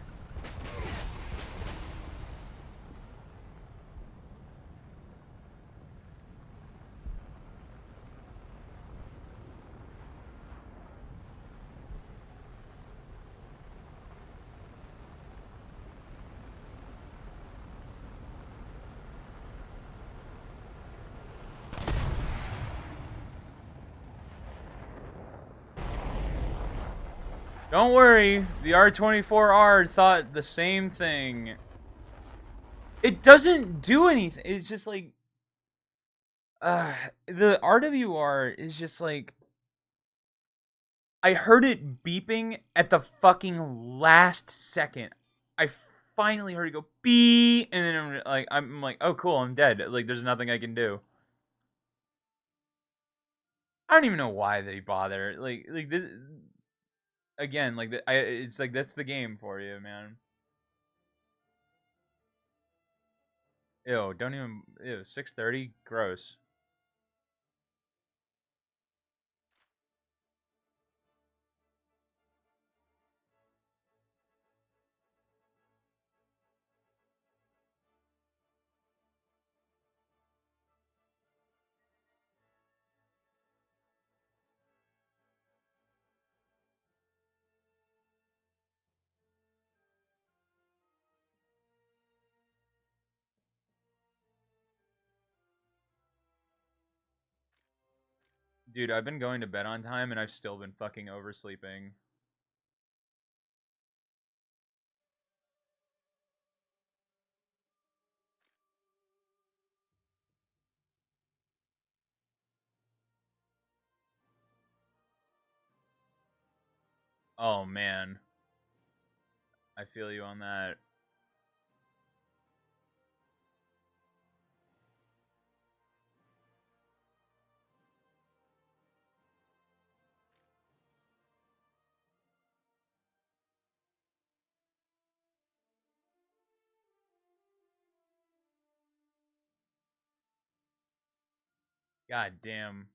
Don't worry, the R24R thought the same thing. It doesn't do anything. It's just like the RWR is just like I heard it beeping at the fucking last second. I finally heard it go beep, and then I'm like, oh cool, I'm dead. Like there's nothing I can do. I don't even know why they bother. Like this again. It's like that's the game for you, man. Ew, don't even. Ew, 6:30, gross. Dude, I've been going to bed on time and I've still been fucking oversleeping. Oh man, I feel you on that. God damn.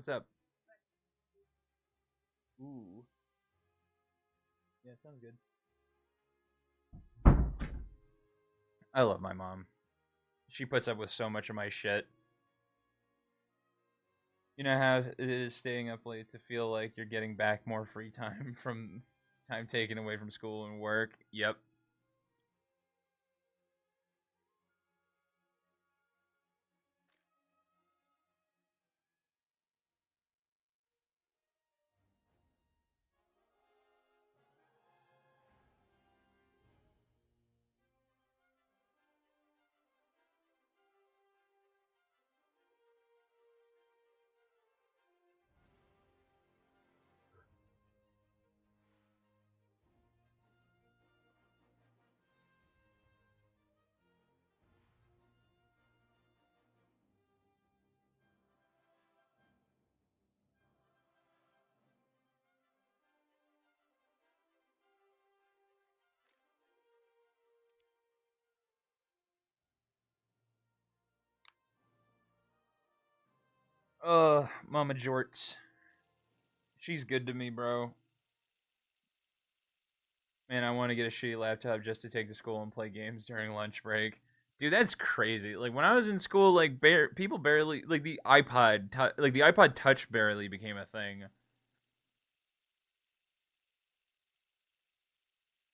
What's up? Ooh. Yeah, sounds good. I love my mom. She puts up with so much of my shit. You know how it is staying up late to feel like you're getting back more free time from time taken away from school and work? Yep. Mama Jorts. She's good to me, bro. Man, I want to get a shitty laptop just to take to school and play games during lunch break. Dude, that's crazy. Like when I was in school, like people barely like the iPod Touch barely became a thing.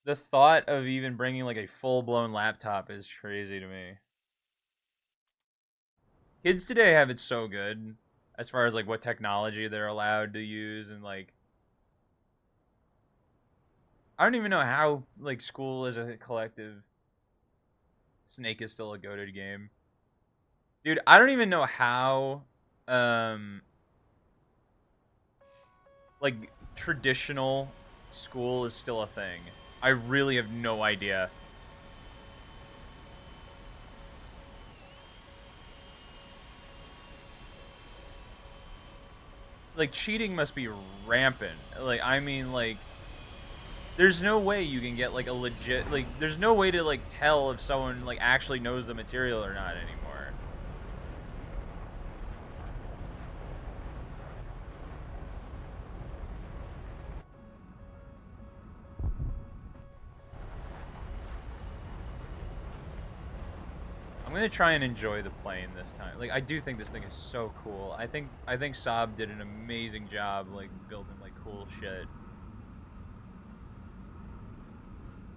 The thought of even bringing like a full blown laptop is crazy to me. Kids today have it so good as far as like what technology they're allowed to use and like I don't even know how like school as a collective Snake is still a goated game. Dude, I don't even know how um like traditional school is still a thing. I really have no idea. Like cheating must be rampant. Like I mean like there's no way you can get like a legit like there's no way to like tell if someone like actually knows the material or not anymore. I'm gonna try and enjoy the plane this time. Like I do think this thing is so cool. I think Saab did an amazing job like building like cool shit.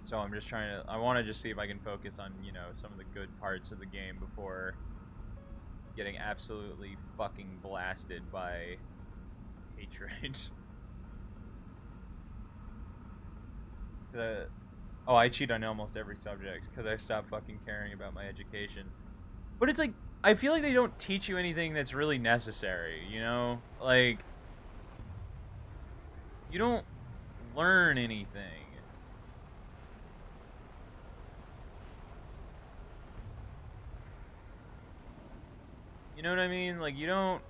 So I'm just trying to I want to just see if I can focus on, you know, some of the good parts of the game before getting absolutely fucking blasted by hatred. Oh, I cheat on almost every subject because I stopped fucking caring about my education. But it's like I feel like they don't teach you anything that's really necessary, you know? Like you don't learn anything. You know what I mean? Like you don't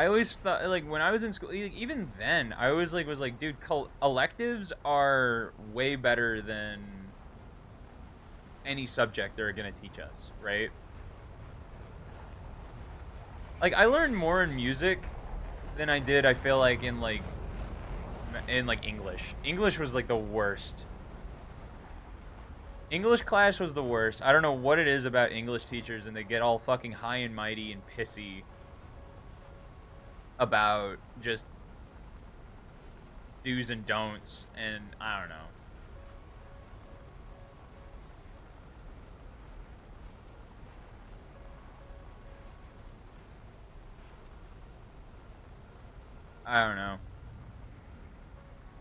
I always thought like when I was in school, like, even then, I always like was like, dude, electives are way better than any subject they're gonna teach us, right? Like I learned more in music than I did. I feel like in English. English was like the worst. English class was the worst. I don't know what it is about English teachers, and they get all fucking high and mighty and pissy about just do's and don'ts, and I don't know. I don't know.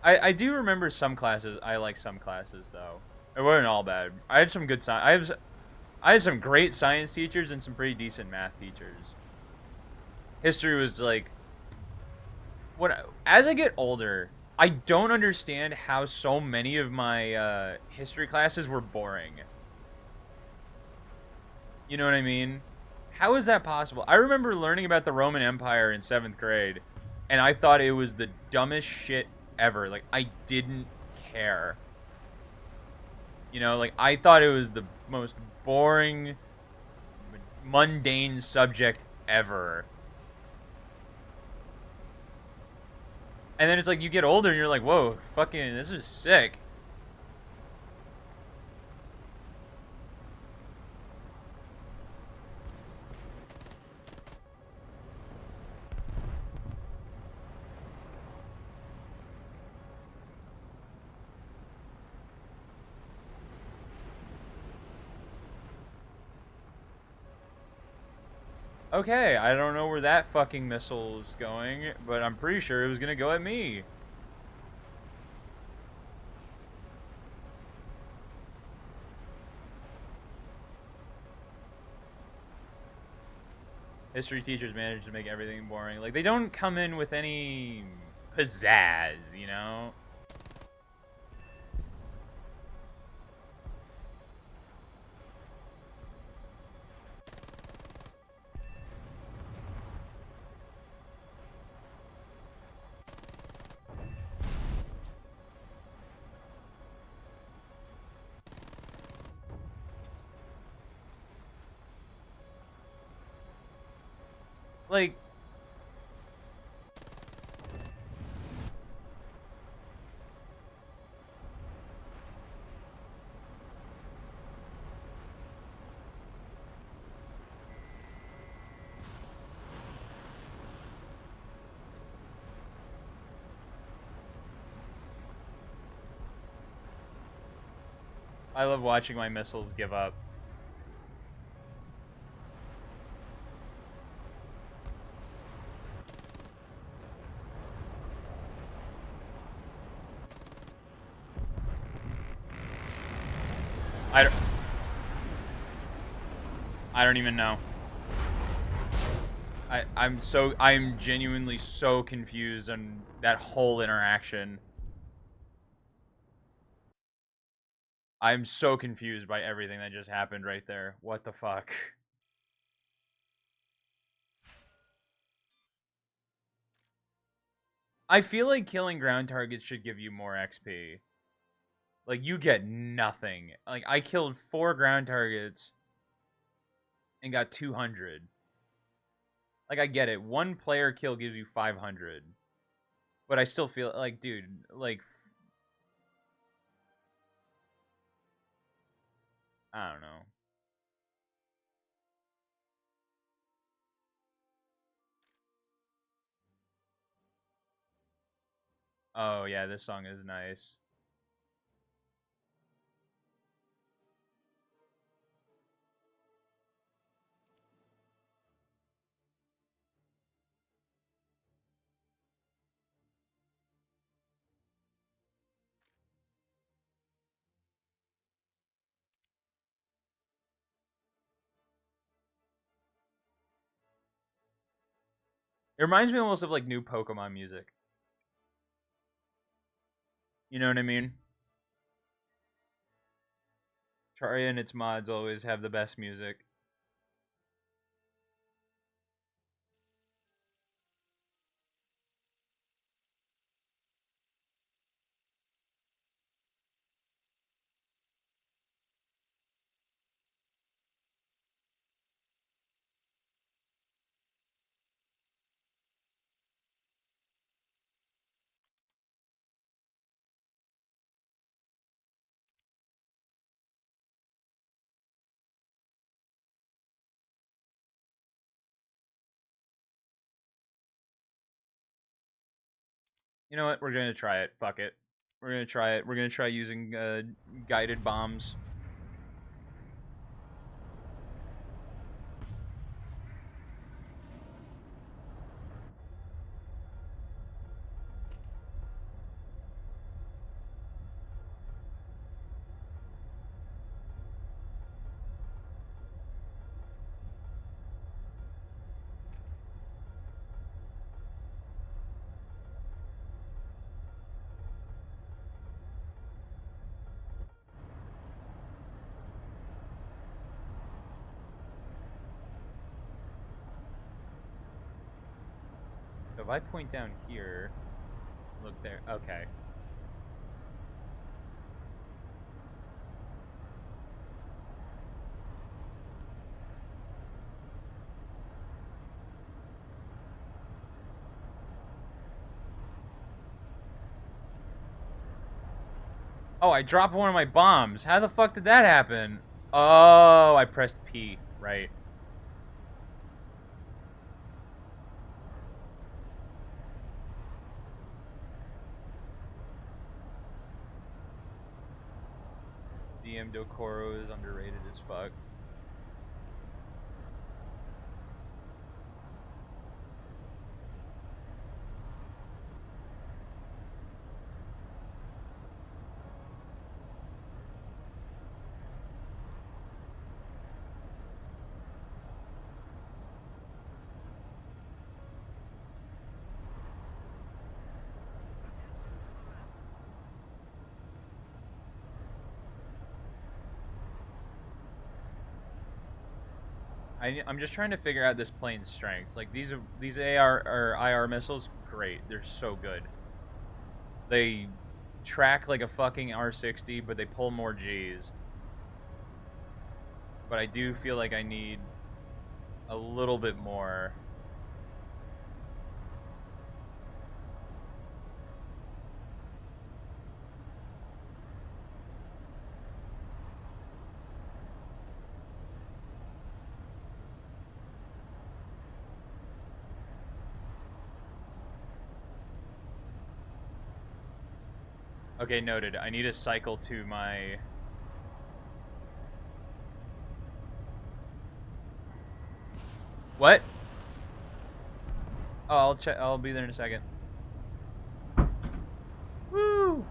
I do remember some classes. I like some classes though. It wasn't all bad. I had some good science. I had some great science teachers and some pretty decent math teachers. History was like what as I get older, I don't understand how so many of my history classes were boring. You know what I mean? How is that possible? I remember learning about the Roman Empire in 7th grade, and I thought it was the dumbest shit ever. Like, I didn't care. You know, like, I thought it was the most boring, mundane subject ever. And then it's like you get older and you're like, whoa, fucking, this is sick. Okay, I don't know where that fucking missile is going, but I'm pretty sure it was gonna go at me. History teachers manage to make everything boring. Like, they don't come in with any pizzazz, you know? Like, I love watching my missiles give up. I don't, I don't even know. I'm genuinely so confused on that whole interaction. I'm so confused by everything that just happened right there. What the fuck? I feel like killing ground targets should give you more XP. Like, you get nothing. Like, I killed 4 ground targets and got 200. Like, I get it. One player kill gives you 500. But I still feel like, dude, like, I don't know. Oh, yeah, this song is nice. It reminds me almost of, like, new Pokemon music. You know what I mean? Terraria and its mods always have the best music. You know what? We're gonna try it. Fuck it. We're gonna try it. We're gonna try using guided bombs. So if I point down here, look there. Okay. Oh, I dropped one of my bombs. How the fuck did that happen? Oh, I pressed P. Right. DM Dokoro is underrated as fuck. I'm just trying to figure out this plane's strengths. Like these AR or IR missiles, great. They're so good. They track like a fucking R60, but they pull more Gs. But I do feel like I need a little bit more. Okay, noted. I need to cycle to my... What? Oh, I'll check. I'll be there in a second. Woo!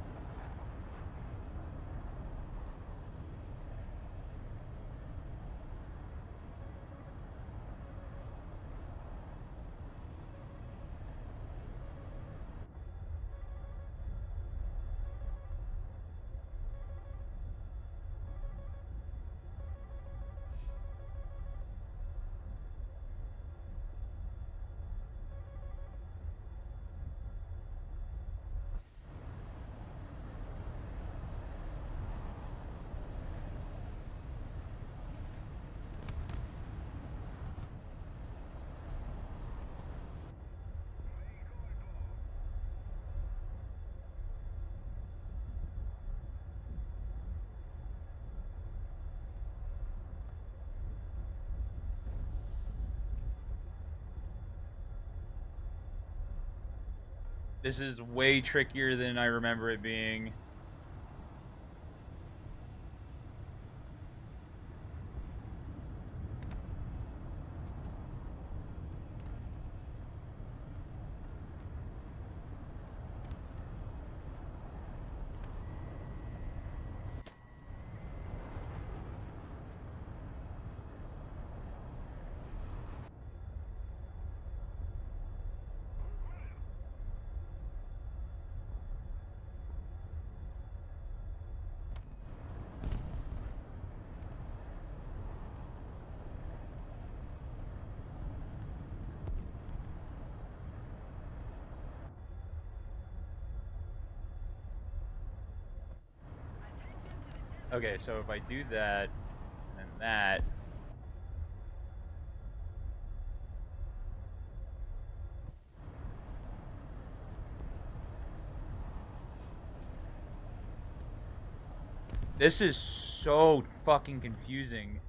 This is way trickier than I remember it being. Okay, so if I do that, and then that, this is so fucking confusing.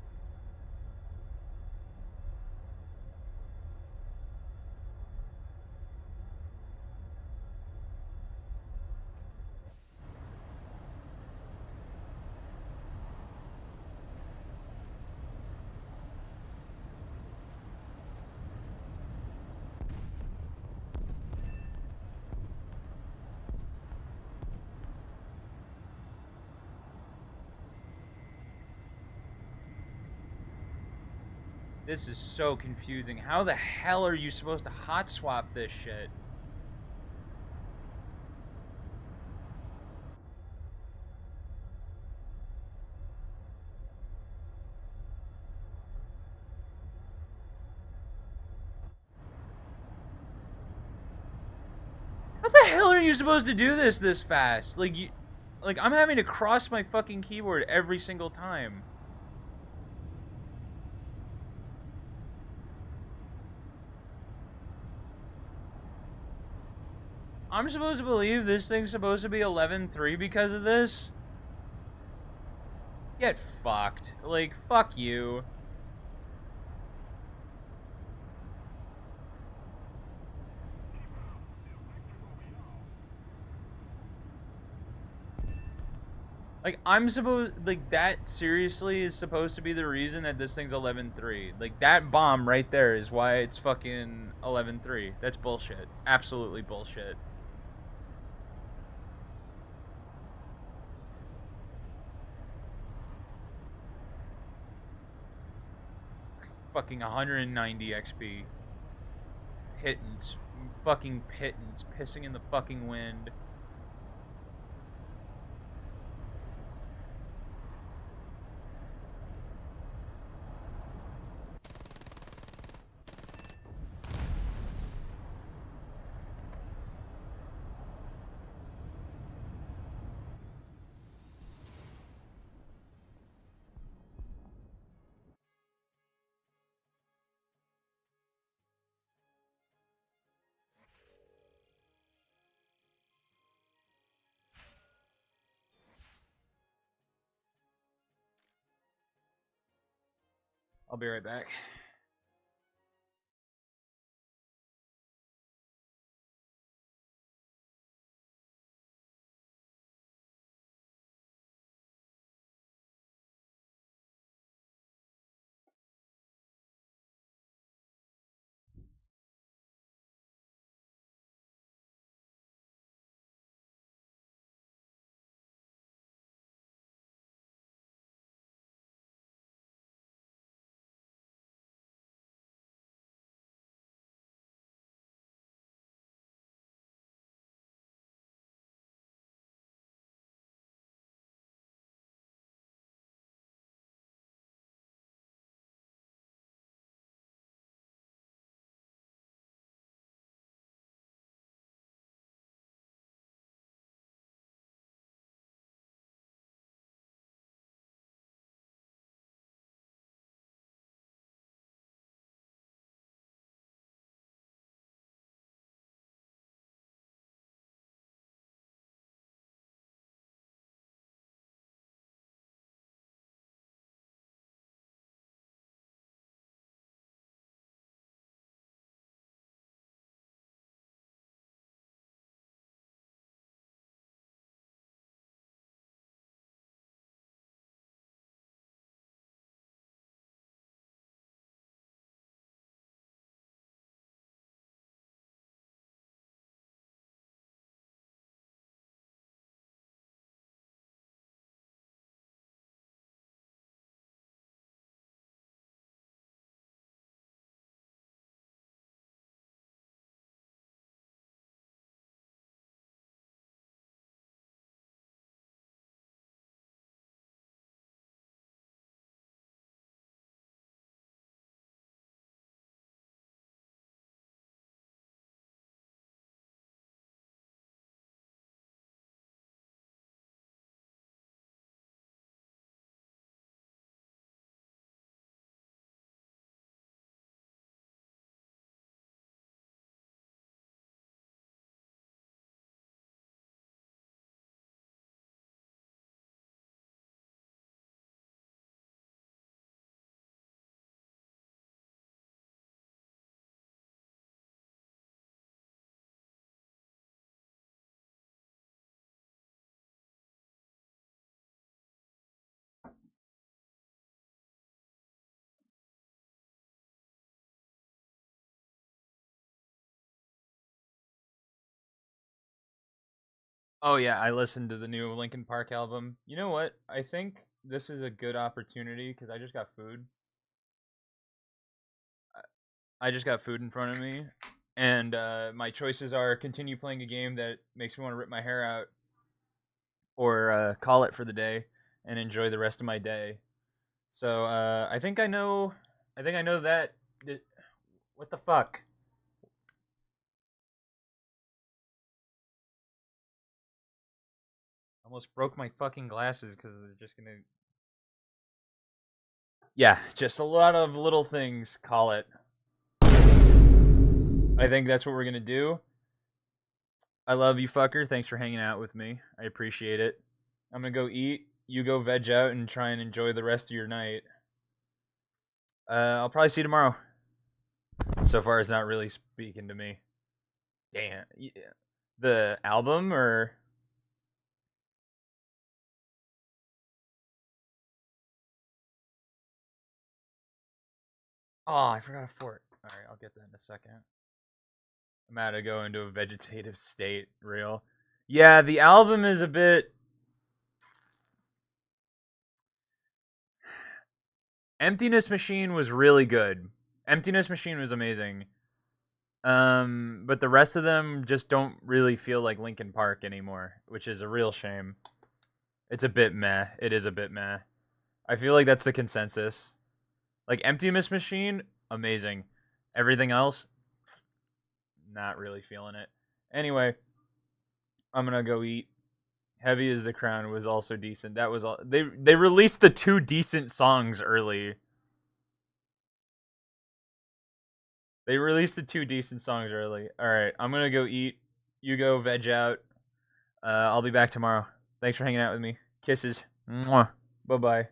This is so confusing. How the hell are you supposed to hot swap this shit? How the hell are you supposed to do this fast? Like I'm having to cross my fucking keyboard every single time. I'm supposed to believe this thing's supposed to be 11-3 because of this? Get fucked. Like, fuck you. Like, I'm supposed... Like, that seriously is supposed to be the reason that this thing's 11-3. Like, that bomb right there is why it's fucking 11-3. That's bullshit. Absolutely bullshit. Fucking 190 XP. Pittance. Fucking pittance. Pissing in the fucking wind. I'll be right back. Oh yeah, I listened to the new Linkin Park album. You know what? I think this is a good opportunity because I just got food. I just got food in front of me, and my choices are continue playing a game that makes me want to rip my hair out, or call it for the day and enjoy the rest of my day. So I think I know. I think I know that. What the fuck? Almost broke my fucking glasses because they're just gonna. Yeah, just a lot of little things. Call it. I think that's what we're gonna do. I love you, fucker. Thanks for hanging out with me. I appreciate it. I'm gonna go eat. You go veg out and try and enjoy the rest of your night. I'll probably see you tomorrow. So far, it's not really speaking to me. Damn. Yeah. The album or. Oh, I forgot a fort. All right, I'll get that in a second. I'm about to go into a vegetative state. Real. Yeah, the album is a bit. Emptiness Machine was really good. Emptiness Machine was amazing. But the rest of them just don't really feel like Linkin Park anymore, which is a real shame. It's a bit meh. It is a bit meh. I feel like that's the consensus. Like Emptiness Machine, amazing. Everything else, not really feeling it. Anyway, I'm gonna go eat. Heavy as the Crown was also decent. That was all. They released the two decent songs early. They released the two decent songs early. All right, I'm gonna go eat. You go veg out. I'll be back tomorrow. Thanks for hanging out with me. Kisses. Mwah. Bye bye.